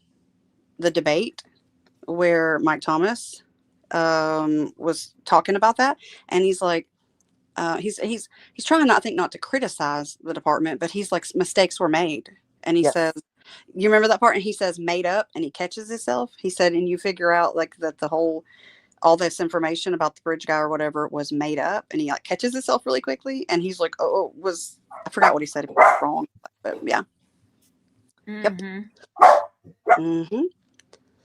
debate where Mike Thomas was talking about that, and he's like, he's trying not, I think, not to criticize the department, but he's like, mistakes were made, and he Yes. says, you remember that part? And he says made up, and he catches himself. He said, and you figure out like that the whole all this information about the bridge guy or whatever was made up, and he like catches himself really quickly, and he's like, oh, was I forgot what he said, if it was wrong, but yeah. Mm-hmm. Yep. Mm-hmm.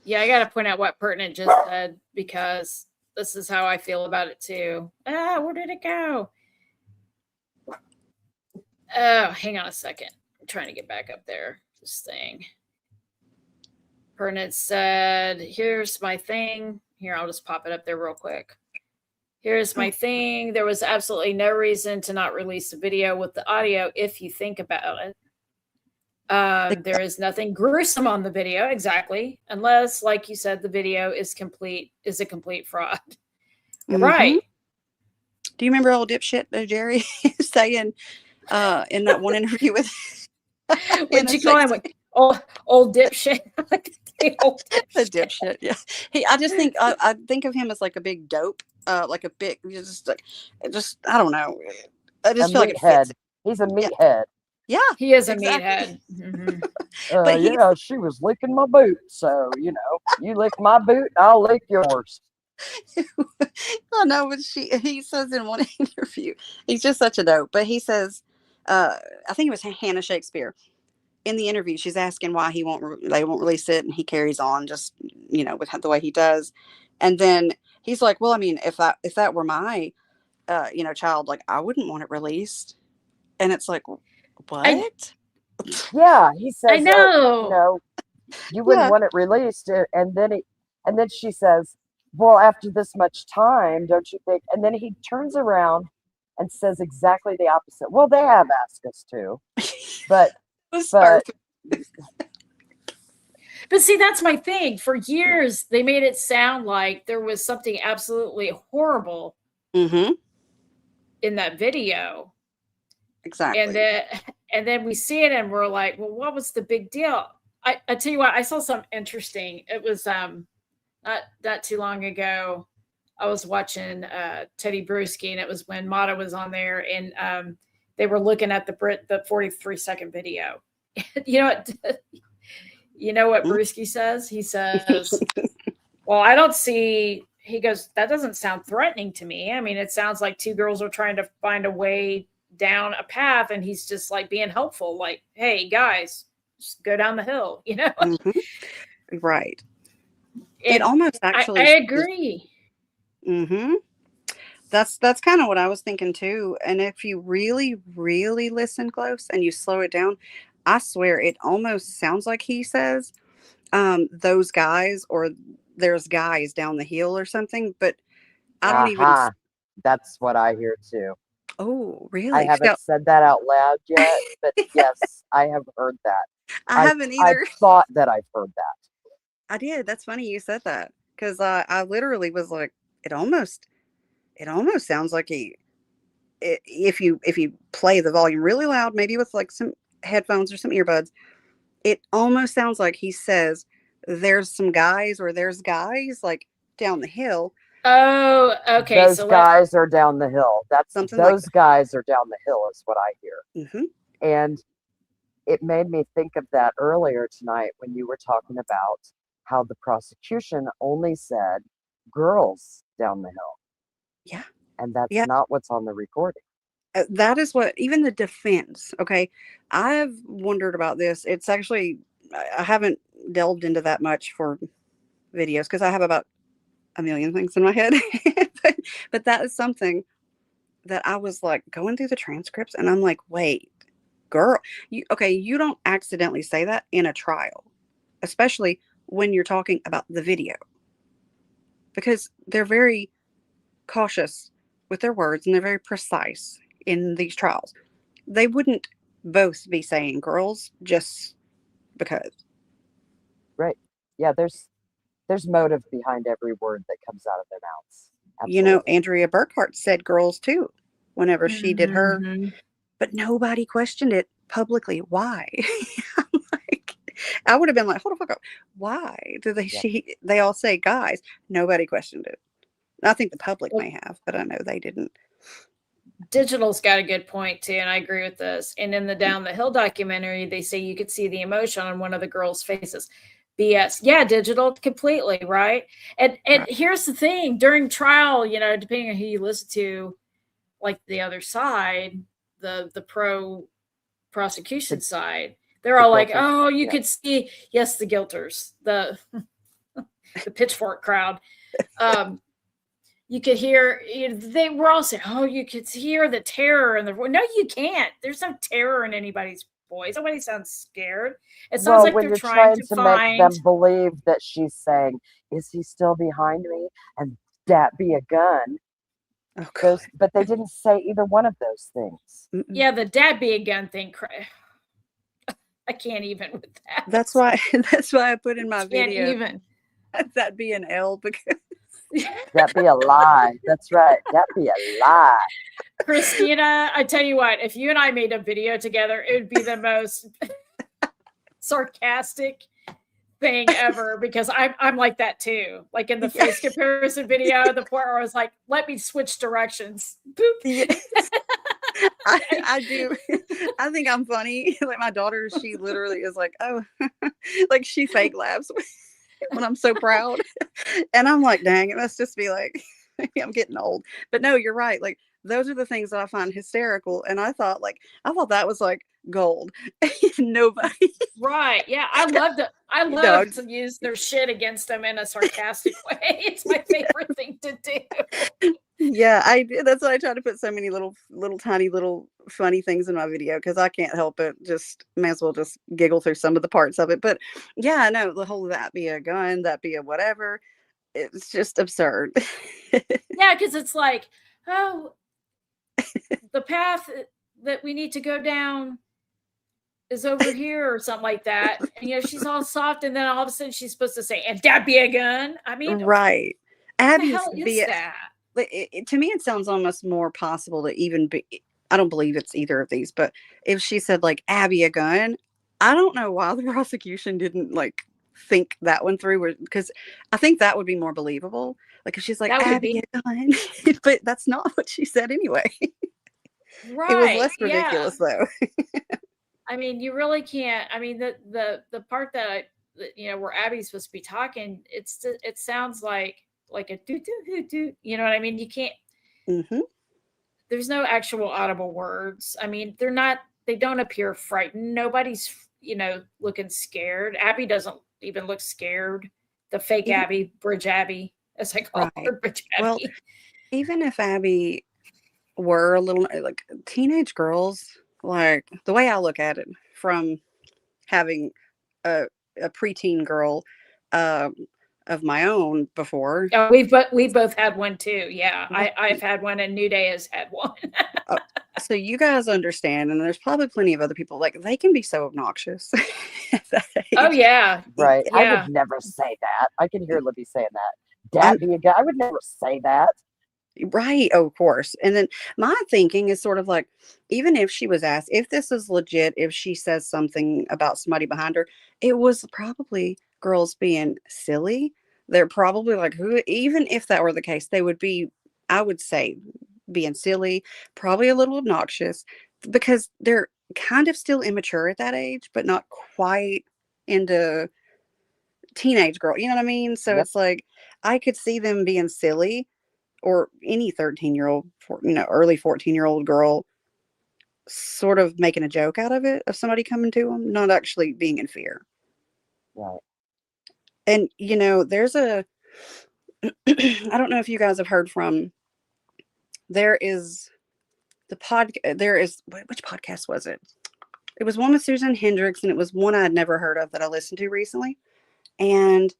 Yeah, I got to point out what Pertinent just said, because this is how I feel about it too. Where did it go? Oh, hang on a second. I'm trying to get back up there. This thing. Pertinent said, here's my thing. Here, I'll just pop it up there real quick. Here's my thing. There was absolutely no reason to not release the video with the audio if you think about it. There is nothing gruesome on the video, exactly, unless, like you said, the video is a complete fraud. You're right. Do you remember old dipshit Jerry saying in that one interview with what'd you call him? Old dipshit. The dipshit, yeah. I just think I think of him as like a big dope, like a big, just I don't know. I just feel like it fits. He's a meathead. Yeah, he is a exactly. meathead. Mm-hmm. But yeah, she was licking my boot, so you lick my boot, I'll lick yours. I know, but he says in one interview, he's just such a dope. But he says, I think it was Hannah Shakespeare. In the interview, she's asking why they won't release it, and he carries on just with the way he does. And then he's like, well, I mean, if that were my child, like, I wouldn't want it released. And it's like, what? Yeah, he says, I know. You wouldn't want it released, and then she says, well, after this much time, don't you think? And then he turns around and says exactly the opposite. Well, they have asked us to, but see, that's my thing. For years, they made it sound like there was something absolutely horrible in that video. Exactly. And then we see it and we're like, well, what was the big deal? I tell you what, I saw something interesting. It was not too long ago. I was watching Teddy Bruschi, and it was when Mata was on there, and they were looking at the 43-second video. You know what Bruschi says? He says, well, I don't see, he goes, that doesn't sound threatening to me. I mean, it sounds like two girls are trying to find a way down a path, and he's just like being helpful, like, hey guys, just go down the hill, Right. And it almost actually I agree. That's kind of what I was thinking too. And if you really, really listen close and you slow it down, I swear it almost sounds like he says, those guys, or there's guys down the hill or something, but I don't even. That's what I hear too. Oh, really? I haven't said that out loud yet, but yes, I have heard that. I haven't either. I thought that I've heard that. I did. That's funny you said that, because I literally was like, it almost sounds like if you play the volume really loud, maybe with like some headphones or some earbuds, it almost sounds like he says there's some guys, or there's guys like down the hill. Oh, okay. Those guys are down the hill. That's something. Those guys are down the hill is what I hear. And it made me think of that earlier tonight when you were talking about how the prosecution only said girls down the hill. Yeah. And that's not what's on the recording. That is what even the defense. Okay. I've wondered about this. It's actually, I haven't delved into that much for videos because I have about a million things in my head. but that is something that I was like going through the transcripts, and I'm like, wait, girl, you don't accidentally say that in a trial, especially when you're talking about the video, because they're very cautious with their words and they're very precise in these trials. They wouldn't both be saying girls just because. Right. Yeah, there's motive behind every word that comes out of their mouths. Absolutely. Andrea Burkhart said girls too whenever she did her, but nobody questioned it publicly. Why? I would have been like, hold the fuck up. Why do they all say guys? Nobody questioned it. I think the public Well, may have, but I know they didn't. digital's got a good point too, and I agree with this. And in the Down the Hill documentary, they say you could see the emotion on one of the girls' faces. BS. Yeah, digital completely, right? And Right. here's the thing, during trial, depending on who you listen to, like the other side, the pro prosecution The, side, they're the all like, guilters. "Oh, you Yeah. could see, yes, the guilters, the pitchfork crowd. Um, you could hear, they were all saying, oh, you could hear the terror in the voice. No, you can't. There's no terror in anybody's voice. Nobody sounds scared. It sounds Well, like when they're you're trying trying to to make find, them believe that she's saying, "Is he still behind me?" and that be a gun, Oh those, God. but they didn't say either one of those things. Mm-mm. yeah, the dad be a gun thing. I can't even with that. That's why. That's why I put in my Can't video even. that be an L because That be a lie. That's right. That be a lie. Christina, I tell you what, if you and I made a video together, it would be the most sarcastic thing ever, because I'm like that too. Like in the yeah, face comparison video, the part where I was like, let me switch directions. Boop. yes, I do. I think I'm funny. Like my daughter, she literally is like, oh, like she fake laughs when I'm so proud, and I'm like, dang, it must just be like I'm getting old. But no, you're right. Like those are the things that I find hysterical, and I thought that was like gold. Nobody, Right. Yeah. I love to no, use their shit against them in a sarcastic way. It's my favorite thing to do. yeah, I do. That's why I try to put so many little tiny little funny things in my video because I can't help it. Just may as well just giggle through some of the parts of it. But yeah, no, the whole that be a gun, that be a whatever. It's just absurd. Yeah, because it's like, oh, the path that we need to go down is over here or something like that. And she's all soft, and then all of a sudden she's supposed to say, and that be a gun. I mean, what Right. the Abby's hell is be that? to me it sounds almost more possible to even be I don't believe it's either of these, but if she said like Abby a gun, I don't know why the prosecution didn't like think that one through because I think that would be more believable. Like if she's like That would Abby be a gun, but that's not what she said anyway. It was right. less Yeah. ridiculous though. I mean, you really can't. I mean, the part where Abby's supposed to be talking, it sounds like a do do do do. You know what I mean? You can't. Hmm. There's no actual audible words. I mean, they're not. They don't appear frightened. Nobody's looking scared. Abby doesn't even look scared. The fake Even Abby, Bridge Abby, as I call right. her, Bridge Well, Abby. even if Abby were a little like teenage girls, like the way I look at it from having a, a preteen girl um, of my own before. Oh, we both had one too. Yeah, I've Right. had one, and New Day has had one. Uh, so you guys understand, and there's probably plenty of other people like they can be so obnoxious at that Oh age. yeah, Right. I would yeah. never say that. I can hear Libby saying that. I'm That be a guy. I would never say that. right, oh, of course. And then my thinking is sort of like, even if she was asked, if this is legit, if she says something about somebody behind her, it was probably girls being silly. They're probably like, who, even if that were the case, they would be, I would say, being silly, probably a little obnoxious because they're kind of still immature at that age, but not quite into teenage girl. You know what I mean? So Yep. it's like, I could see them being silly or any 13-year-old, early 14-year-old girl sort of making a joke out of it, of somebody coming to them, not actually being in fear. Right. And, there's a, I don't know if you guys have heard from, there is which podcast was it? It was one with Susan Hendricks, and it was one I'd never heard of that I listened to recently. And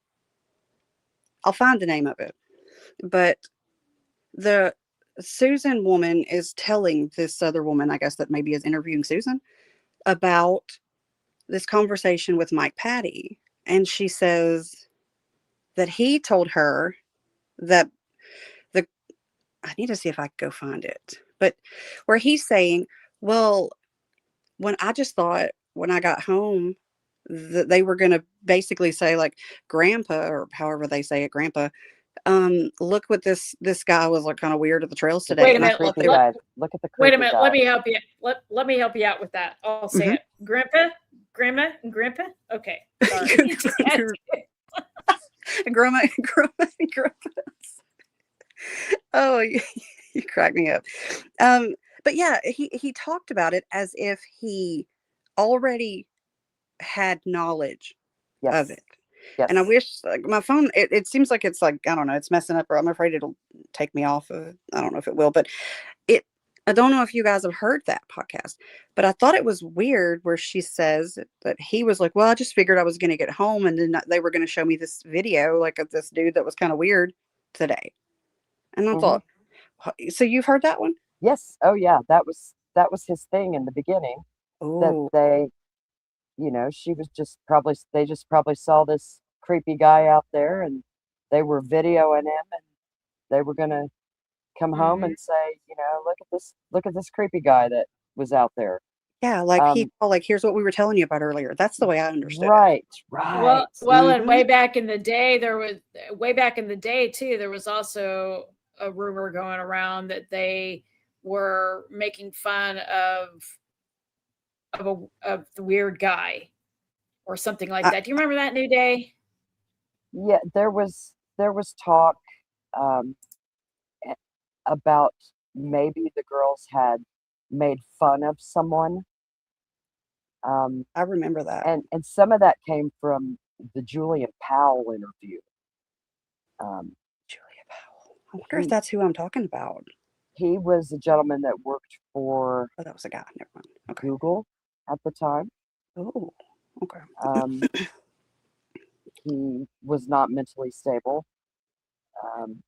I'll find the name of it. But the Susan woman is telling this other woman, I guess that maybe is interviewing Susan, about this conversation with Mike Patty. And she says that he told her that the, I need to see if I can go find it, but where he's saying, well, when I just thought when I got home that they were going to basically say like grandpa, or however they say it, grandpa, look what this guy was like kind of weird at the trails Look today. Wait a at And the I minute. thought creepy they were, guy. Look at the Wait a creepy minute. guy. Let me help you. Let me help you out with that. I'll say Mhm. it. Grandpa. Okay, sorry. Just had Your to. grandma. Oh, you crack me up. Um, but yeah, he talked about it as if he already had knowledge of Yes. it. And I Yes. wish, like, my phone, it seems like it's like, I don't know, it's messing up, or I'm afraid it'll take me off of, I don't know if it will, but it, I don't know if you guys have heard that podcast, but I thought it was weird where she says that he was like, well, I just figured I was going to get home and then they were going to show me this video, like, of this dude that was kind of weird today. And I Hmm. thought, so you've heard that one? Yes. Oh yeah. That was his thing in the beginning. That Oh, they, she was just probably they just probably saw this creepy guy out there, and they were videoing him, and they were gonna come home Mhm. and say, look at this creepy guy that was out there. yeah. Like he Um, called, like, here's what we were telling you about earlier. That's the way I understood it. right, right. And Hmm. way back in the day, way back in the day too. There was also a rumor going around that they were making fun of the weird guy or something like I, that. Do you remember that, New Day? Yeah, there was talk um, a- about maybe the girls had made fun of someone, um, I remember that. and some of that came from the Julian Powell interview. Um, Julia Powell. I wonder if he that's who I'm talking about. he was a gentleman that worked for Oh, that was a guy. Never mind. Okay. Google at the time. Oh, okay. Um, he was not mentally stable. Um,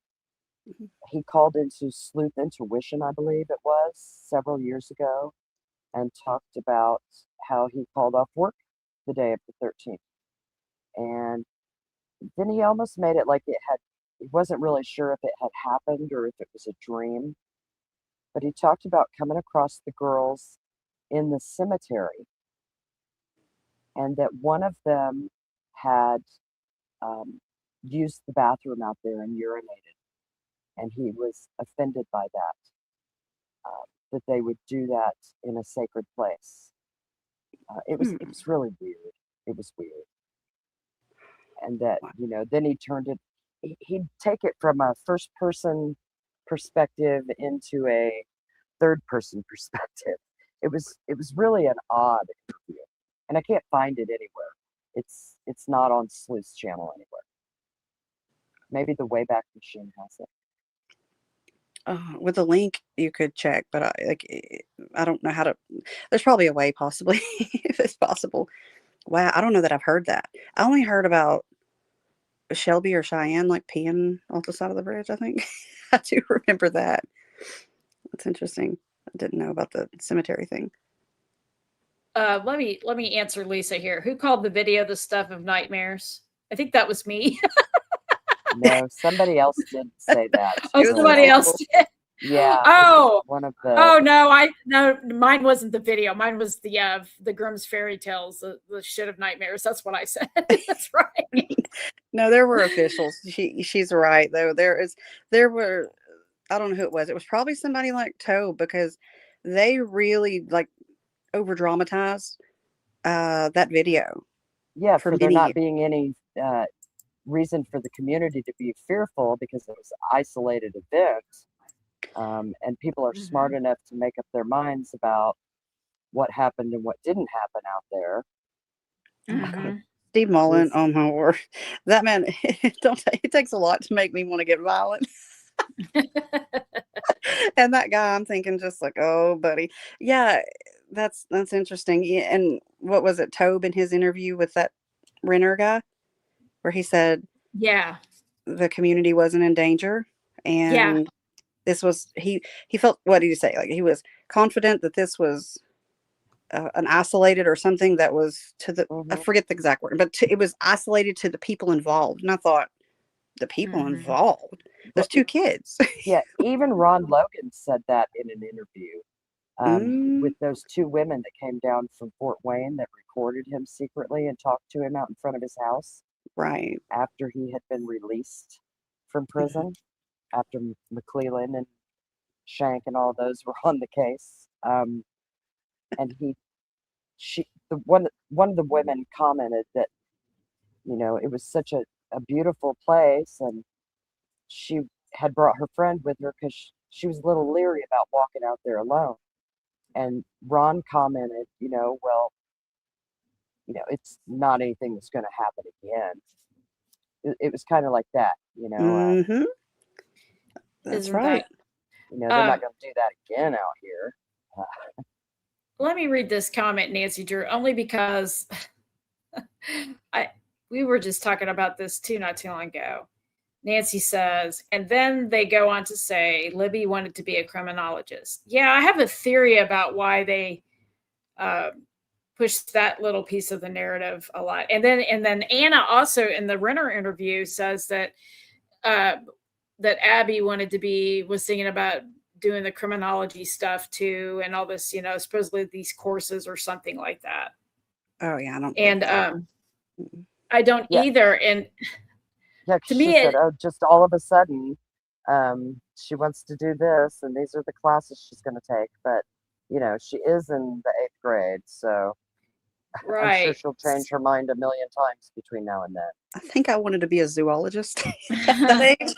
Mhm. he called into Sleuth Intuition, I believe it was, several years ago, and talked about how he called off work the day of the 13th. And then he almost made it like he wasn't really sure if it had happened or if it was a dream. But he talked about coming across the girls in the cemetery, and that one of them had um, used the bathroom out there and urinated. And he was offended by that, that they would do that in a sacred place. It was really weird. It was weird. And that, Wow. then he turned it, he'd take it from a first person perspective into a third person perspective. It was really an odd interview, and I can't find it anywhere. It's not on Sleuth's channel anywhere. Maybe the Wayback Machine has it. With a link, you could check, but I don't know how to. There's probably a way, possibly, if it's possible. Wow, I don't know that I've heard that. I only heard about Shelby or Cheyenne like peeing off the side of the bridge. I think I do remember that. That's interesting. I didn't know about the cemetery thing. Let me answer Lisa here. Who called the video the stuff of nightmares? I think that was me. No, somebody else did say that Oh, It was some somebody earlier. else people. did. Yeah, Oh, one of the. oh no, I no, mine wasn't the video. Mine was the Grimm's fairy tales, the shit of nightmares. That's what I said. That's right. No, there were officials. She's right though. There were, I don't know who it was. It was probably somebody like Toe, because they really like over dramatized that video Yeah, for for there many not years. being any reason for the community to be fearful because it was an isolated event, and people are smart Mhm. enough to make up their minds about what happened and what didn't happen out there. Oh my God. Mhm. Steve Mullen, Is oh my word. That man, it takes a lot to make me want to get violent. And that guy, I'm thinking just like, oh, buddy. Yeah, that's interesting. Yeah, and what was it, Tobe in his interview with that Renner guy, where he said Yeah. the community wasn't in danger, Yeah. and this was he felt, what did he say? Like he was confident that this was an isolated or something that was to the, I hmm forget the exact word, but it was isolated to the people involved. And I thought, the people Mhm. involved, well, those two kids. yeah, even Ron Logan said that in an interview, Mm, with those two women that came down from Fort Wayne that recorded him secretly and talked to him out in front of his house right. after he had been released from prison after McClellan and Shank and all those were on the case. And one of the women commented that, it was such a beautiful place, and she had brought her friend with her because she was a little leery about walking out there alone. And Ron commented, well, it's not anything that's going to happen again. It was kind of like that, Mm-hmm. That's Isn't right. they're not going to do that again out here. Let me read this comment, Nancy Drew, only because we were just talking about this too not too long ago. Nancy says, and then they go on to say Libby wanted to be a criminologist. Yeah, I have a theory about why they pushed that little piece of the narrative a lot. And then Anna also in the Renner interview says that that Abby was thinking about doing the criminology stuff too, and all this, supposedly these courses or something like that. Oh yeah, I don't. And I don't either. And yeah, to me, she said, just all of a sudden, she wants to do this, and these are the classes she's going to take. But she is in the 8th grade, so right. I'm sure she'll change her mind a million times between now and then. I think I wanted to be a zoologist at that age.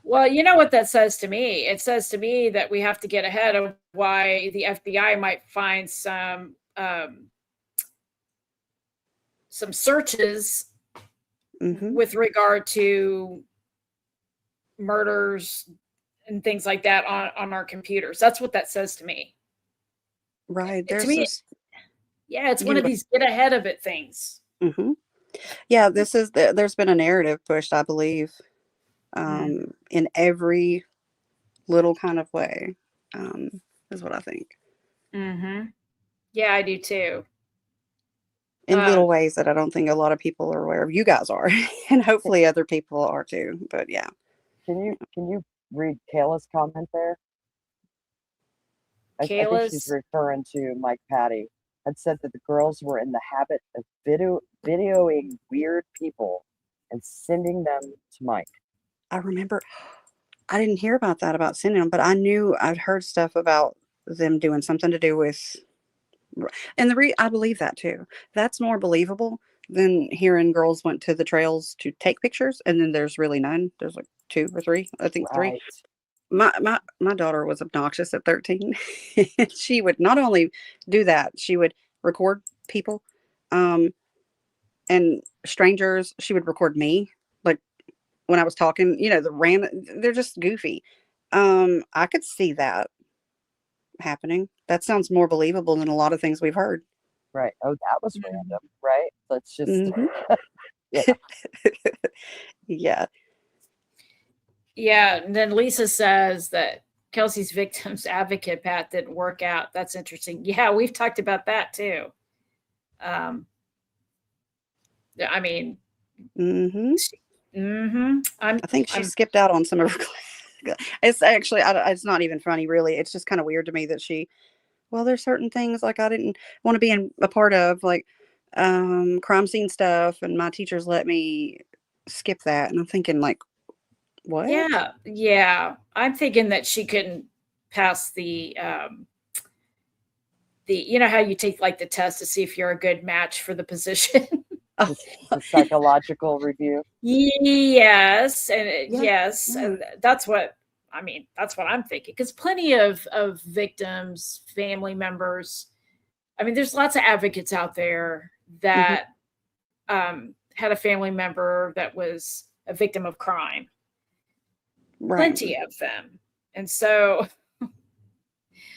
Well, you know what that says to me? It says to me that we have to get ahead of why the FBI might find some searches with regard to murders and things like that on our computers. That's what that says to me. Right. It's one of these get ahead of it things. Mm-hmm. Yeah, there's been a narrative pushed, I believe, in every little kind of way, is what I think. Mm-hmm. Yeah, I do too. In little ways that I don't think a lot of people are aware of. You guys are, and hopefully other people are too. But yeah. Can you read Kayla's comment there? I think she's referring to Mike Patty. Had said that the girls were in the habit of videoing weird people and sending them to Mike. I remember, I didn't hear about that, about sending them, but I knew I'd heard stuff about them doing something to do with, and I believe that too. That's more believable than hearing girls went to the trails to take pictures, and then there's really none. There's like 2 or 3, I think 3. My daughter was obnoxious at 13. She would not only do that, she would record people, and strangers. She would record me, like when I was talking. They're just goofy. I could see that happening. That sounds more believable than a lot of things we've heard. Right. Oh, that was random, right? Let's just yeah. Yeah, and then Lisa says that Kelsey's victim's advocate path didn't work out. That's interesting. Yeah, we've talked about that too. I mean, I think she skipped out on some of her. It's actually, it's not even funny, really. It's just kind of weird to me that there's certain things like I didn't want to be a part of, like crime scene stuff, and my teachers let me skip that, and I'm thinking, like, what? Yeah. I'm thinking that she couldn't pass the how you take like the test to see if you're a good match for the position. The psychological review. Yes, and and that's what I'm thinking. Because plenty of victims, family members. I mean, there's lots of advocates out there that had a family member that was a victim of crime. Right. Plenty of them. And so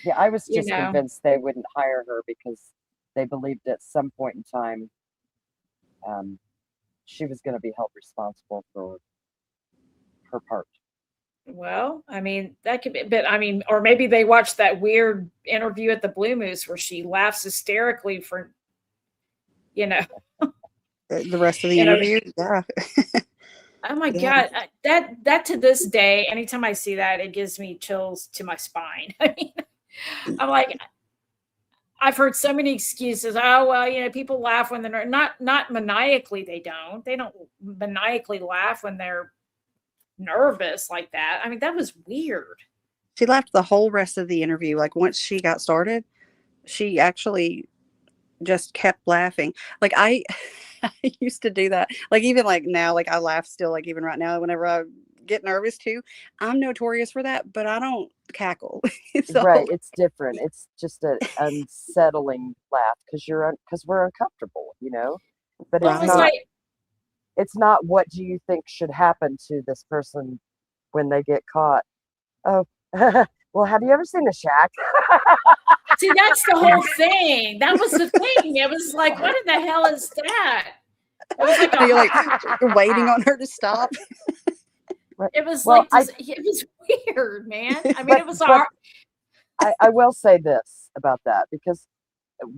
yeah, I was just convinced they wouldn't hire her because they believed at some point in time she was going to be held responsible for her part. Well, I mean, that could be, but I mean, or maybe they watched that weird interview at the Blue Moose where she laughs hysterically for, the rest of the interview. Yeah. Oh my God. That to this day, anytime I see that, it gives me chills to my spine. I mean, I'm like, I've heard so many excuses. Oh, well, people laugh when they're not maniacally. They don't maniacally laugh when they're nervous like that. I mean, that was weird. She laughed the whole rest of the interview. Like once she got started, she actually just kept laughing. Like I, I used to do that. Like even like now, like I laugh still. Like even right now, whenever I get nervous too, I'm notorious for that. But I don't cackle. So Right, it's different. It's just an unsettling laugh because we're uncomfortable, you know. But Well, it it's was right, not. like, It's not what do you think should happen to this person when they get caught. Oh, well, have you ever seen The Shack? see, that's the yeah. whole thing. That was the thing. It was like, what in the hell is that? It was like You're a, like you're waiting on her to stop. Right. it was Well, like this, it was weird, man. I mean, but it was but our, I will say this about that because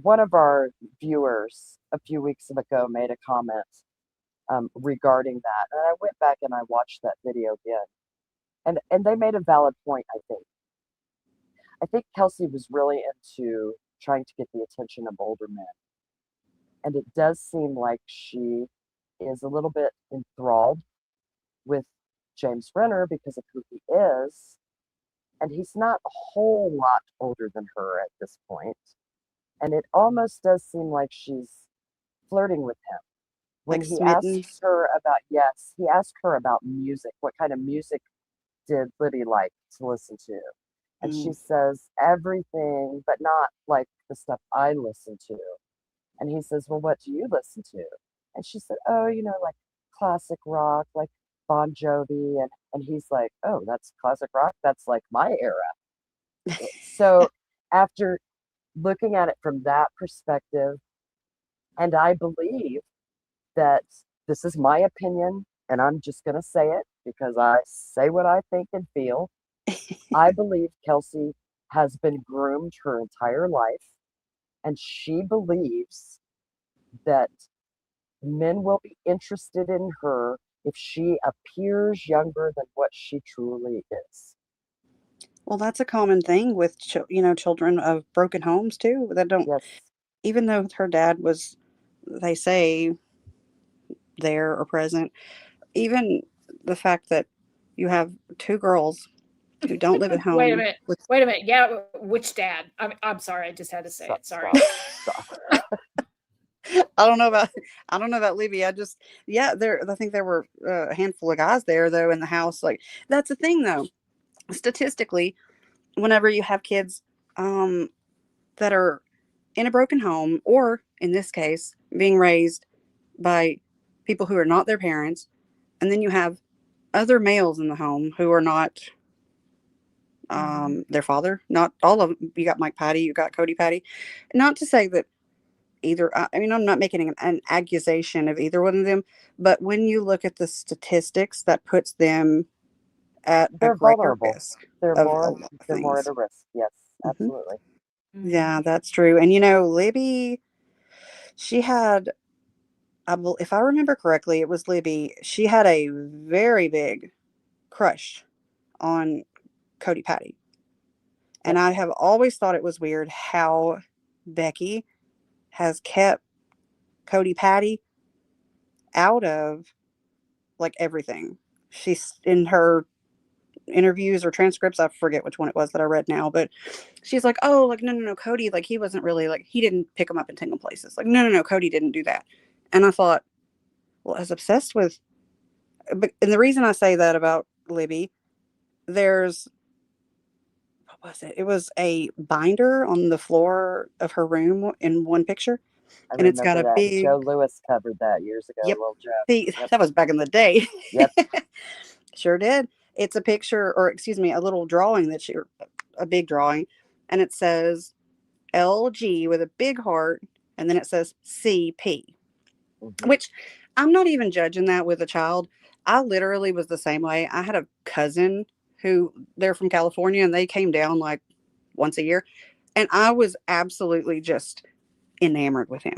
one of our viewers a few weeks ago made a comment regarding that, and I went back and I watched that video again, and they made a valid point. I think Kelsey was really into trying to get the attention of older men, and it does seem like she is a little bit enthralled with James Renner because of who he is, and he's not a whole lot older than her at this point, and it almost does seem like she's flirting with him. When Like he smitten. asks her about, yes, he asked her about music. What kind of music did Libby like to listen to? And she Mm. says, everything, but not like the stuff I listen to. And he says, well, what do you listen to? And she said, oh, like classic rock, like Bon Jovi. And he's like, oh, that's classic rock. That's like my era. So after looking at it from that perspective, and I believe that this is my opinion, and I'm just going to say it because I say what I think and feel. I believe Kelsey has been groomed her entire life, and she believes that men will be interested in her if she appears younger than what she truly is. Well, that's a common thing with children of broken homes too. That don't Yes, even though her dad was, they say, there or present. Even the fact that you have two girls who don't live at wait a home minute. with Wait a minute. Yeah, which dad? I'm sorry. I just had to say stop, it. Sorry. stop, stop. I don't know about Libby. I think there were a handful of guys there though in the house. Like that's the thing though. Statistically, whenever you have kids um that are in a broken home or in this case being raised by people who are not their parents, and then you have other males in the home who are not their father, not all of them. You got Mike Patty, you got Cody Patty. Not to say that either, I mean, I'm not making an accusation of either one of them, but when you look at the statistics, that puts them at a They're greater vulnerable. risk They're of a more lot of they're more at things. a risk. Yes, Hmm. absolutely. Yeah, that's true. And Libby, she had, if I remember correctly, it was Libby. She had a very big crush on Cody Patty. And Yep. I have always thought it was weird how Becky has kept Cody Patty out of like everything. She's in her interviews or transcripts. I forget which one it was that I read now, but she's like, oh, like, no, no, no, Cody, like, he wasn't really like, he didn't pick him up and take him places. Like, no, no, no, Cody didn't do that. And I thought, well, as obsessed with, and the reason I say that about Libby, there's, what was it? It was a binder on the floor of her room in one picture. I And it's got remember a that. Joe big, Lewis covered that years ago, yep. Little Joe. See, Yep. that was back in the day. Yep. Sure did. It's a picture, or excuse me, a little drawing a big drawing, and it says LG with a big heart, and then it says CP, Hmm. which I'm not even judging that with a child. I literally was the same way. I had a cousin who they're from California, and they came down like once a year, and I was absolutely just enamored with him.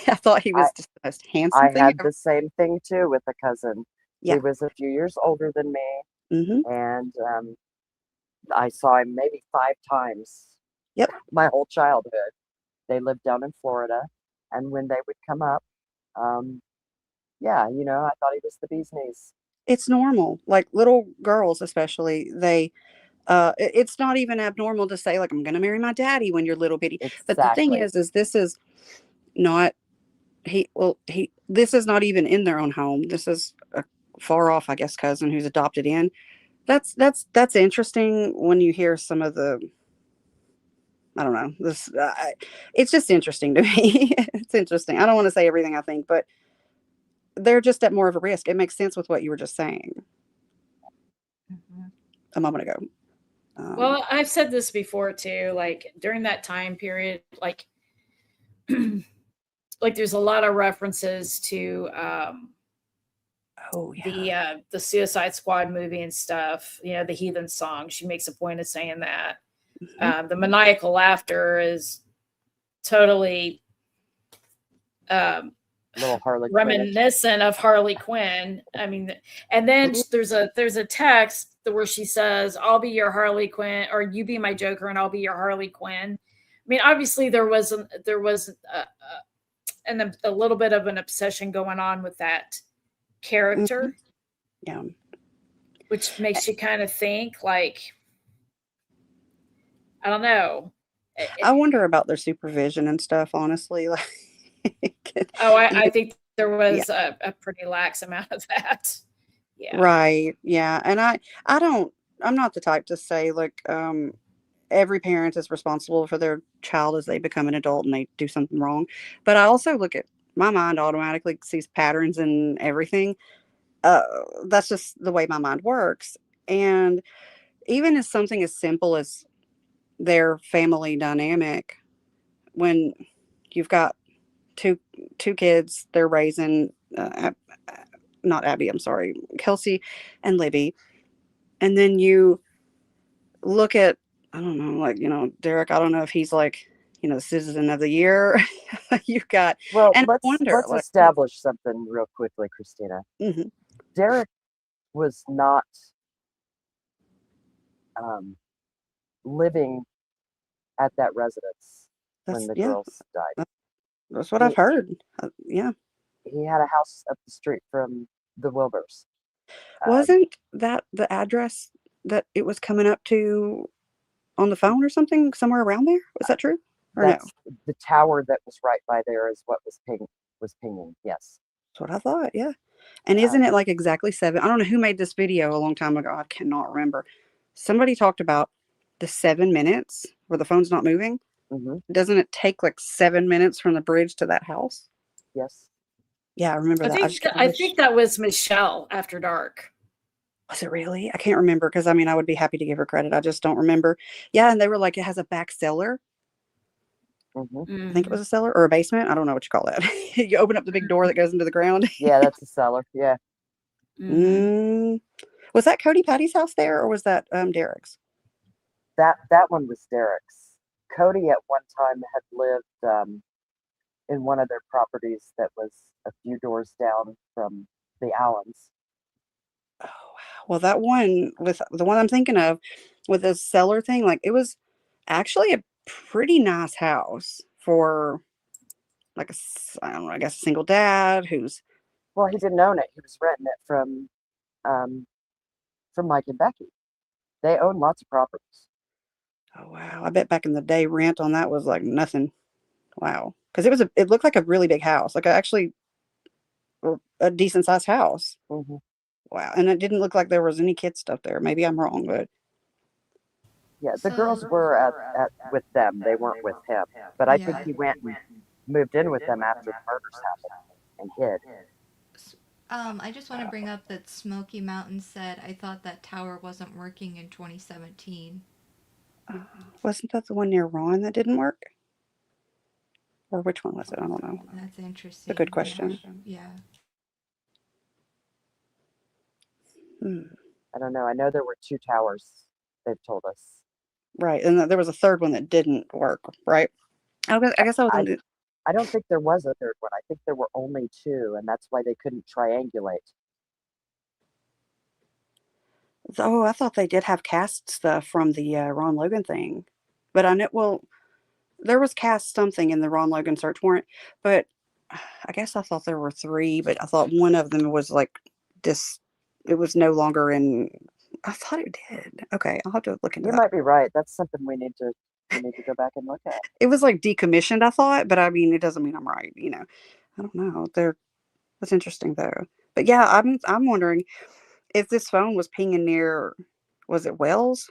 I thought he I was just the most handsome I thing had ever. the same thing too with a cousin. He Yeah. was a few years older than me, Mm-hmm. and I saw him maybe 5 times Yep. my whole childhood. They lived down in Florida, and when they would come up, um, yeah, I thought he was the bee's knees. It's normal. Like little girls, especially, it's not even abnormal to say like I'm going to marry my daddy when you're little bitty. But the thing Exactly. is this is not this is not even in their own home. This is a far off, I guess, cousin who's adopted in. That's interesting when you hear some of the, I don't know, it's just interesting to me. It's interesting. I don't want to say everything I think, but they're just at more of a risk. It makes sense with what you were just saying Mhm. a moment ago. Well, I've said this before too. Like during that time period, like like there's a lot of references to Oh yeah. the Suicide Squad movie and stuff. You know, the Heathen song. She makes a point of saying that. Hmm. The maniacal laughter is totally Little Harley Quinn. reminiscent of Harley Quinn. I mean, and then there's a text where she says, "I'll be your Harley Quinn," or "You be my Joker, and I'll be your Harley Quinn." I mean, obviously there was a little bit of an obsession going on with that Hmm. character, Yeah. which makes you kind of think, like, I don't know. I wonder about their supervision and stuff, honestly. Like, Oh, I you, think there yeah, was a pretty lax amount of that. Yeah. right. Yeah. And I don't, I'm not the type to say, like, every parent is responsible for their child as they become an adult and they do something wrong. But I also look at my mind automatically sees patterns in everything. Uh, that's just the way my mind works. And even as something as simple as their family dynamic, when you've got two two kids they're raising, not Abby, I'm sorry, Kelsey and Libby, and then you look at, I don't know, like, Derek, I don't know if he's like, citizen of the year. You've got, Well, and I let's wonder let's like, establish something real quickly, Christina. mhm, Derek was not um, living at that residence when that's, the yeah, girls died. that's what I've He heard. Yeah. he had a house up the street from the Wilbers. Um, Wasn't that the address that it was coming up to on the phone or something somewhere around there? Was that true or no? that's the tower that was right by there is what was pinging. Yes. That's what I thought. Yeah. And Um, isn't it like exactly 7? I don't know who made this video a long time ago. I cannot remember. Somebody talked about the 7 minutes where the phone's not moving. hmm Doesn't it take like 7 minutes from the bridge to that house? Yes. Yeah, I remember that. I I wish. think that was Michelle After Dark. Was it really? I can't remember because I mean I would be happy to give her credit. I just don't remember. Yeah, and they were like it has a back cellar. hmm I think it Mhm. was a cellar or a basement. I don't know what you call that. You open up the big door that goes into the ground. Yeah, that's the cellar. Yeah. Mhm. Mm. Was that Cody Patty's house there or was that Derek's? That one was Derek's. Cody at one time had lived in one of their properties that was a few doors down from the Allens. Oh, wow. Well, that one with the one I'm thinking of with the cellar thing, like it was actually a pretty nice house for like I don't know, I guess a single dad who's, Well, he didn't own it. He was renting it um, from Mike and Becky. They own lots of properties. oh wow, I bet back in the day rent on that was like nothing. Wow, because it looked like a really big house, like actually a decent sized house. hmm Wow, and it didn't look like there was any kid stuff there. Maybe I'm wrong, but Yeah, the So, girls were at with them. They weren't with him. But I think yeah. he went and moved in with them after the murders happened and hid. I just want to bring up that Smoky Mountain said, I thought that tower wasn't working in 2017. wasn't that the one near Ron that didn't work, or which one was it? I don't know. That's It's a good interesting. Yeah. question. Yeah. Hmm. I don't know. I know there were two towers, they've told us. Right, and there was a third one that didn't work, right? I guess I was I into. I don't think there was a third one. I think there were only two, and that's why they couldn't triangulate. Oh, I thought they did have cast stuff from the Ron Logan thing, but I know. Well, there was cast something in the Ron Logan search warrant, but I guess I thought there were 3, but I thought one of them was like this. it was no longer in. I thought it did. Okay, I'll have to look into You that. might be right. That's something we need to go back and look at. It was like decommissioned, I thought, but I mean, it doesn't mean I'm right. I don't know. That's interesting though. But yeah, I'm wondering if this phone was pinging near, was it Wells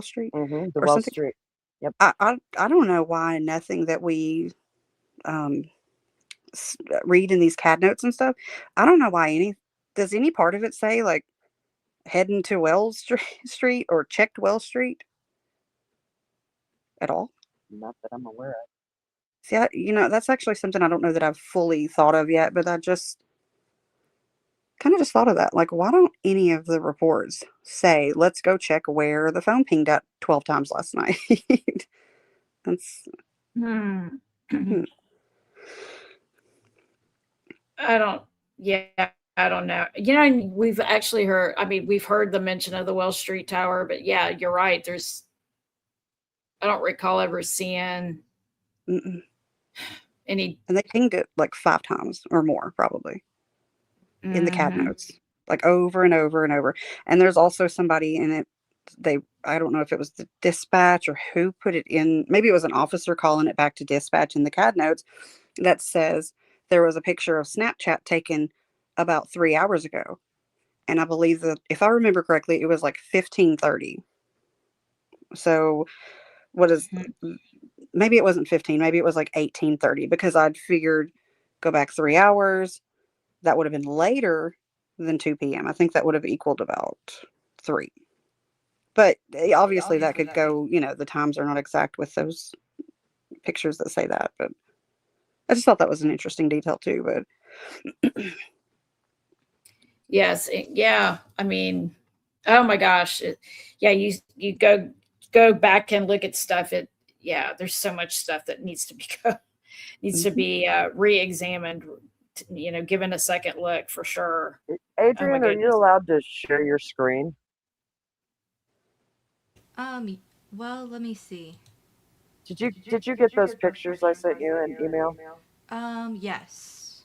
Street The or Wall something? Street. Yep. I don't know why nothing that we um read in these CAD notes and stuff. I don't know why does any part of it say like heading to Wells Street or checked Wells Street at all? Not that I'm aware of. See, that's actually something I don't know that I've fully thought of yet, but I just kind of just thought of that. Like, why don't any of the reports say, let's go check where the phone pinged at 12 times last night? That's, Hmm. hmm. I don't. Yeah, I don't know. We've actually heard. I mean, we've heard the mention of the Wells Street Tower, but yeah, you're right. I don't recall ever seeing Mm-mm. any. And they pinged it like 5 times or more, probably, in the CAD Mhm. notes, like over and over and over. And there's also somebody in it. I don't know if it was the dispatch or who put it in. Maybe it was an officer calling it back to dispatch in the CAD notes that says there was a picture of Snapchat taken about 3 hours ago. And I believe that if I remember correctly, it was like 15:30. So what is, maybe it wasn't 15, maybe it was like 18:30, because I'd figured go back 3 hours. That would have been later than 2 p.m. I think that would have equaled about 3. But obviously that could go, the times are not exact with those pictures that say that. But I just thought that was an interesting detail too. But Yes. Yeah. I mean, oh my gosh. Yeah. You go back and look at stuff. Yeah. There's so much stuff that needs to be re-examined. Given a second look for sure. Oh my Adrian, are you goodness. allowed to share your screen? Well, let me see. Did you get those pictures I sent you in email? Yes.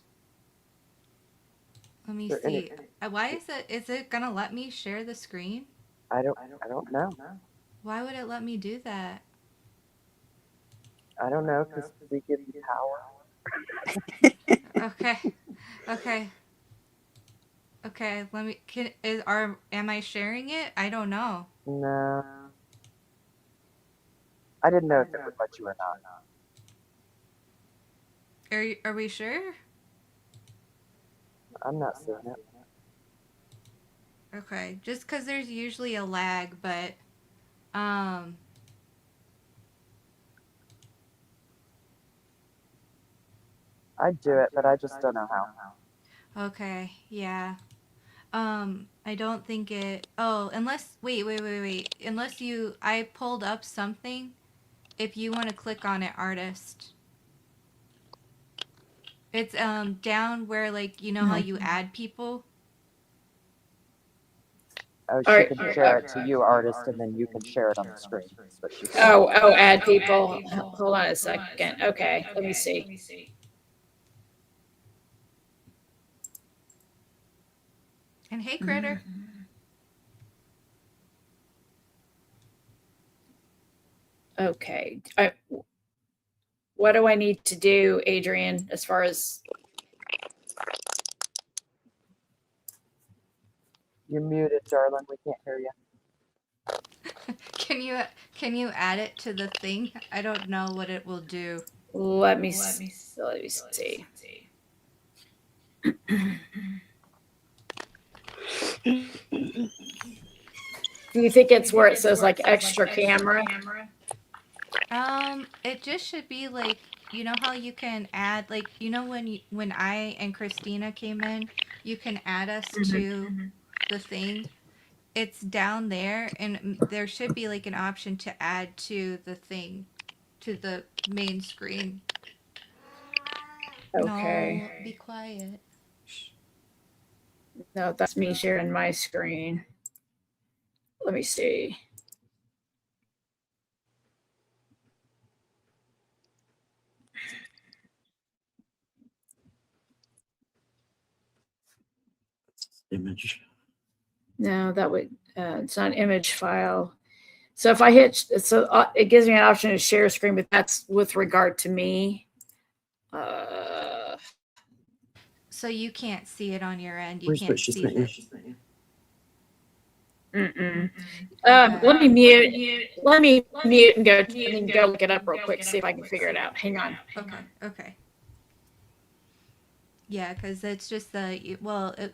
Let me Is there any, see. Why is it gonna let me share the screen? I don't know. Why would it let me do that? I don't know because we give you power. Okay. Okay. Okay, let me am I sharing it? I don't know. No, I didn't know if it would let you or not. Are we sure? I'm not seeing it. Okay, just cuz there's usually a lag, but um I'd do it, but I just don't know how. okay, yeah. I don't think it. Oh, unless wait. Unless I pulled up something. If you want to click on it, artist. It's down where, like, you know how you add people. Oh, All she right. can share it to you, artist, and then you can share it on the screen. That's what she said. Add people. Hold on a second. Okay, let me see. And hey, critter. Okay. What do I need to do, Adrian, as far as You're muted, darling. We can't hear you. Can you add it to the thing? I don't know what it will do. let me see. Do you think it's where it says like extra camera? It just should be like, you know how you can add, like, when I and Christina came in, you can add us to the thing. It's down there, and there should be like an option to add to the thing, to the main screen. Okay. No, be quiet. Shh. No, that's me sharing my screen. Let me see. Image. No, that would, it's not an image file. So if I hit, it gives me an option to share screen, but that's with regard to me. So you can't see it on your end. You Where's can't what she see sent you? Let me mute. Let me mute and then go look it up real quick. See if I can figure it out. Hang on. Okay. Yeah, because it's just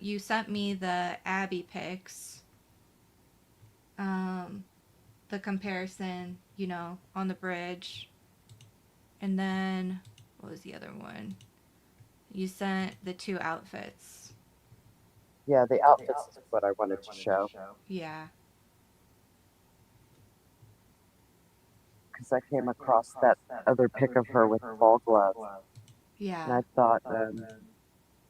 you sent me the Abby pics, the comparison, on the bridge, and then what was the other one? You sent the 2 outfits. Yeah, the outfits is what I wanted to show. Yeah. Because I came across that other pic of her with ball gloves. Yeah. And I thought,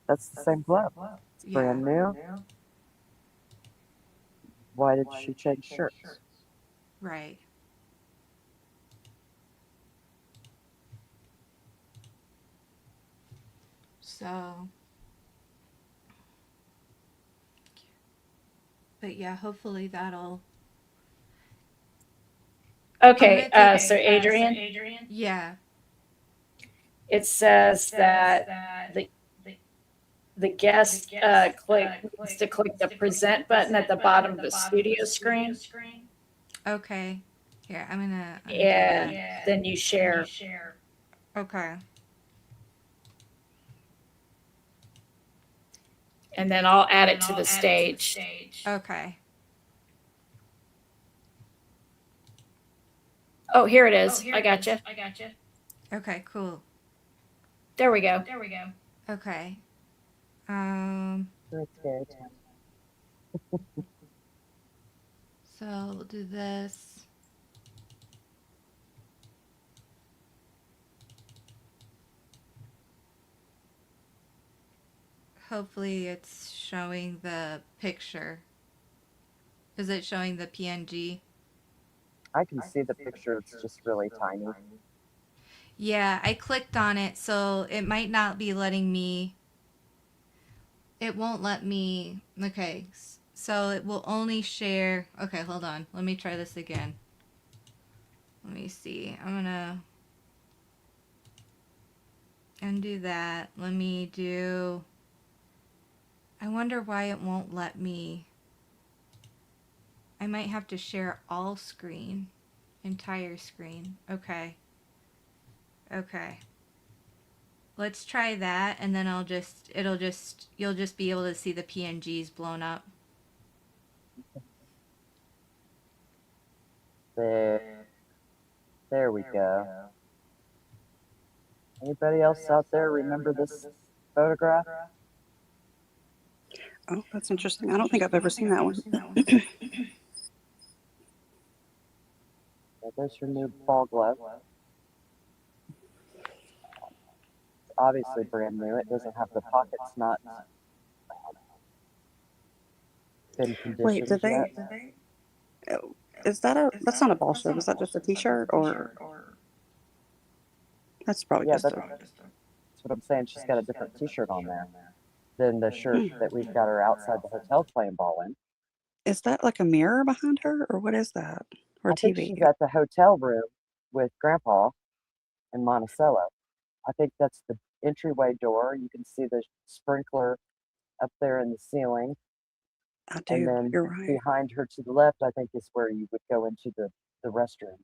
that's the same glove. It's brand new. Why did she change shirts? Right. So, but yeah, hopefully that'll. Okay, so Adrian, Yeah. it says that the guest needs to click the present button at the bottom of the studio screen. Okay. Here, I'm gonna undo And that. then you share. Okay. And then I'll add it to the stage. Okay. Oh, here it is. I got you. Okay, cool. There we go. Okay. Very scary. So we'll do this. Hopefully it's showing the picture. Is it showing the PNG? I can see the picture. It's just really tiny. Yeah, I clicked on it, so it might not be letting me. It won't let me. Okay, so it will only share. Okay, hold on. Let me try this again. Let me see. I'm gonna undo that. Let me do. I wonder why it won't let me. I might have to share all screen. Entire screen. Okay. Let's try that, and then you'll just be able to see the PNGs blown up. There we go. Anybody else out there remember this photograph? Oh, that's interesting. I don't think I've ever seen that one. Yeah, there's her new ball glove. It's obviously brand new. It doesn't have the pockets not been Wait, conditioned yet. oh, that's not a ball shirt. Is that just a t-shirt or that's probably Yeah, just that's what I'm saying. She's got a different t-shirt on there than the shirt that we've got her outside the hotel playing ball in. Is that like a mirror behind her or what is that? Or I think TV? she's at the hotel room with Grandpa in Monticello. I think that's the entryway door. You can see the sprinkler up there in the ceiling. I And do. then You're right. behind her to the left, I think is where you would go into the restroom.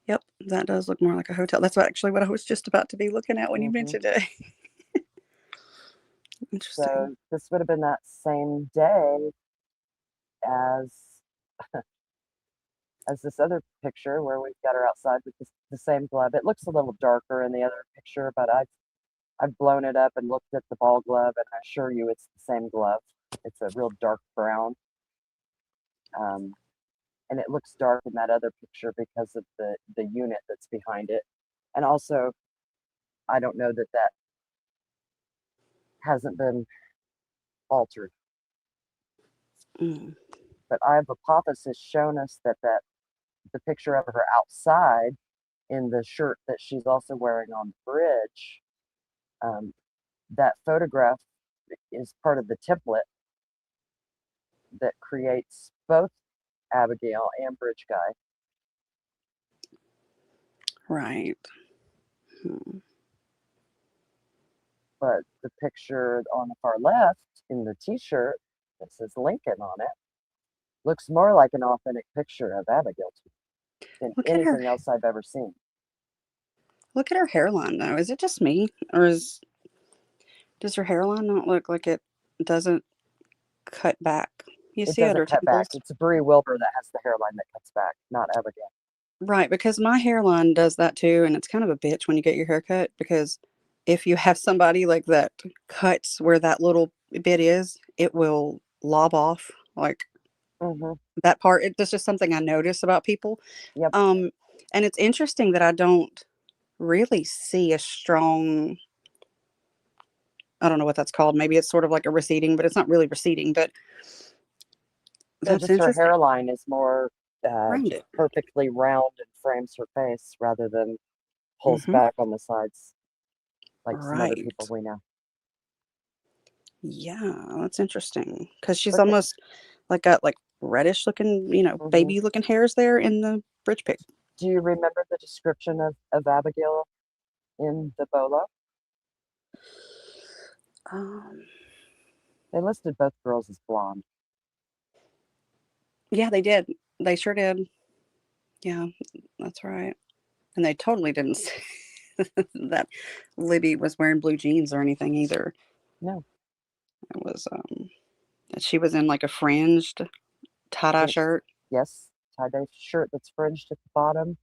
Yep, that does look more like a hotel. That's actually what I was just about to be looking at when you mentioned it. Interesting. So this would have been that same day as as this other picture where we've got her outside with the same glove. It looks a little darker in the other picture, but I've blown it up and looked at the ball glove, and I assure you it's the same glove. It's a real dark brown. And it looks dark in that other picture because of the unit that's behind it. And also, I don't know that that hasn't been altered. Mm. But I've hypothesis shown us that the picture of her outside in the shirt that she's also wearing on the bridge, that photograph is part of the template that creates both Abigail and Bridge Guy. Right. Hmm. But the picture on the far left in the T-shirt that says Lincoln on it looks more like an authentic picture of Abigail than Look at her. anything else I've ever seen. Look at her hairline, though. Is it just me, or does her hairline not look like it doesn't cut back? You It see at her doesn't cut back. temples, It's Brie Wilbur that has the hairline that cuts back, not Abigail. right? Because my hairline does that too, and it's kind of a bitch when you get your hair cut. Because if you have somebody like that cuts where that little bit is, it will lob off like Mm-hmm. that part. That's just something I notice about people. Yep. And it's interesting that I don't really see a strong, I don't know what that's called. Maybe it's sort of like a receding, but it's not really receding. But No, that's just her interesting. hairline is more Rounded. perfectly round and frames her face rather than pulls Hmm. back on the sides like some other people Right. we know. Yeah, that's interesting because she's Look at, almost like got like reddish looking, hmm baby looking hairs there in the bridge pic. Do you remember the description of Abigail in the bolo? Um, They listed both girls as blonde. yeah, they did. They sure did. Yeah, that's right. And they totally didn't say that Libby was wearing blue jeans or anything either. No, It was that she was in like a fringed tie-dye it, shirt. yes, tie-dye shirt that's fringed at the bottom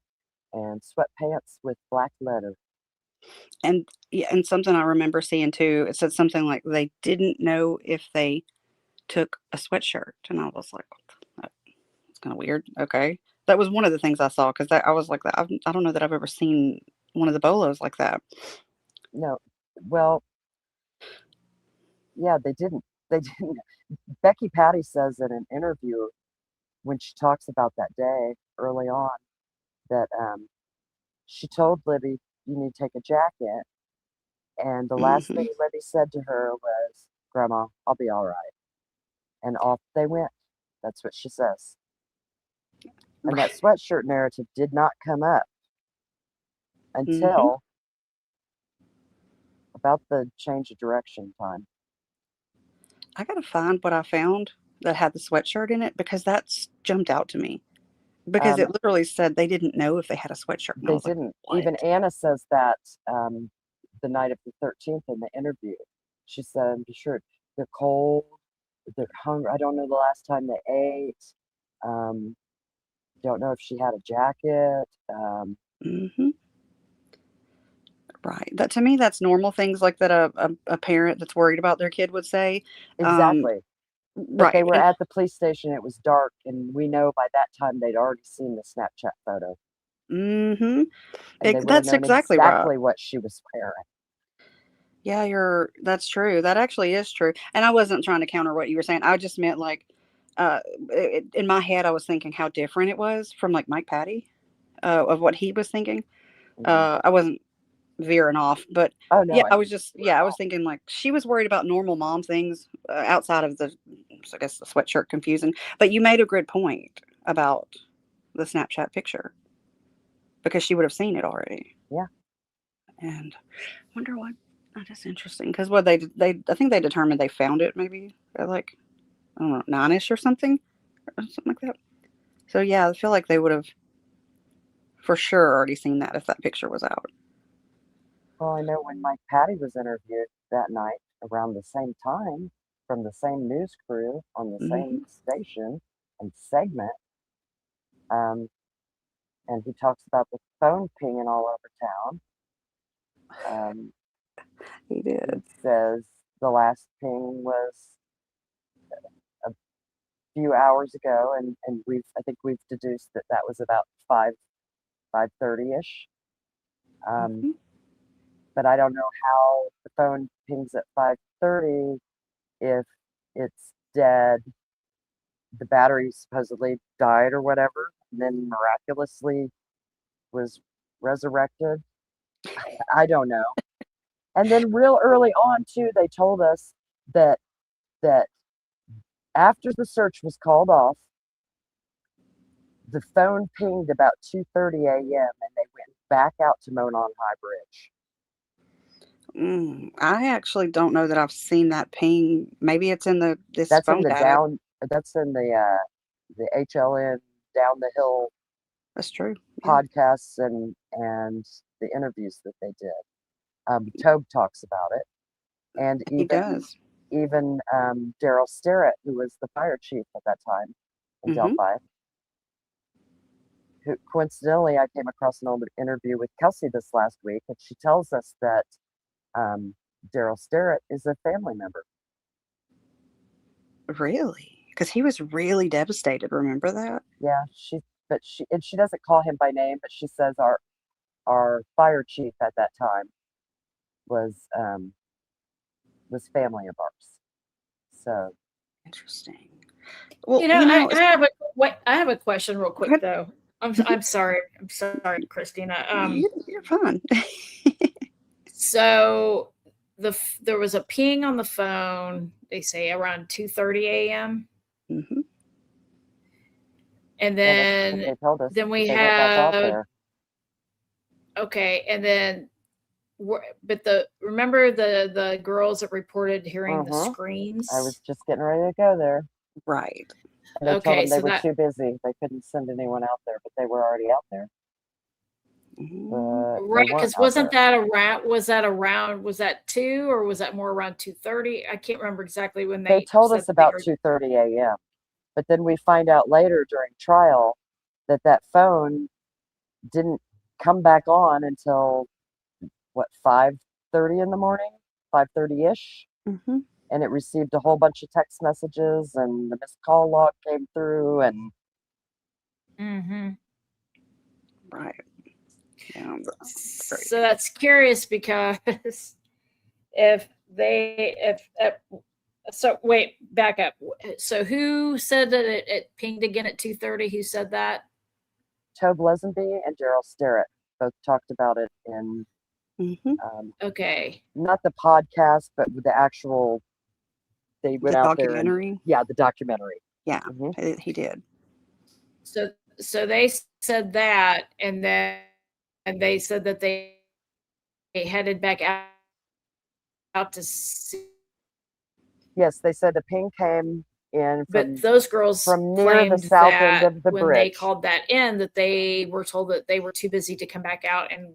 and sweatpants with black leather. And yeah, and something I remember seeing too, it said something like they didn't know if they took a sweatshirt. And I was like, that's kind of weird. Okay. That was one of the things I saw because I was like, that. I don't know that I've ever seen one of the bolos like that. No, well, yeah, they didn't. They didn't. Becky Patty says in an interview when she talks about that day early on that she told Libby, "You need to take a jacket." And the last Hmm. thing Libby said to her was, "Grandma, I'll be all right." And off they went. That's what she says. And that Right. sweatshirt narrative did not come up Hmm. until about the change of direction time. I gotta find what I found that had the sweatshirt in it because that's jumped out to me. Because Um, it literally said they didn't know if they had a sweatshirt, and I they was like, didn't. "What?" Even Anna says that the night of the 13th in the interview. She said, "Be sure they're cold, they're hungry. I don't know the last time they ate. Um, don't know if she had a jacket." Hmm. Right. That to me, that's normal things like that a parent that's worried about their kid would say. Um, Exactly. But they right. were And at the police station. It was dark, and we know by that time they'd already seen the Snapchat photo, hmm and they would have that's known exactly right. exactly what she was wearing. Yeah, that's true. That actually is true. And I wasn't trying to counter what you were saying. I just meant like, in my head, I was thinking how different it was from like Mike Patty, of what he was thinking. Hmm I wasn't veering off, but Oh yeah, no, I I was didn't just, think you were yeah, at I was all. thinking like she was worried about normal mom things outside of the, I guess the sweatshirt confusing. But you made a good point about the Snapchat picture because she would have seen it already. Yeah. And wonder what. That is interesting because what they I think they determined they found it maybe at like I don't know 9ish or something like that. So yeah, I feel like they would have for sure already seen that if that picture was out. Well, I know when Mike Patty was interviewed that night around the same time from the same news crew on the same Hmm. station and segment, um, and he talks about the phone pinging all over town. Um, He he did. says the last ping was a few hours ago, and I think we've deduced that that was about 5:30 ish. Um, Hmm. but I don't know how the phone pings at 5:30 if it's dead. The battery supposedly died or whatever, and then miraculously was resurrected. I don't know. And then real early on too, they told us that that After the search was called off, the phone pinged about 2:30 a.m. and they went back out to Monon High Bridge. I actually don't know that I've seen that ping. Maybe it's in this That's in phone the data. That's in the HLN Down the Hill That's true. Yeah. podcasts and the interviews that they did. Tobe talks about it, and He does. even Daryl Sterrett, who was the fire chief at that time in Delphi, who coincidentally I came across an old interview with Kelsey this last week, and she tells us that Daryl Sterrett is a family member. Really? Because he was really devastated. Remember that? Yeah, she doesn't call him by name, but she says our fire chief at that time was family of ours. So interesting. Well, I have a question real quick What? though. I'm sorry, Christina. You're fine. So there was a ping on the phone. They say around 2:30 a.m. Mm-hmm. And yeah, that's what then they told us. then we They went back out have there. okay, and then but remember the girls that reported hearing the screams. I was just getting ready to go there. Right. And they Okay, told them they so were too busy. They couldn't send anyone out there, but they were already out there. But right, they weren't because out wasn't there. was that 2 or was that more around 2:30? I can't remember exactly when They they told said us that they about heard. 2:30 a.m. But then we find out later during trial that phone didn't come back on until what 5:30 in the morning, 5:30-ish, Mm-hmm. and it received a whole bunch of text messages, and the missed call log came through, and Mm-hmm. Right. Yeah. So that's curious because so wait, back up. So who said that it pinged again at 2:30? Who said that? Tobe Lesenby and Daryl Sterrett both talked about it in Okay. not the podcast, but the actual. They went The out there and documentary. the documentary. Yeah, he did. So they said that, and then they said that they headed back out to see. Yes, they said the ping came in But those girls from near the claimed south that end of the when they bridge. called that in, that they were told that they were too busy to come back out and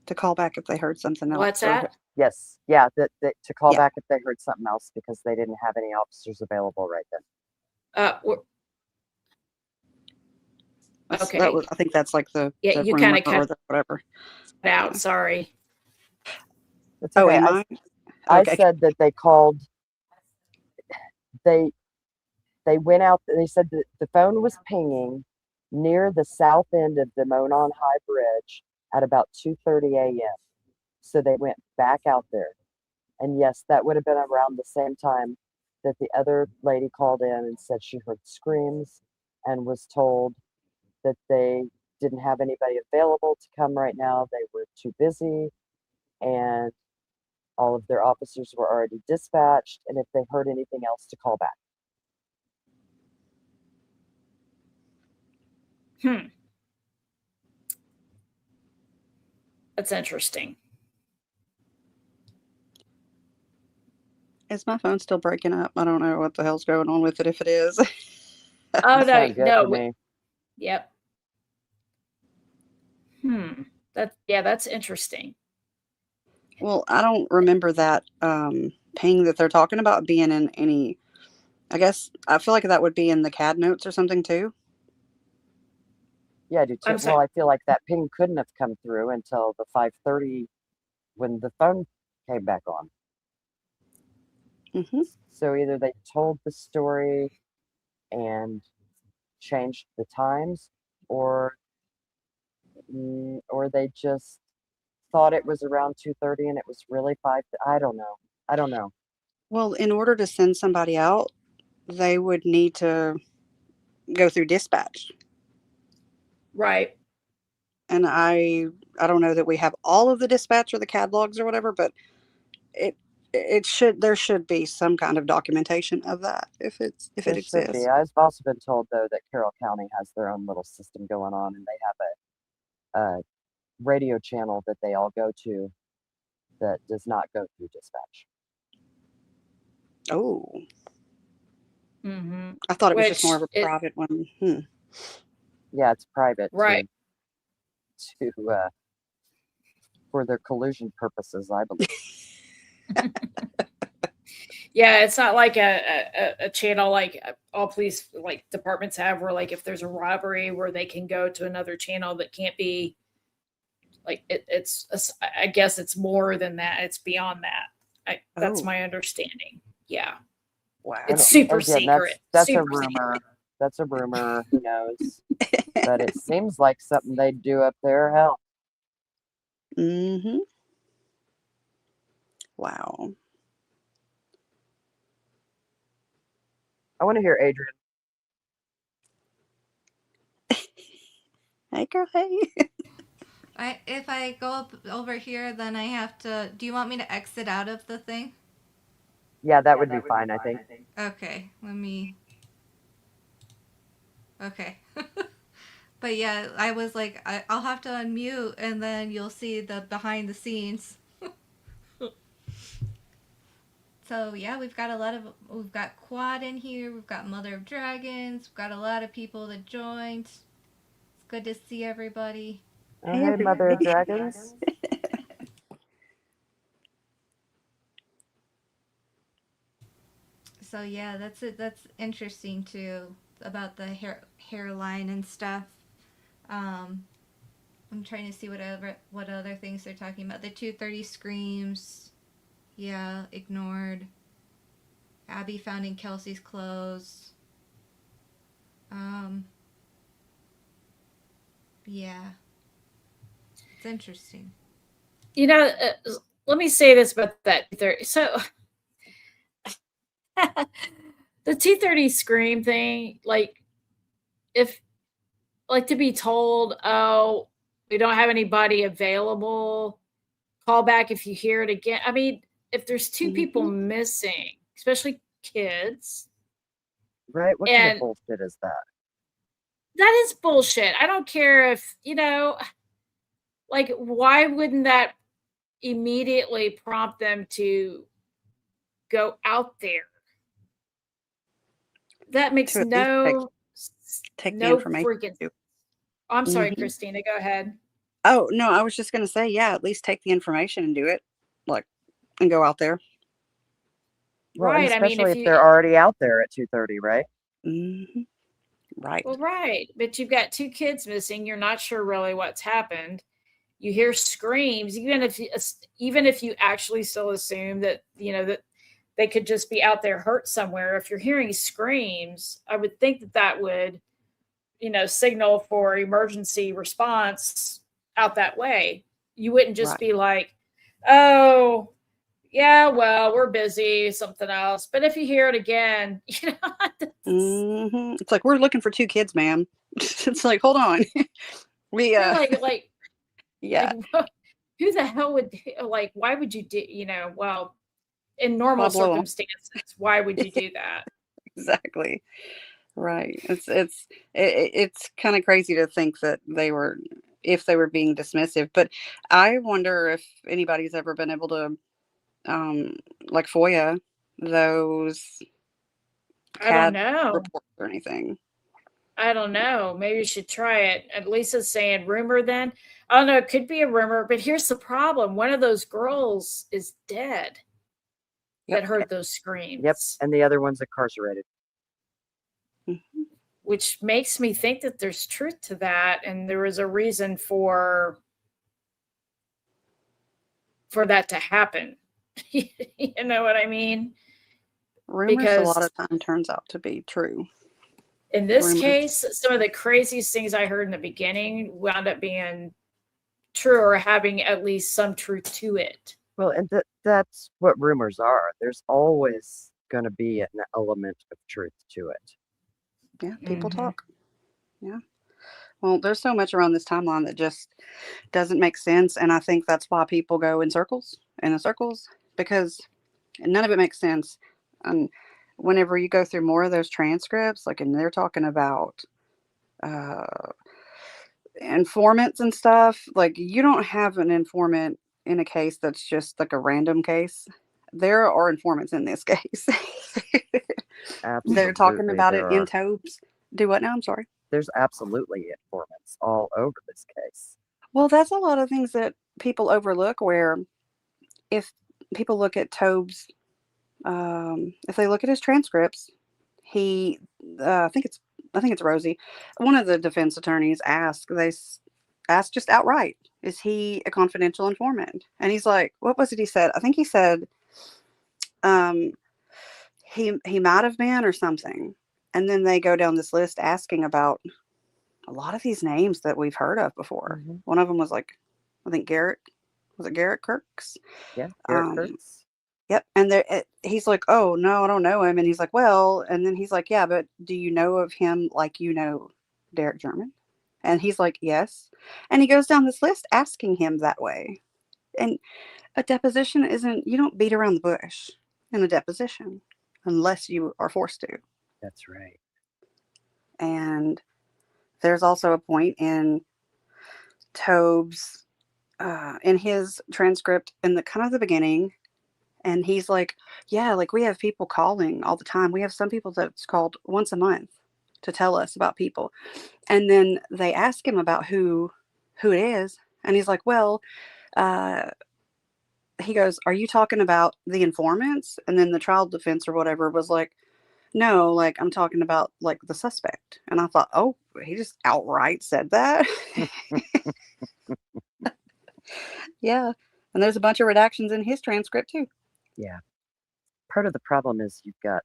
To call back if they heard something else. what's that? Yes, yeah, that to call Yeah. back if they heard something else because they didn't have any officers available right then. Okay. That was, I think that's like the you rumor kind of cut or the whatever. out. Yeah. Sorry. It's Oh, okay. am I? I Okay. said that they called. They went out. They said that the phone was pinging near the south end of the Monon High Bridge at about 2:30 a.m. So they went back out there, and yes, that would have been around the same time that the other lady called in and said she heard screams and was told that they didn't have anybody available to come right now. They were too busy, and all of their officers were already dispatched, and if they heard anything else, to call back. That's interesting. Is my phone still breaking up? I don't know what the hell's going on with it if it is. Oh That sounded good to me. Yep. That's interesting. Well, I don't remember that ping that they're talking about being in any. I guess I feel like that would be in the CAD notes or something too. Yeah, I do too. I'm sorry. Well, I feel like that ping couldn't have come through until the 5:30 when the phone came back on. Mm-hmm. So either they told the story and changed the times, or they just thought it was around 2:30 and it was really 5. I don't know. Well, in order to send somebody out, they would need to go through dispatch. Right. And I don't know that we have all of the dispatch or the CAD logs or whatever, but it there should be some kind of documentation of that if it There should be. exists. I've also been told though that Carroll County has their own little system going on, and they have a radio channel that they all go to that does not go through dispatch. Oh, Mm-hmm. I thought it was just more Which of a private one. Yeah, it's private right. to for their collusion purposes, I believe. Yeah, it's not like a channel like all police like departments have, where like if there's a robbery where they can go to another channel that can't be like I guess it's more than that. It's beyond that. That's Oh, my understanding. Yeah, wow. it's super Again, secret. that's a Super rumor. That's a rumor. Who knows? But it seems like something they'd do up there. Hell, Mm-hmm. Wow. I want to hear Adrian. Hey, girl, hey. If I go up over here, then I have to. Do you want me to exit out of the thing? Yeah, that would be fine, I think. Okay, let me. Okay. But yeah, I was like, I'll have to unmute, and then you'll see the behind the scenes. So yeah, we've got Quad in here. We've got Mother of Dragons. We've got a lot of people that joined. It's good to see everybody. Oh, Hey, hey, Mother of everybody. Dragons. So yeah, that's it. That's interesting too about the hairline and stuff. Um, I'm trying to see what other things they're talking about. The 2:30 screams. Yeah, ignored. Abby found in Kelsey's clothes. Yeah, it's interesting. You know, let me say this about that. So the 2:30 scream thing, like if like to be told, oh, we don't have anybody available, call back if you hear it again. I mean, if there's two people Mm-hmm. missing, especially kids, Right? What kind of and bullshit is that? that is bullshit. I don't care if, like, why wouldn't that immediately prompt them to go out there? That makes To at least take the no information. freaking. I'm sorry, Mm-hmm. Christina. Go ahead. Oh, no, I was just going to say, yeah, at least take the information and do it. Like, and go out there. Well, and Right. I mean, especially if if you. they're already out there at 2:30, right? Mm-hmm. Right. Well, right, but you've got two kids missing. You're not sure really what's happened. You hear screams, even if you actually still assume that that they could just be out there hurt somewhere. If you're hearing screams, I would think that would signal for emergency response out that way. You wouldn't just Right. be like, oh, yeah, well, we're busy, something else. But if you hear it again, Mm-hmm. It's like, we're looking for two kids, ma'am. It's like, hold on. We, you're like, yeah, who the hell would like? Why would you do? Well, in normal I'll blow 'em. circumstances, why would you do that? Exactly. Right. It's kind of crazy to think that if they were being dismissive, but I wonder if anybody's ever been able to, like FOIA those I don't CAD know. reports or anything. I don't know. Maybe you should try it. At least it's saying rumor then. I don't know. It could be a rumor, but here's the problem. One of those girls is dead Yep. that heard those screams. Yep. And the other one's incarcerated. Mm-hmm. Which makes me think that there's truth to that. And there was a reason for that to happen. You know what I mean? Rumors Because a lot of time turns out to be true. in this Rumors. case, some of the craziest things I heard in the beginning wound up being true or having at least some truth to it. Well, and that's what rumors are. There's always going to be an element of truth to it. Yeah, people talk. Yeah. Well, there's so much around this timeline that just doesn't make sense, and I think that's why people go in circles, because and none of it makes sense. And whenever you go through more of those transcripts, like, and they're talking about uh, informants and stuff, like, you don't have an informant in a case that's just like a random case. There are informants in this case. They're talking Absolutely, about it there in are. Tobes. Do what now? I'm sorry. There's absolutely informants all over this case. Well, that's a lot of things that people overlook. Where if people look at Tobes, if they look at his transcripts, he, I think it's Rosie, one of the defense attorneys asked, asked just outright, is he a confidential informant? And he's like, what was it he said? I think he said, um, he might have been or something. And then they go down this list asking about a lot of these names that we've heard of before. Mhm. One of them was like, I think Garrett, was it Garrett Kirks? Yeah, Garrett Um, Kurtz. Yep. And he's like, oh, no, I don't know him. And he's like, well, and then he's like, yeah, but do you know of him like you know Derek German? And he's like, yes. And he goes down this list asking him that way. And a deposition isn't, you don't beat around the bush in a deposition unless you are forced to. That's right. And there's also a point in Tobes, in his transcript in the kind of the beginning. And he's like, yeah, like we have people calling all the time. We have some people that's called once a month to tell us about people. And then they ask him about who it is. And he's like, well, uh, he goes, are you talking about the informants? And then the trial defense or whatever was like, no, like I'm talking about like the suspect. And I thought, oh, he just outright said that. Yeah. And there's a bunch of redactions in his transcript too. Yeah. Part of the problem is you've got,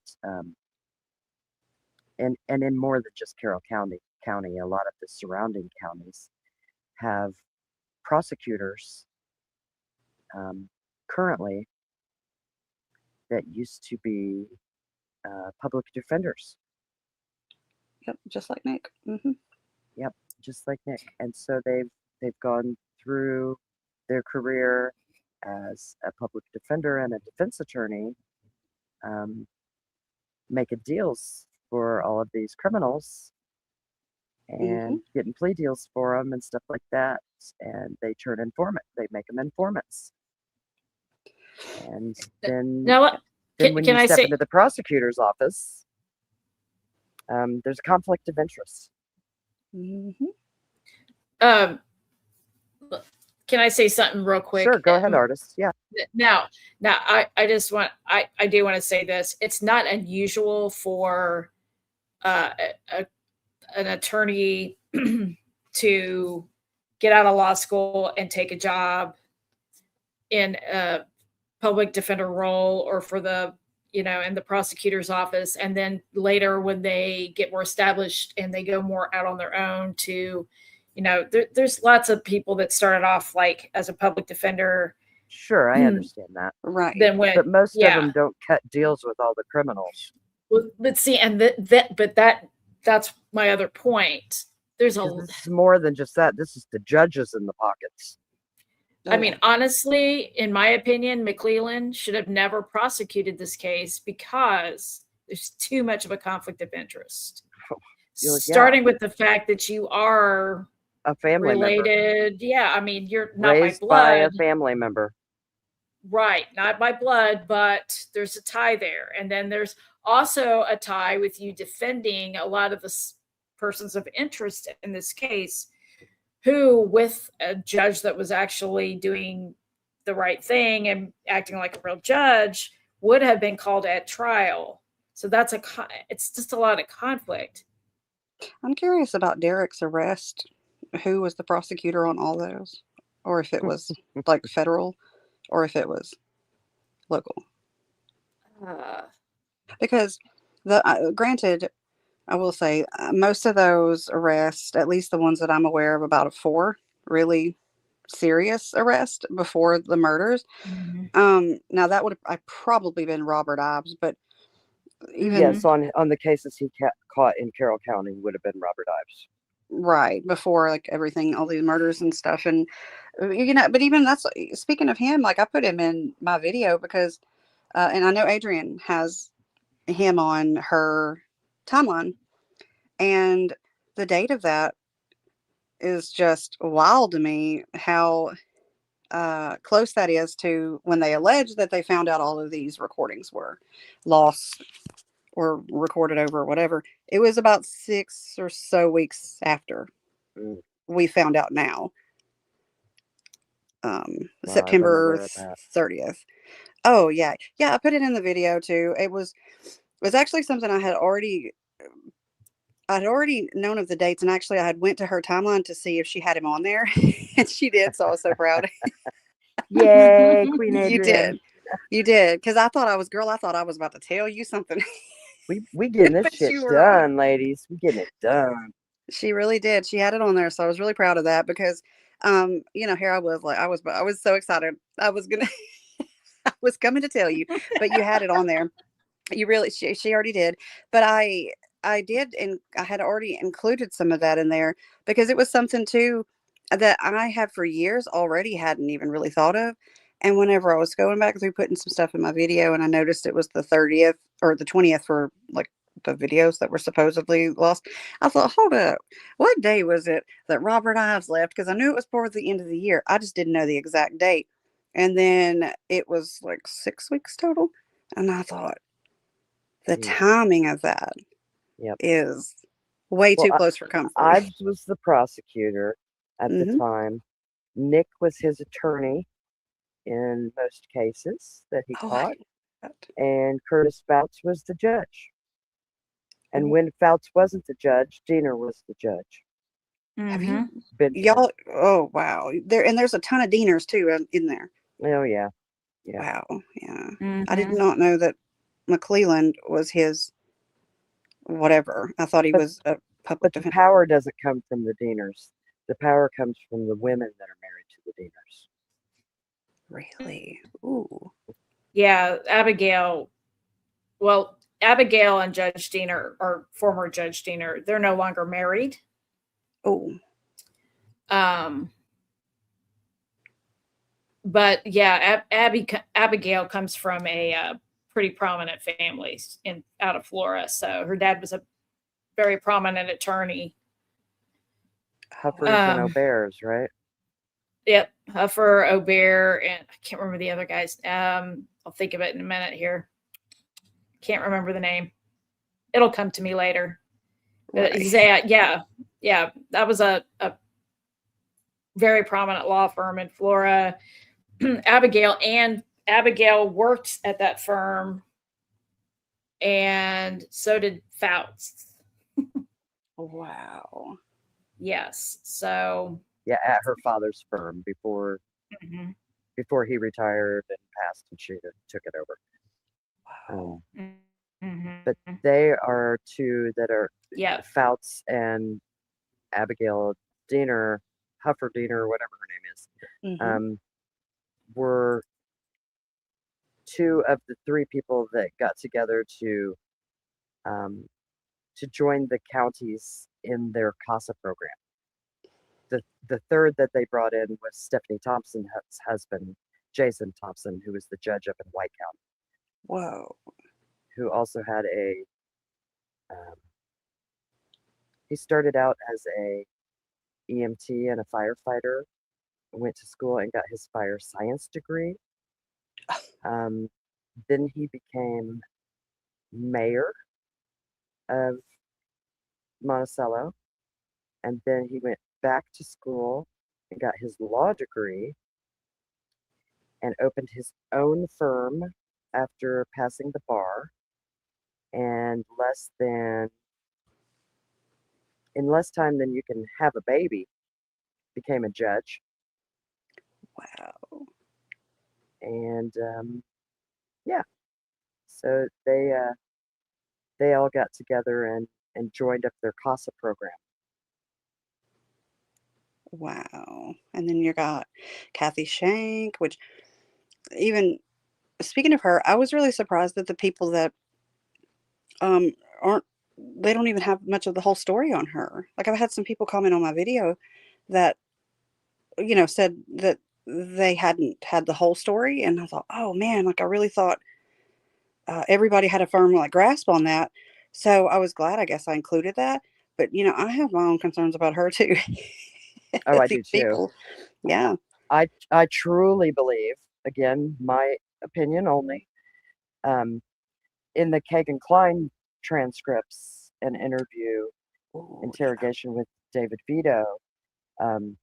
and in more than just Carroll County, a lot of the surrounding counties have prosecutors currently that used to be public defenders. Yep. Just like Nick. Mm-hmm. Yep, just like Nick. And so they've gone through their career as a public defender and a defense attorney, making deals for all of these criminals and getting plea deals for them and stuff like that. And they make them informants. And then, Now, what then when can you I step say? into the prosecutor's office, there's a conflict of interest. Mm-hmm. Can I say something real quick? Sure, go ahead, artist. Yeah. Now, I just want I do want to say this. It's not unusual for an attorney to get out of law school and take a job in a public defender role or for the in the prosecutor's office, and then later when they get more established and they go more out on their own to there's lots of people that started off like as a public defender. Sure, I understand that. Right. Then when, But most of them don't cut deals with all the criminals. Well, let's see, and that's my other point. There's a. This is more than just that. This is the judges in the pockets. I mean, honestly, in my opinion, McClellan should have never prosecuted this case because there's too much of a conflict of interest. Starting with the fact that you are a family related. member. Yeah, I mean, you're not raised by blood. by a family member. Right, not by blood, but there's a tie there. And then there's also a tie with you defending a lot of the persons of interest in this case, who, with a judge that was actually doing the right thing and acting like a real judge, would have been called at trial. So it's just a lot of conflict. I'm curious about Derek's arrest. Who was the prosecutor on all those? Or if it was like federal or if it was local. Because granted, I will say most of those arrests, at least the ones that I'm aware of, about 4 really serious arrests before the murders. Mm-hmm. Now that would have probably been Robert Ives, but even yes, on the cases he caught in Carroll County would have been Robert Ives. Right, before like everything, all these murders and stuff. And but even that's, speaking of him, like I put him in my video because and I know Adrian has him on her timeline, and the date of that is just wild to me. How close that is to when they allege that they found out all of these recordings were lost or recorded over or whatever. It was about 6 or so weeks after Mm. we found out now. Wow, I wasn't September aware of that. 30th. Oh yeah. Yeah, I put it in the video too. It was actually something I'd already known of the dates, and actually I had went to her timeline to see if she had him on there, and she did, so I was so proud. Yay, Queen You Adrian. did. You did, because I thought I was about to tell you something. We getting this But shit you were on it. done, ladies. We getting it done. She really did. She had it on there, so I was really proud of that because, here I was like, I was so excited. I was gonna, I was coming to tell you, but you had it on there. You really, she already did, but I did, and I had already included some of that in there because it was something too that I had for years already hadn't even really thought of. And whenever I was going back through putting some stuff in my video, and I noticed it was the 30th or the 20th for like the videos that were supposedly lost, I thought, hold up, what day was it that Robert Ives left? Because I knew it was toward the end of the year. I just didn't know the exact date. And then it was like 6 weeks total. And I thought, the Mm. timing of that Yep. is way Well, too close for comfort. Ives was the prosecutor at the Mhm. time. Nick was his attorney in most cases that he Oh, I caught, didn't know that. and Curtis Fouts was the judge. And Mm. when Fouts wasn't the judge, Diener was the judge. Have you Benjamin. y'all? Oh wow, there's a ton of Deaners too in there. Oh yeah, yeah. Wow, yeah. I did Mm-hmm. not know that McClelland was his whatever. I thought he But was a public but the defender. power doesn't come from the Dieners. The power comes from the women that are married to the Dieners. Really? Ooh. Yeah, Abigail. Well, Abigail and Judge Diener, or former Judge Diener, they're no longer married. Oh. Um, but yeah, Abigail comes from a pretty prominent family in out of Florida. So her dad was a very prominent attorney. Huffers and Aubers, right? Yep, Huffer, Aubert, and I can't remember the other guys. I'll think of it in a minute here. Can't remember the name. It'll come to me later. Right. Yeah, that was a very prominent law firm in Florida. Abigail worked at that firm, and so did Fouts. Wow. Yes, so Yeah, at her father's firm before mhm. before he retired and passed, and she took it over. Wow. But they are two that are Yeah. Fouts and Abigail Diener, Huffer Diener, whatever her name is, Mhm. were two of the three people that got together to join the counties in their CASA program. The third that they brought in was Stephanie Thompson's husband, Jason Thompson, who was the judge up in White County, Whoa. who also had um, he started out as a EMT and a firefighter, went to school and got his fire science degree. Then he became mayor of Monticello, and then he went back to school and got his law degree and opened his own firm after passing the bar. And in less time than you can have a baby, became a judge. Wow. And yeah, so they all got together and joined up their CASA program. Wow. And then you got Kathy Shank, which even speaking of her, I was really surprised that the people that aren't they don't even have much of the whole story on her. Like I've had some people comment on my video that said that they hadn't had the whole story, and I thought, "Oh man, like I really thought everybody had a firm like grasp on that. So I was glad. I guess I included that. But I have my own concerns about her too. Oh, I do These too. people, yeah, I truly believe, again, my opinion only, um, in the Kagan Klein transcripts and interview oh yeah, interrogation with David Vito, um,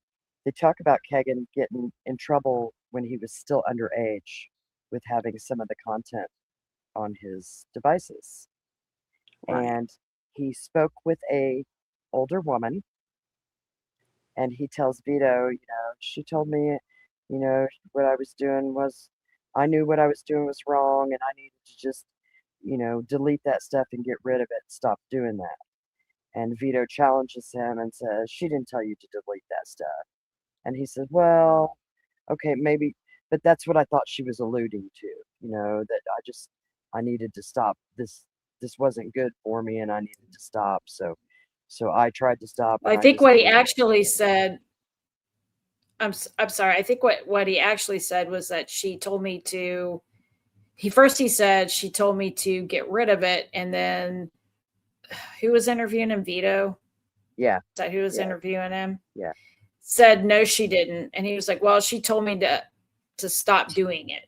they talk about Kagan getting in trouble when he was still underage with having some of the content on his devices. right. And he spoke with a older woman, and he tells Vito, she told me, what I was doing was, I knew what I was doing was wrong, and I needed to just, delete that stuff and get rid of it, stop doing that. And Vito challenges him and says, she didn't tell you to delete that stuff. And he says, well, okay, maybe, but that's what I thought she was alluding to, that I needed to stop this. This wasn't good for me, and I needed to stop. So I tried to stop, and I I think just what he did. actually said, I'm sorry. I think what he actually said was that she told me to. He said she told me to get rid of it, and then who was interviewing him? Vito. Yeah, Is that who was yeah, interviewing him? yeah, Said no, she didn't, and he was like, "Well, she told me to stop doing it."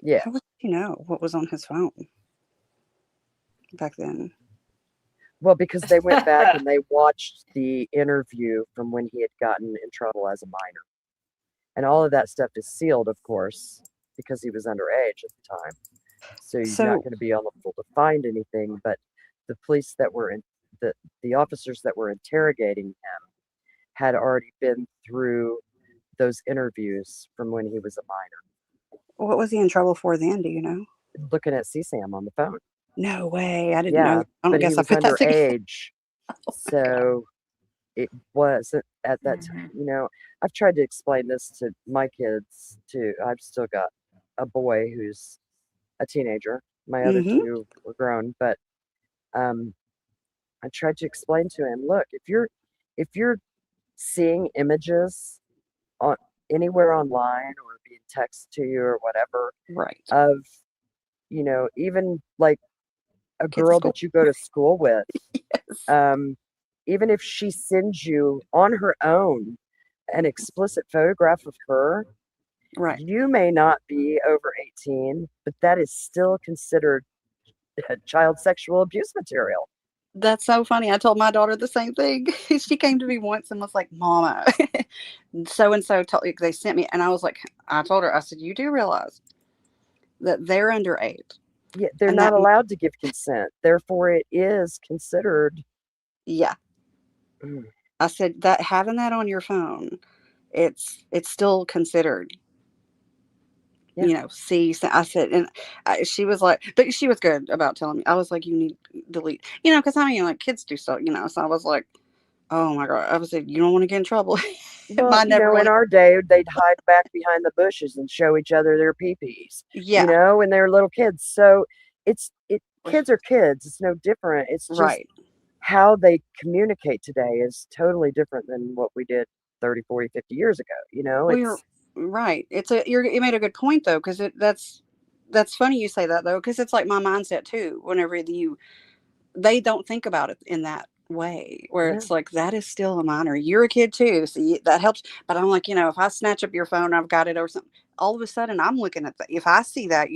yeah. How would you know what was on his phone back then? Well, because they went back and they watched the interview from when he had gotten in trouble as a minor. And all of that stuff is sealed, of course, because he was underage at the time. So you're not So going to be able to find anything. But the police that were in the officers that were interrogating him had already been through those interviews from when he was a minor, what was he in trouble for then? Do you know? looking at CSAM on the phone. No way. I didn't know Yeah, that. I don't but he guess I was put that together. underage. Oh my God. So it wasn't at that time. I've tried to explain this to my kids too. I've still got a boy who's a teenager. My other Mm-hmm. two were grown, but um, I tried to explain to him, look, if you're seeing images on anywhere online or being texted to you or whatever Right. of, even like a Kids at girl school. that you go to school with, Yes. even if she sends you on her own an explicit photograph of her, Right. you may not be over 18, but that is still considered child sexual abuse material. That's so funny. I told my daughter the same thing. She came to me once and was like, Mama, so and so told they sent me. And I was like, I told her, I said, you do realize that they're underage. Yeah, they're And not that, allowed to give consent. Therefore, it is considered. yeah. Mm, I said that having that on your phone, it's still considered, yeah. see. So I said, and she was like, but she was good about telling me. I was like, you need to delete, because I mean, like kids do stuff, So I was like, oh my God. I was like, you don't want to get in trouble. Well, Mine never in went. our day, they'd hide back behind the bushes and show each other their pee-pees, Yeah. when they were little kids. So kids are kids. It's no different. It's just Right. how they communicate today is totally different than what we did 30, 40, 50 years ago. Well, you're right. You made a good point though, because that's funny you say that though, because it's like my mindset too. Whenever they don't think about it in that way, where Yeah. it's like that is still a minor. You're a kid too, so that helps. But I'm like, if I snatch up your phone, I've got it or something. All of a sudden, I'm looking at that. If I see that,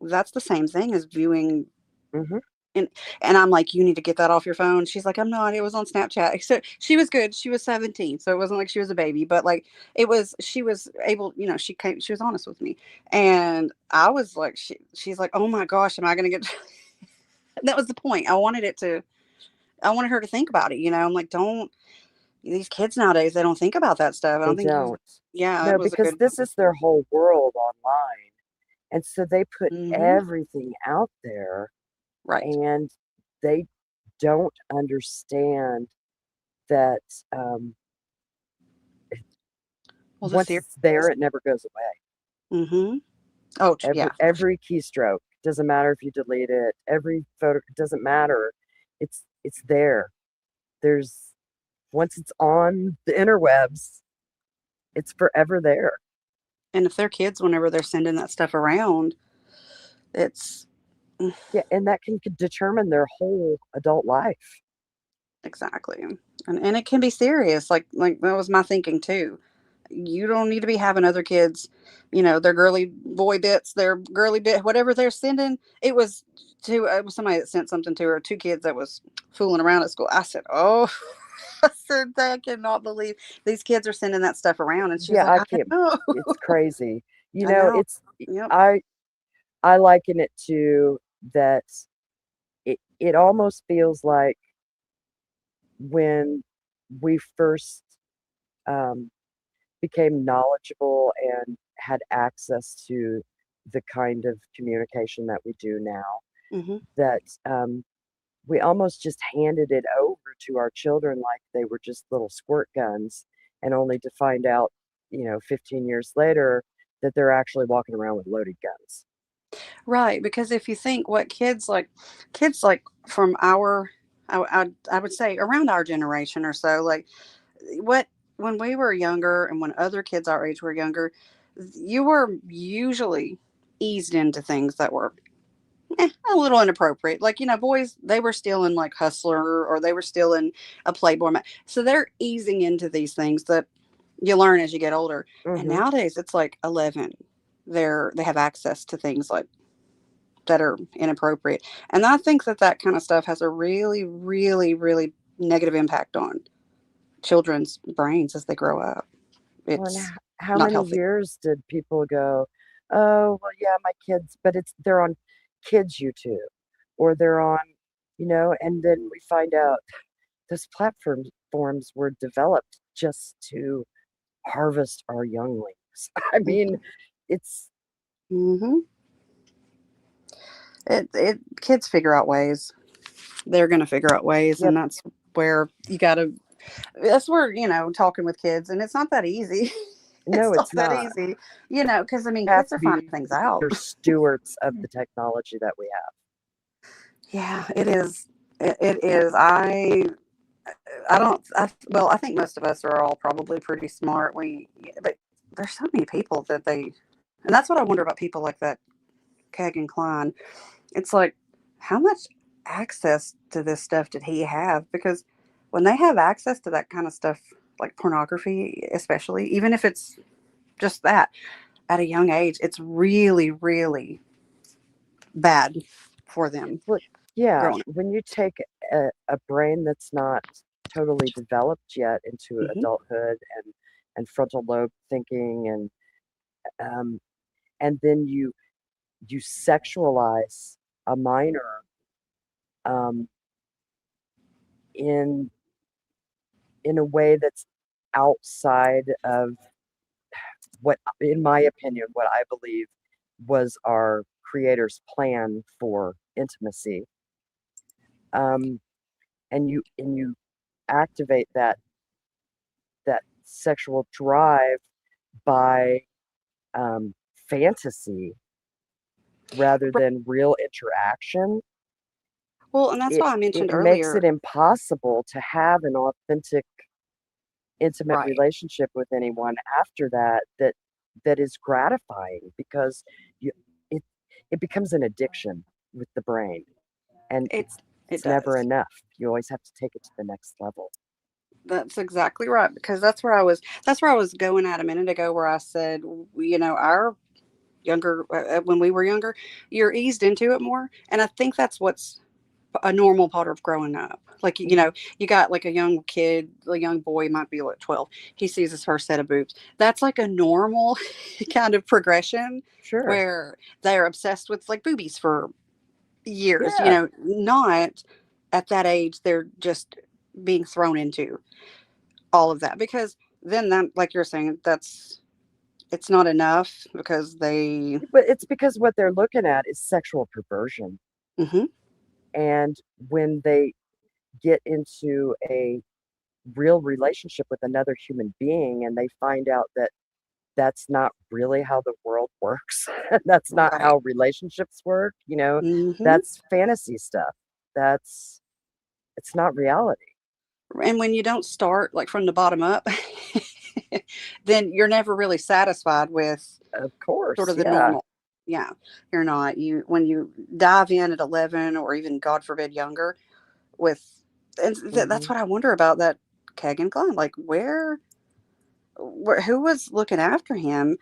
that's the same thing as viewing. Hmm. And I'm like, you need to get that off your phone. She's like, I'm not. It was on Snapchat. So she was good. She was 17, so it wasn't like she was a baby, but like it was. She was able. She came. She was honest with me, and I was like, she's like, oh my gosh, am I gonna get? That was the point. I wanted her to think about it. I'm like, don't. These kids nowadays, they don't think about that stuff. I They don't think don't. Yeah, it No, was a because good. this is their whole world online. And so they put Hmm. everything out there, Right. and they don't understand that Well, once it's there, it never goes away. Mm-hmm. Oh, Every yeah. every keystroke doesn't matter if you delete it. Every photo doesn't matter. It's there. There's once it's on the interwebs, it's forever there. And if they're kids, whenever they're sending that stuff around, it's Yeah, and that can determine their whole adult life. Exactly. And it can be serious. Like that was my thinking too. You don't need to be having other kids, their girly boy bits, their girly bit, whatever they're sending. It was somebody that sent something to her, two kids that was fooling around at school. I said, "Oh," I said, "I cannot believe these kids are sending that stuff around." And she's Yeah, like, I "I can't. know." It's crazy. I know. It's Yep. I I liken it to that. It almost feels like when we first um, became knowledgeable and had access to the kind of communication that we do now, Hmm. that we almost just handed it over to our children like they were just little squirt guns, and only to find out, 15 years later that they're actually walking around with loaded guns. Right, because if you think what kids like from I would say around our generation or so, like what when we were younger and when other kids our age were younger, you were usually eased into things that were a little inappropriate. Like, boys, they were still in like Hustler or they were still in a Playboy. So they're easing into these things that you learn as you get older. And Hmm. nowadays it's like 11. They have access to things like that are inappropriate. And I think that kind of stuff has a really, really, really negative impact on children's brains as they grow up. Well, and It's how not many healthy. years did people go, oh, well, yeah, my kids, but they're on kids YouTube, or they're on, and then we find out those platforms forms were developed just to harvest our younglings. I mean, it's Mm-hmm. Kids figure out ways. They're going to figure out ways, yep, and where you got to. That's where talking with kids, and it's not that easy. no, It's not it's that not. easy, because I mean, Have kids to are be finding things out. better stewards of the technology that we have. Yeah, it is. It is. I don't. Well, I think most of us are all probably pretty smart. But there's so many people and that's what I wonder about people like that Kagan Klein. It's like, how much access to this stuff did he have? Because when they have access to that kind of stuff, like pornography, especially, even if it's just that at a young age, it's really, really bad for them Well, yeah, growing up. when you take a brain that's not totally developed yet into Hmm. adulthood and frontal lobe thinking, um, and then you sexualize a minor um, in in a way that's outside of what, in my opinion, what I believe was our creator's plan for intimacy. Um, and you activate that sexual drive by fantasy rather than real interaction. Well, and that's it why I it mentioned makes it earlier. impossible to have an authentic, intimate Right. relationship with anyone after that is gratifying, because you it it becomes an addiction with the brain, and It it it's never does. enough. You always have to take it to the next level. That's exactly right, because that's where I was going at a minute ago, where I said, our younger when we were younger, you're eased into it more, and I think that's what's a normal part of growing up. Like, Hmm. you got like a young kid, a young boy might be like 12. He sees his first set of boobs. That's like a normal kind of progression Sure. where they're obsessed with like boobies for years, Yeah. not at that age they're just being thrown into all of that, because then that, like you're saying, it's not enough because they. But it's because what they're looking at is sexual perversion. Hmm. And when they get into a real relationship with another human being and they find out that that's not really how the world works, that's not Right. how relationships work, Hmm. that's fantasy stuff. That's It's not reality. And when you don't start like from the bottom up, then you're never really satisfied with Of sort course, of the yeah. normal. Yeah, you're not. You when you dive in at 11 or even God forbid younger with and that's Hmm. what I wonder about that keg and Glenn. Like where who was looking after him?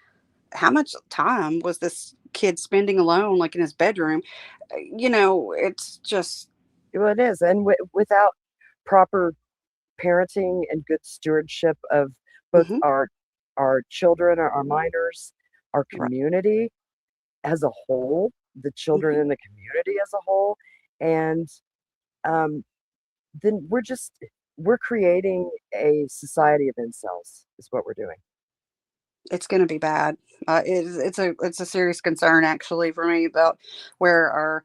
How much time was this kid spending alone like in his bedroom? It's just Well, it is, and without proper parenting and good stewardship of both mhm, our children, our minors, our right. community as a whole, the children Mhm. in the community as a whole, and um, then we're creating a society of incels, is what we're doing. It's going to be bad. It's a serious concern actually for me about where our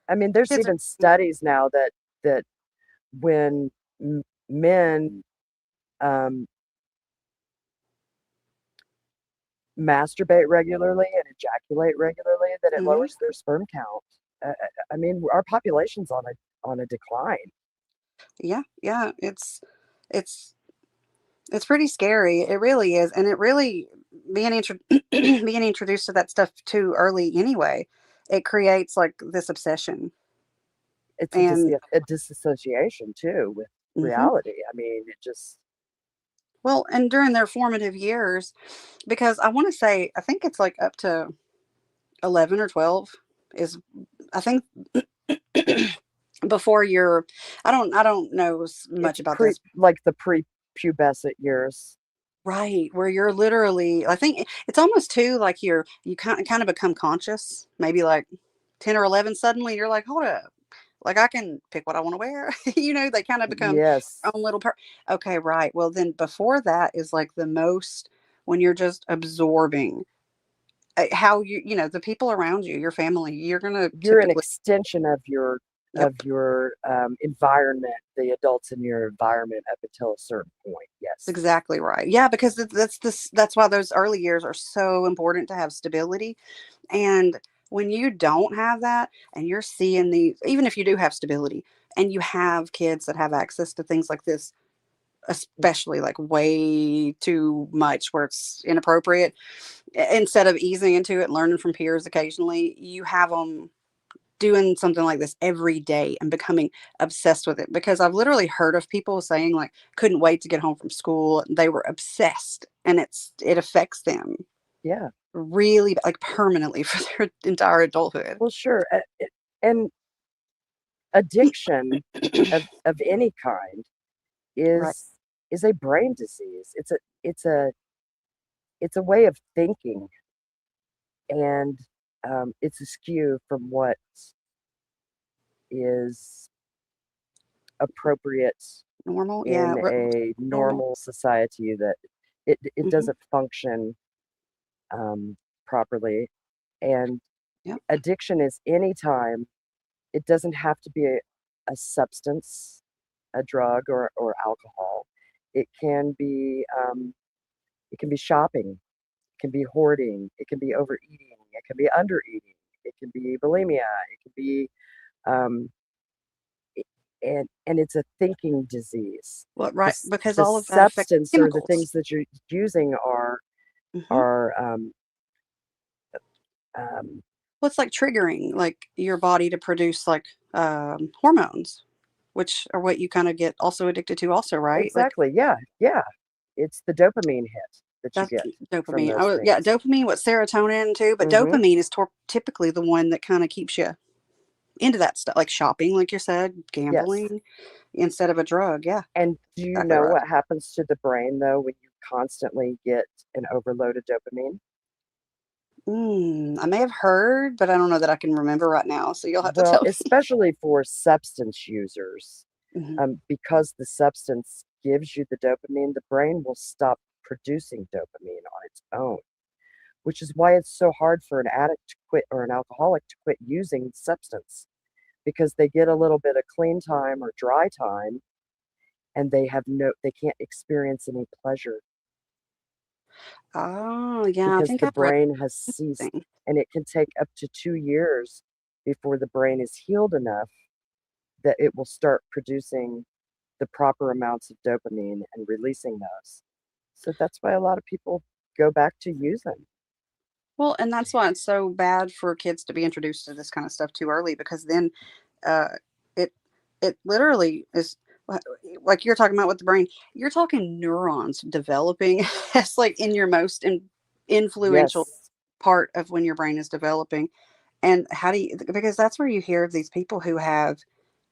I mean, there's kids are. even studies now that when men um, masturbate regularly and ejaculate regularly, that it Mhm. lowers their sperm count. I mean, our population's on a decline. Yeah, yeah. It's it's pretty scary. It really is, and it really being introduced to that stuff too early anyway. It creates like this obsession, It's and a disassociation too with mhm. reality. I mean, it just Well, and during their formative years, because I want to say I think it's like up to 11 or 12 is I think before you're I don't know much it's about this. the pre-pubescent years. Right, where you're literally I think it's almost too like you kind of become conscious, maybe like 10 or 11 suddenly you're like, "Hold up. Like I can pick what I want to wear." They kind of become their Yes, own little Okay, right. Well, then before that is like the most when you're just absorbing how the people around you, your family, you're going to you're an typically extension yep. of your environment, the adults in your environment up until a certain point. Yes. Exactly right. Yeah, because that's why those early years are so important to have stability. And when you don't have that and you're seeing even if you do have stability and you have kids that have access to things like this, especially like way too much where it's inappropriate, instead of easing into it and learning from peers occasionally, you have them doing something like this every day and becoming obsessed with it because I've literally heard of people saying like couldn't wait to get home from school. They were obsessed and it affects them Yeah. really like permanently for their entire adulthood. Well, sure. And addiction of any kind Right. is is a brain disease. It's a it's a way of thinking, and it's askew from what is appropriate Normal. Yeah. in a Normal. normal society. That it Hmm. doesn't function properly, and Yep. addiction is any time. It doesn't have to be a substance, a drug, or alcohol. It can be shopping, it can be hoarding, it can be overeating, it can be undereating, it can be bulimia, it can be um, and it's a thinking disease. Well, right. Because The all of that affects substance or the chemicals. things that you're using Hmm. are um, Well, it's like triggering like your body to produce like hormones, which are what you kind of get also addicted to, also, right? Like exactly, yeah, yeah. It's the dopamine hit that you that's get from dopamine. those Oh, yeah, things. dopamine, what serotonin too, but Hmm. dopamine is typically the one that kind of keeps you into that stuff, like shopping, like you said, Yes. gambling, instead of a drug. Yeah, And do you exactly know right. what happens to the brain though when you constantly get an overload of dopamine? I may have heard, but I don't know that I can remember right now. So you'll have to Well, tell me. especially for substance users, Hmm. because the substance gives you the dopamine, the brain will stop producing dopamine on its own, which is why it's so hard for an addict to quit or an alcoholic to quit using the substance because they get a little bit of clean time or dry time and they can't experience any pleasure Oh, yeah, I because think the I've read brain has ceased, something. and it can take up to 2 years before the brain is healed enough that it will start producing the proper amounts of dopamine and releasing those. So that's why a lot of people go back to using. Well, and that's why it's so bad for kids to be introduced to this kind of stuff too early, because then uh, it it literally is like you're talking about with the brain. You're talking neurons developing. That's like in your most influential Yes. part of when your brain is developing. And how do you, because that's where you hear of these people who have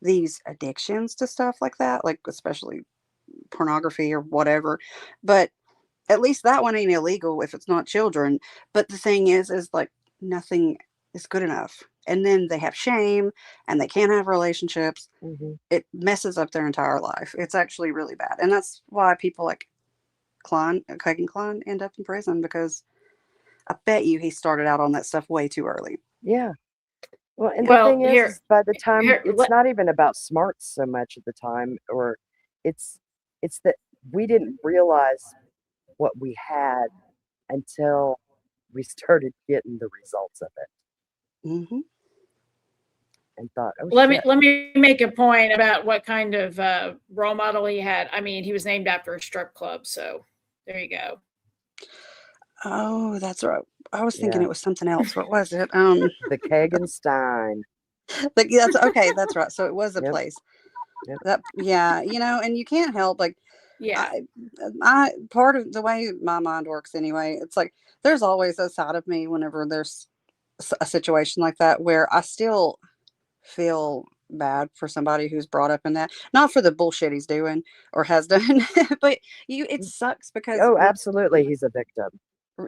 these addictions to stuff like that, like especially pornography or whatever. But at least that one ain't illegal if it's not children. But the thing is like nothing is good enough. And then they have shame and they can't have relationships. Hmm. It messes up their entire life. It's actually really bad. And that's why people like Craig and Klein end up in prison, because I bet you he started out on that stuff way too early. Yeah. Well, and the Well, thing here, is by the time here, it's not even about smarts so much at the time, or it's it's that we didn't realize what we had until we started getting the results of it Hmm. and thought, "Oh let me shit." let me make a point about what kind of role model he had. I mean, he was named after a strip club, so there you go. Oh, that's right. I was thinking Yeah. it was something else. What was it? The Kagenstein. But yeah, that's okay. That's right. So it was a Yep. place Yep. that, yeah, and you can't help like Yeah. I, I part of the way my mind works anyway. It's like there's always a side of me whenever there's a situation like that where I still feel bad for somebody who's brought up in that, not for the bullshit he's doing or has done, but it sucks because Oh, absolutely, he's a victim.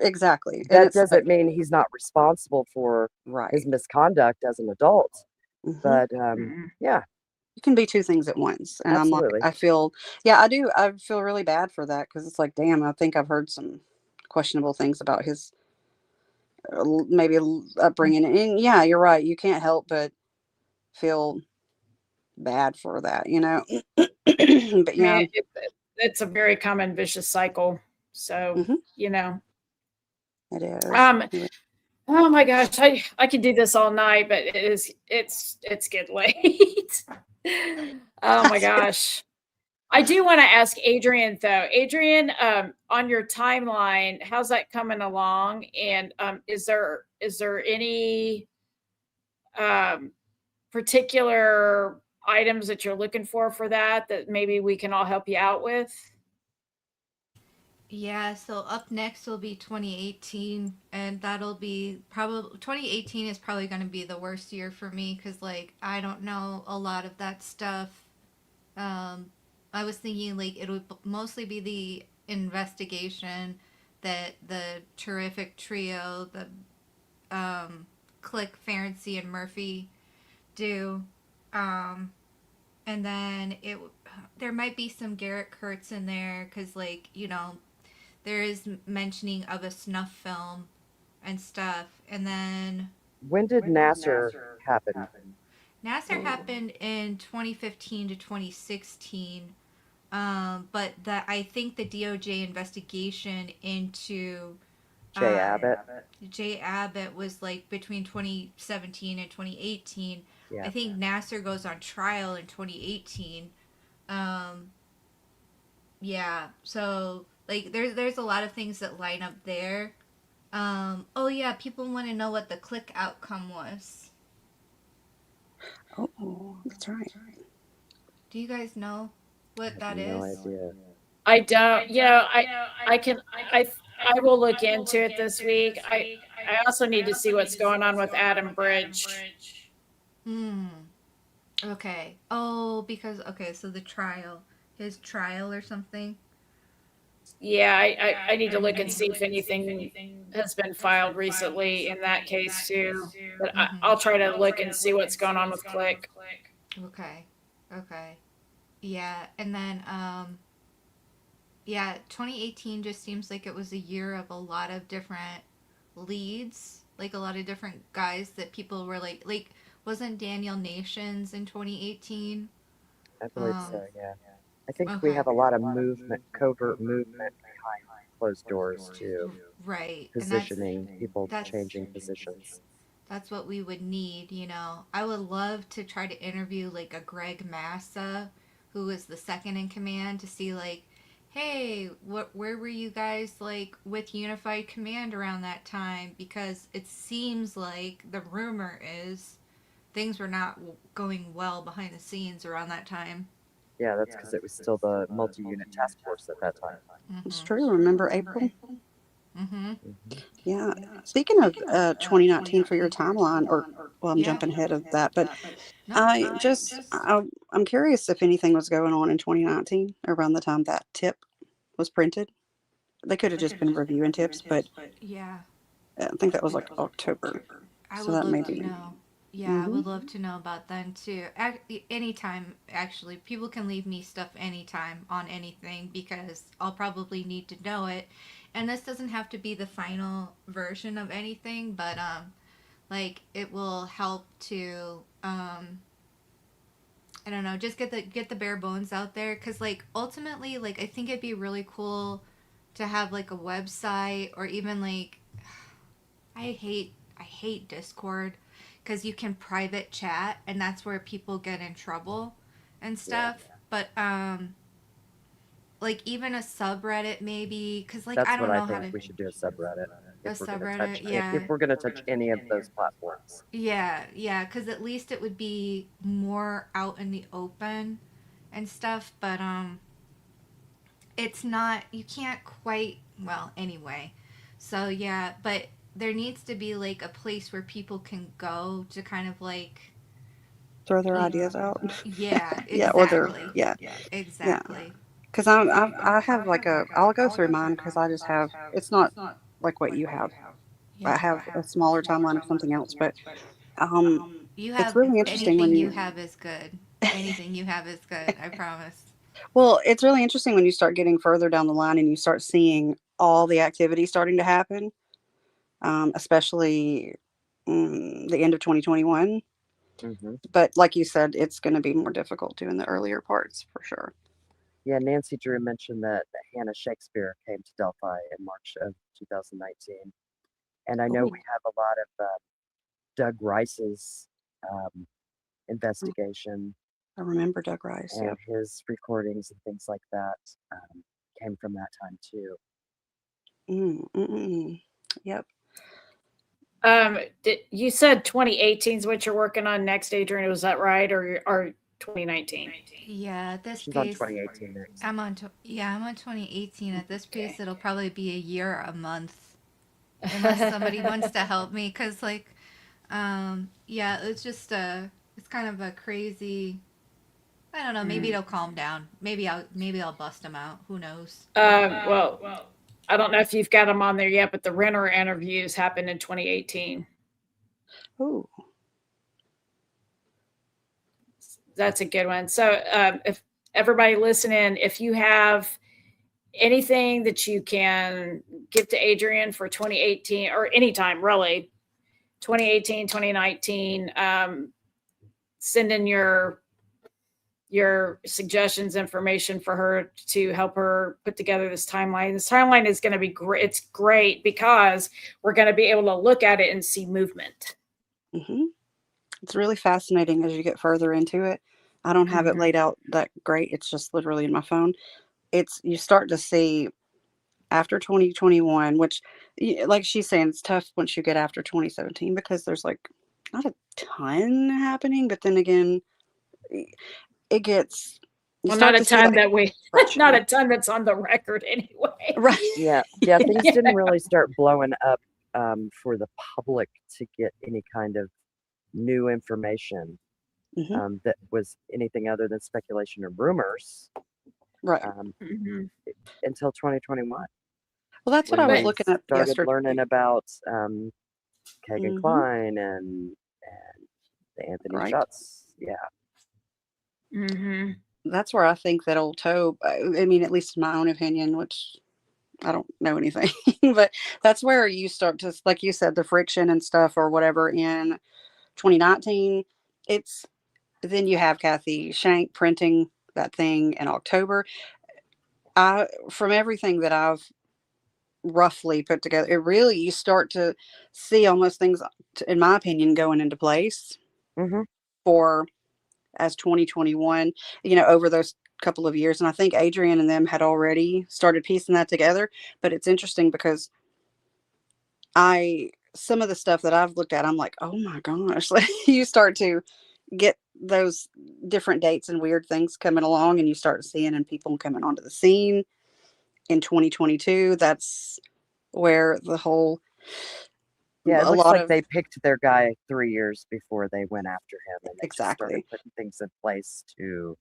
exactly, and That it's doesn't mean he's not responsible for his right. misconduct as an adult, Hmm. but, Mm-mm. yeah, You can be two things at once, and I'm like, absolutely. I feel, yeah, I do. I feel really bad for that because it's like, damn, I think I've heard some questionable things about his maybe upbringing, and yeah, you're right. You can't help but feel bad for that. But I yeah, mean, it's a very common vicious cycle. So, hmm you know, it is. um, oh my gosh, I could do this all night, but it's getting late. Oh my gosh. I do want to ask Adrian though. Adrian, on your timeline, how's that coming along? And is there any um, particular items that you're looking for that maybe we can all help you out with? Yeah, so up next will be 2018, and that'll be probably 2018 is probably going to be the worst year for me because, like, I don't know a lot of that stuff. Um, I was thinking, like, it would mostly be the investigation that the terrific trio, the Click, Ferenczi, and Murphy do. Um, and then there might be some Garrett Kurtz in there because, like, there is mentioning of a snuff film and stuff. And then When did Nasser happen? Nasser happened in 2015 to 2016. But I think the DOJ investigation into Jay um, Abbott? Jay Abbott was like between 2017 and 2018. I Yeah. think Nasser goes on trial in 2018. Um, yeah, so like there's a lot of things that line up there. Oh yeah, people want to know what the click outcome was. Oh, that's right. Do you guys know I what have that no is? idea. I don't, I can, I will look into it this week. I also need to see what's going on with Adam Bridge. Hmm. Okay. Oh, because okay, so his trial or something. Yeah, I need to look and see if anything has been filed recently in that case too. But Mm-hmm. I'll try to look and see what's going on with Click. Okay. Okay. Yeah, and then yeah, 2018 just seems like it was a year of a lot of different leads, like a lot of different guys that people were like wasn't Daniel Nations in 2018? I believe Um so, yeah. I think we okay. have a lot of movement, covert movement behind closed doors too, Right. And positioning, people that's changing positions. that's what we would need. I would love to try to interview like a Greg Massa who was the second in command to see like hey, where were you guys like with Unified Command around that time? Because it seems like the rumor is things were not going well behind the scenes around that time. Yeah, that's because it was still the multi-unit task force at that time. It's Mm-hmm. true. Remember April? Mm-hmm. Hmm. Yeah. Speaking of 2019 for your timeline, or well, I'm Yeah. jumping ahead of that, but No. I'm curious if anything was going on in 2019 around the time that tip was printed. They could have just been reviewing tips, but Yeah. I think that was like October. I So would that love may to be. know. Yeah, I Mm-hmm. would love to know about them too. Anytime, actually, people can leave me stuff anytime on anything because I'll probably need to know it. And this doesn't have to be the final version of anything, but like it will help to I don't know, just get the bare bones out there because like ultimately, like I think it'd be really cool to have like a website or even like I hate Discord because you can private chat and that's where people get in trouble and Yeah, stuff. But like even a subreddit maybe because like I that's what don't I know how think to we should do a subreddit a if we're going to subreddit. touch if Yeah, we're going to touch any of those platforms. yeah, because at least it would be more out in the open and stuff. But it's not. You can't quite. Well, anyway. So yeah, but there needs to be like a place where people can go to kind of like Throw their you ideas out. yeah, Yeah, or their exactly. yeah. Exactly. Because I have like I'll go through mine because I just have it's not like what you have. I Yeah. have a smaller timeline of something else, but um, You it's have really interesting when anything you you have is good. Anything you have is good. I promise. well, it's really interesting when you start getting further down the line and you start seeing all the activity starting to happen, especially the end of 2021. Hmm. But like you said, it's going to be more difficult doing the earlier parts for sure. Yeah, Nancy Drew mentioned that Hannah Shakespeare came to Delphi in March of 2019, and I know Oh, we have a lot of Doug Rice's um, investigation I remember Doug Rice. and Yep. his recordings and things like that um, came from that time too. Yep. You said 2018 is what you're working on next, Adrian? Was that right, or 2019? Yeah, at this She's on pace, 2018 next. I'm on 2018. At this pace, Okay. it'll probably be a year, a month, unless somebody wants to help me. Cause like, yeah, it's just it's kind of a crazy. I don't know. Maybe it'll calm down. Maybe I'll bust them out. Who knows? Well, I don't know if you've got them on there yet, but the renter interviews happened in 2018. Oh, That's a good one. So, if everybody listening, if you have anything that you can give to Adrian for 2018 or anytime really, 2018, 2019, send in your suggestions, information for her to help her put together this timeline. This timeline is going to be great. It's great because we're going to be able to look at it and see movement. hmm it's really fascinating as you get further into it. I don't have it Mm-hmm. laid out that great. It's just literally in my phone. It's you start to see after 2021, which, like she's saying, it's tough once you get after 2017 because there's like not a ton happening. But then again, it gets you Well, not start a to see ton like that we, not progression. a ton that's on the record anyway. Right. Yeah, yeah, things didn't really start blowing up for the public to get any kind of new information hmm that was anything other than speculation or rumors Right. um, Mm-hmm. until 2021, Well, that's what I when was But we looking at started yesterday. learning about Kagan hmm Klein and the Anthony Right. Shots. Yeah. mm-hmm. That's where I think that old Tobe, I mean, at least in my own opinion, which I don't know anything, but that's where you start to, like you said, the friction and stuff or whatever in 2019. It's then you have Kathy Shank printing that thing in October. From everything that I've roughly put together, it really, you start to see almost things, in my opinion, going into place Hmm. for as 2021, over those couple of years, and I think Adrian and them had already started piecing that together. But it's interesting because some of the stuff that I've looked at, I'm like, oh my gosh, like you start to get those different dates and weird things coming along, and you start seeing and people coming onto the scene in 2022. That's where the whole Yeah, it a looks lot like of they picked their guy 3 years before they went after him, and they just started exactly. putting things in place to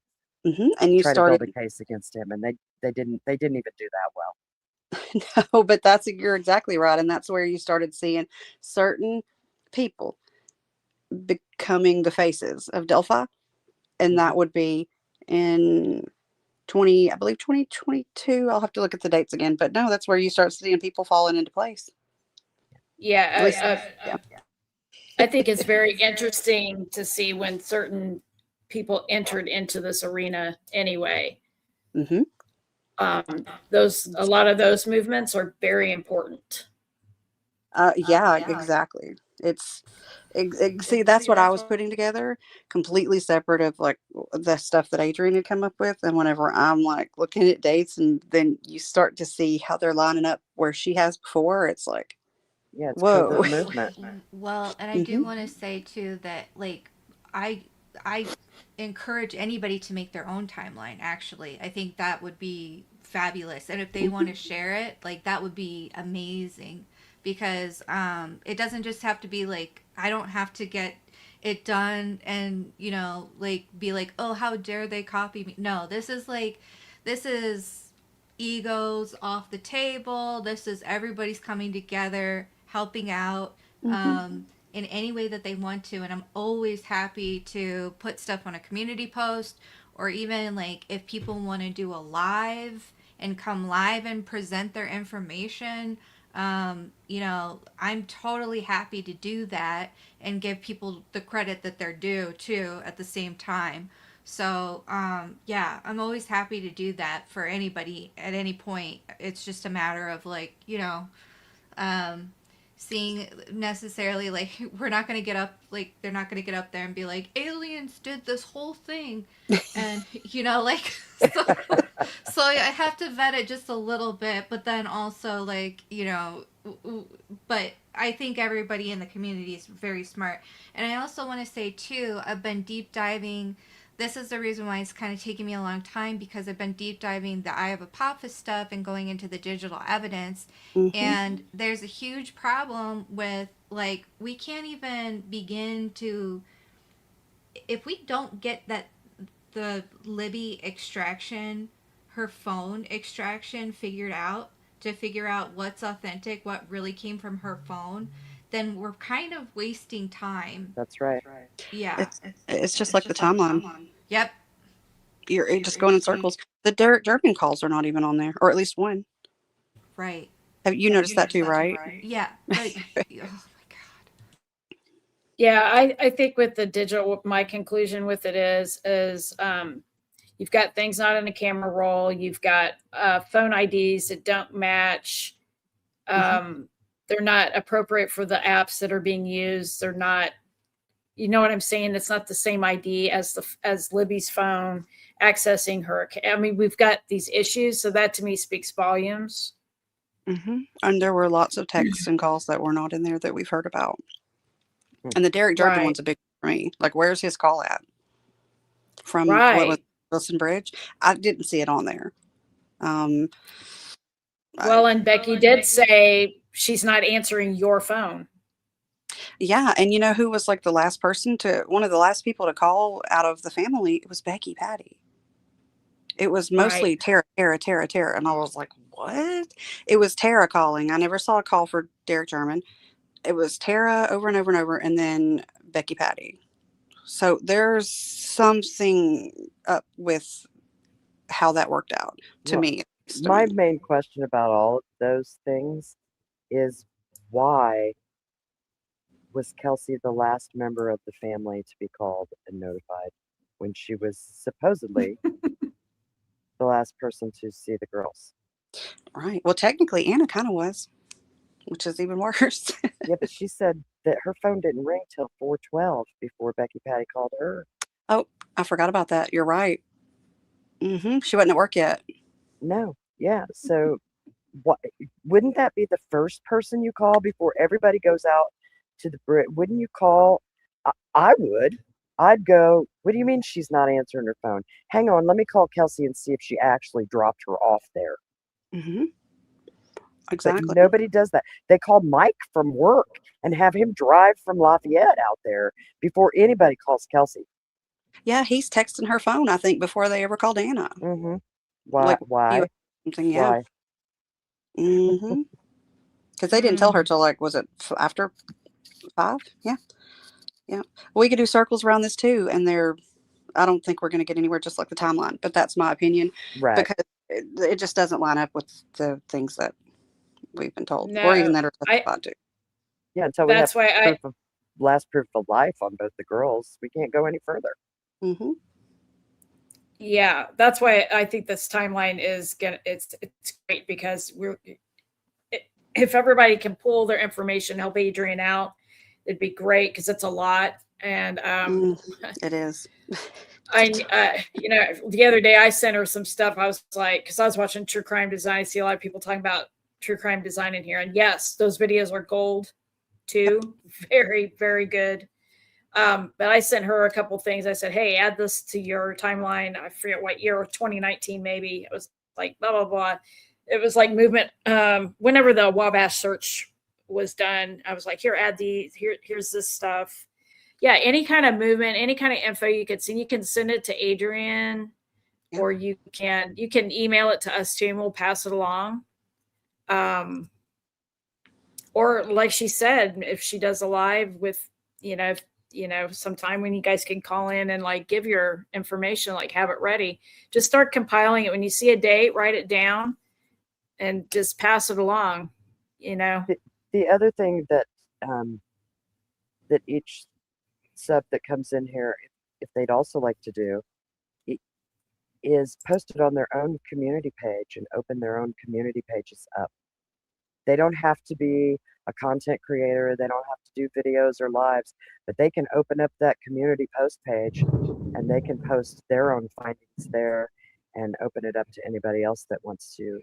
And you try to build started a case against him, and they didn't even do that well. no, but you're exactly right, and that's where you started seeing certain people becoming the faces of Delphi, and Hmm. that would be in 20, I believe 2022. I'll have to look at the dates again, but no, that's where you start seeing people falling into place. At Yeah, least, yeah. I think it's very interesting to see when certain people entered into this arena anyway. hmm Those a lot of those movements are very important. yeah, exactly. It's see, that's what I was putting together, completely separate of like the stuff that Adrian had come up with. And whenever I'm like looking at dates, and then you start to see how they're lining up where she has before, it's like, Yeah, it's whoa. covert movement. Well, and I do hmm want to say too that like I I encourage anybody to make their own timeline. Actually, I think that would be fabulous, and if they want to share it, like that would be amazing because it doesn't just have to be like I don't have to get it done and like be like, oh, how dare they copy me. No, this is egos off the table. This is everybody's coming together, helping out hmm in any way that they want to. And I'm always happy to put stuff on a community post, or even like if people want to do a live and come live and present their information. I'm totally happy to do that and give people the credit that they're due too at the same time. So, yeah, I'm always happy to do that for anybody at any point. It's just a matter of like, um, seeing necessarily like we're not going to get up like they're not going to get up there and be like aliens did this whole thing and like so I have to vet it just a little bit, but then also like but I think everybody in the community is very smart. And I also want to say too, I've been deep diving. This is the reason why it's kind of taking me a long time, because I've been deep diving the Eye of Apophis stuff and going into the digital evidence. hmm And there's a huge problem with like we can't even begin to, if we don't get that the Libby extraction, her phone extraction figured out, to figure out what's authentic, what really came from her phone, then we're kind of wasting time. That's right. Yeah. it's just like the timeline. Yep. You're just going in circles. The Derek Durbin calls are not even on there, or at least one. Right. Have you noticed that too, right? Yeah. But oh my god. Yeah, I think with the digital, my conclusion with it is you've got things not in a camera roll. You've got phone IDs that don't match. hmm They're not appropriate for the apps that are being used. They're not, you know what I'm saying? It's not the same ID as Libby's phone accessing her. I mean, we've got these issues, so that to me speaks volumes. And there were lots of texts and calls that were not in there that we've heard about. Hmm. And the Derek Durbin Right, one's a big one for me. Like, where's his call at? From what was right. Wilson Bridge? I didn't see it on there. Um, I, Well, and Becky did say she's not answering your phone. yeah, and you know who was like one of the last people to call out of the family? It was Becky Patty. It was Right. mostly Tara, Tara, Tara, Tara. And I was like, what? It was Tara calling. I never saw a call for Derek German. It was Tara over and over and over, and then Becky Patty. So there's something up with how that worked out to Well, me. my main question about all of those things is why was Kelsey the last member of the family to be called and notified when she was supposedly the last person to see the girls? Right. Well, technically, Anna kind of was, which is even worse. Yeah, but she said that her phone didn't ring till 4:12 before Becky Patty called her. Oh, I forgot about that. You're right. She wasn't at work yet. No. Yeah. So what wouldn't that be the first person you call before everybody goes out to the bridge? Wouldn't you call? I would. I'd go, what do you mean she's not answering her phone? Hang on, let me call Kelsey and see if she actually dropped her off there. Mm-hmm. But Exactly. nobody does that. They call Mike from work and have him drive from Lafayette out there before anybody calls Kelsey. Yeah, he's texting her phone, I think, before they ever called Anna. Mm-hmm. Why? Like, Why? something, yeah. Why? Mm-hmm. Because they didn't tell her till, like, was it after 5? Yeah. Yeah. We could do circles around this too, and I don't think we're going to get anywhere just like the timeline, but that's my opinion. Right. Because it just doesn't line up with the things that we've been told, or even that are testified to. Yeah, until we have last proof of life on both the girls, we can't go any further. Mm-hmm. Yeah, that's why I think this timeline is it's great, because if everybody can pull their information, help Adrian out, it'd be great, because it's a lot. And it is. The other day I sent her some stuff. I was like, because I was watching True Crime Design, I see a lot of people talking about True Crime Design in here, and yes, those videos are gold too. Very, very good. But I sent her a couple things. I said, hey, add this to your timeline. I forget what year, 2019 maybe. It was like blah blah blah. It was like movement. Whenever the Wabash search was done, I was like, here, add these. Here's this stuff. Yeah, any kind of movement, any kind of info you could see, you can send it to Adrian, or you can email it to us too, and we'll pass it along. Or like she said, if she does a live with, sometime when you guys can call in and like give your information, like have it ready, just start compiling it. When you see a date, write it down and just pass it along. The other thing that that each sub that comes in here, if they'd also like to do, is post it on their own community page and open their own community pages up. They don't have to be a content creator. They don't have to do videos or lives, but they can open up that community post page and they can post their own findings there and open it up to anybody else that wants to.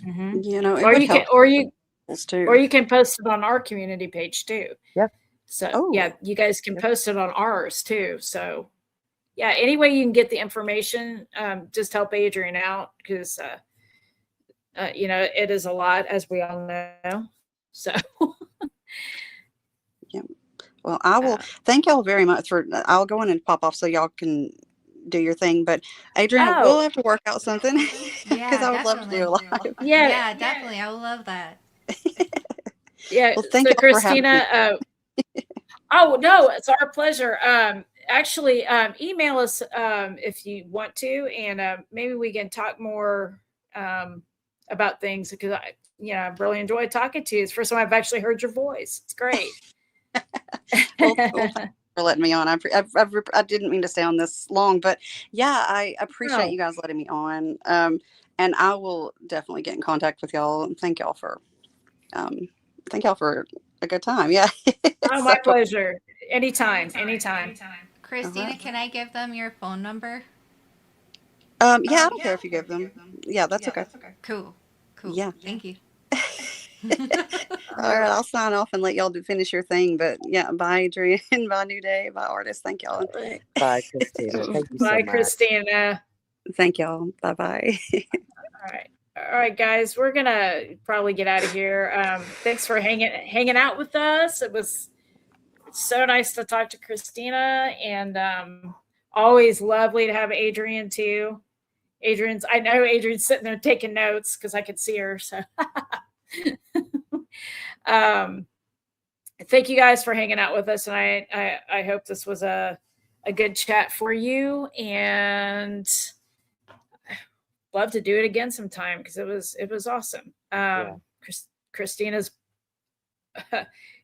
Mm-hmm. Or you can post it on our community page too. Yeah. So you guys can post it on ours too. So yeah, any way you can get the information, just help Adrian out, because it is a lot, as we all know. So yeah. Well, I will thank y'all very much I'll go in and pop off so y'all can do your thing. But Adrian, we'll have to work out something, because I would love to do a live. Yeah, definitely. I would love that. Yeah. Well, thank you, Christina. Oh no, it's our pleasure. Actually, email us if you want to, and maybe we can talk more about things, because I really enjoy talking to you. It's the first time I've actually heard your voice. It's great. Well, for letting me on. I didn't mean to stay on this long, but yeah, I appreciate you guys letting me on. And I will definitely get in contact with y'all. And thank y'all for a good time. Yeah. Oh, my pleasure. Anytime. Christina, can I give them your phone number? Yeah, I don't care if you give them. Yeah, that's okay. Cool. Yeah. Thank you. All right, I'll sign off and let y'all finish your thing. But yeah, bye, Adrian. Bye, New Day. Bye, Artist. Thank y'all. Bye, Christina. Thank you so much. Bye, Christina. Thank y'all. Bye-bye. All right, guys, we're gonna probably get out of here. Thanks for hanging out with us. It was so nice to talk to Christina, and always lovely to have Adrian too. I know Adrian's sitting there taking notes, because I could see her. So thank you guys for hanging out with us, and I hope this was a good chat for you, and love to do it again sometime, because it was awesome.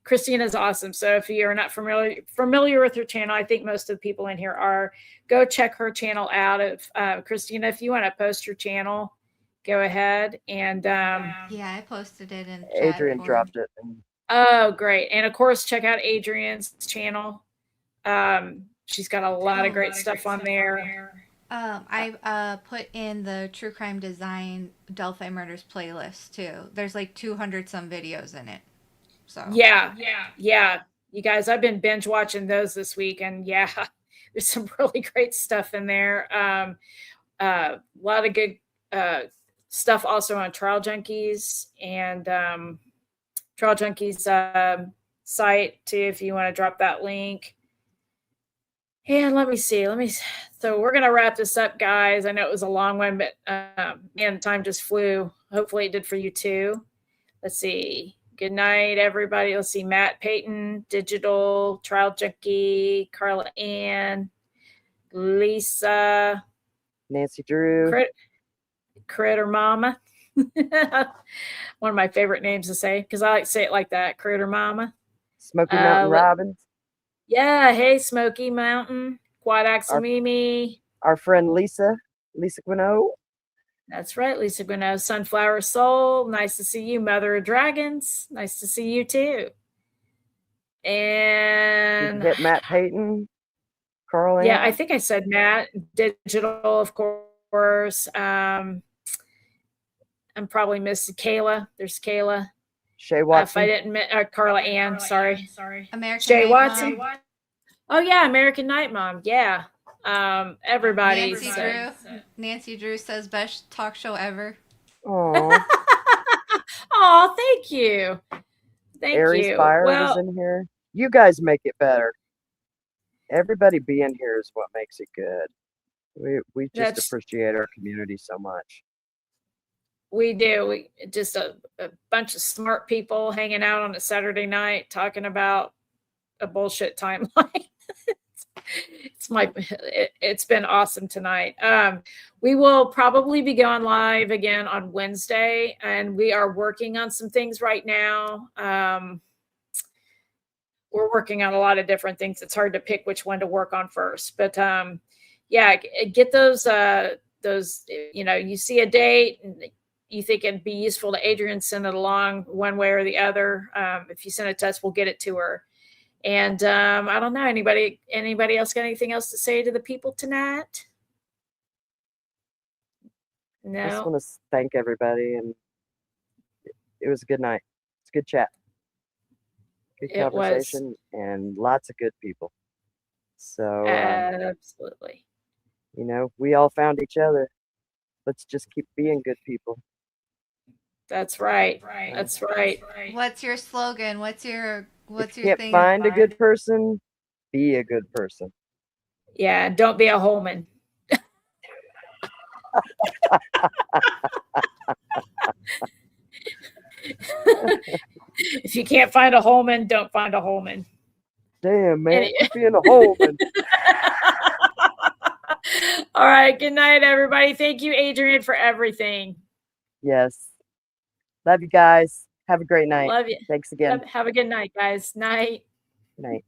Christina's awesome. So if you're not familiar with her channel, I think most of the people in here are. Go check her channel out. Christina, if you want to post your channel, go ahead. And yeah, I posted it in Adrian dropped it. Oh, great. And of course, check out Adrian's channel. She's got a lot of great stuff on there. I put in the True Crime Design Delphi Murders playlist too. There's like 200 some videos in it. So Yeah. You guys, I've been binge watching those this week, and yeah, there's some really great stuff in there. A lot of good stuff also on Trial Junkies and Trial Junkies site too, if you want to drop that link. And let me see. So we're gonna wrap this up, guys. I know it was a long one, but man, time just flew. Hopefully, it did for you too. Let's see. Good night, everybody. Let's see. Matt Payton, Digital, Trial Junkie, Carla Ann, Lisa, Nancy Drew. Critter Mama. One of my favorite names to say because I like to say it like that. Critter Mama. Smoky Mountain Robin. Yeah. Hey, Smoky Mountain. Quad Axel Mimi. Our friend Lisa Guineau. That's right, Lisa Guineau. Sunflower Soul. Nice to see you. Mother of Dragons. Nice to see you too. And hit Matt Payton. Carl. Yeah, I think I said Matt. Digital, of course. I'm probably missing Kayla. There's Kayla. Shay Watson. If I didn't, Carla Ann. Sorry. American Shay Night Watson. Mom. Oh yeah, American Night Mom. Yeah. Everybody. Nancy Drew says best talk show ever. Oh. Oh, thank you. Thank Aries you. Fire was in here. You guys make it better. Everybody being here is what makes it good. We just appreciate our community so much. We do. We just a bunch of smart people hanging out on a Saturday night talking about a bullshit timeline. It's been awesome tonight. We will probably be going live again on Wednesday, and we are working on some things right now. We're working on a lot of different things. It's hard to pick which one to work on first, but yeah, get those. You see a date and you think it'd be useful to Adrian, send it along one way or the other. If you send it to us, we'll get it to her. And I don't know, anybody else got anything else to say to the people tonight? No. I just want to thank everybody, and it was a good night. It's a good chat. Good conversation and lots of good people. So absolutely. We all found each other. Let's just keep being good people. That's right. That's right. What's your slogan? What's your thing? Find a good person, be a good person. Yeah, don't be a Holman. If you can't find a Holman, don't find a Holman. Damn, man, being a Holman. All right, good night, everybody. Thank you, Adrian, for everything. Yes. Love you guys. Have a great night. Love you. Thanks again. Have a good night, guys. Night. Good night.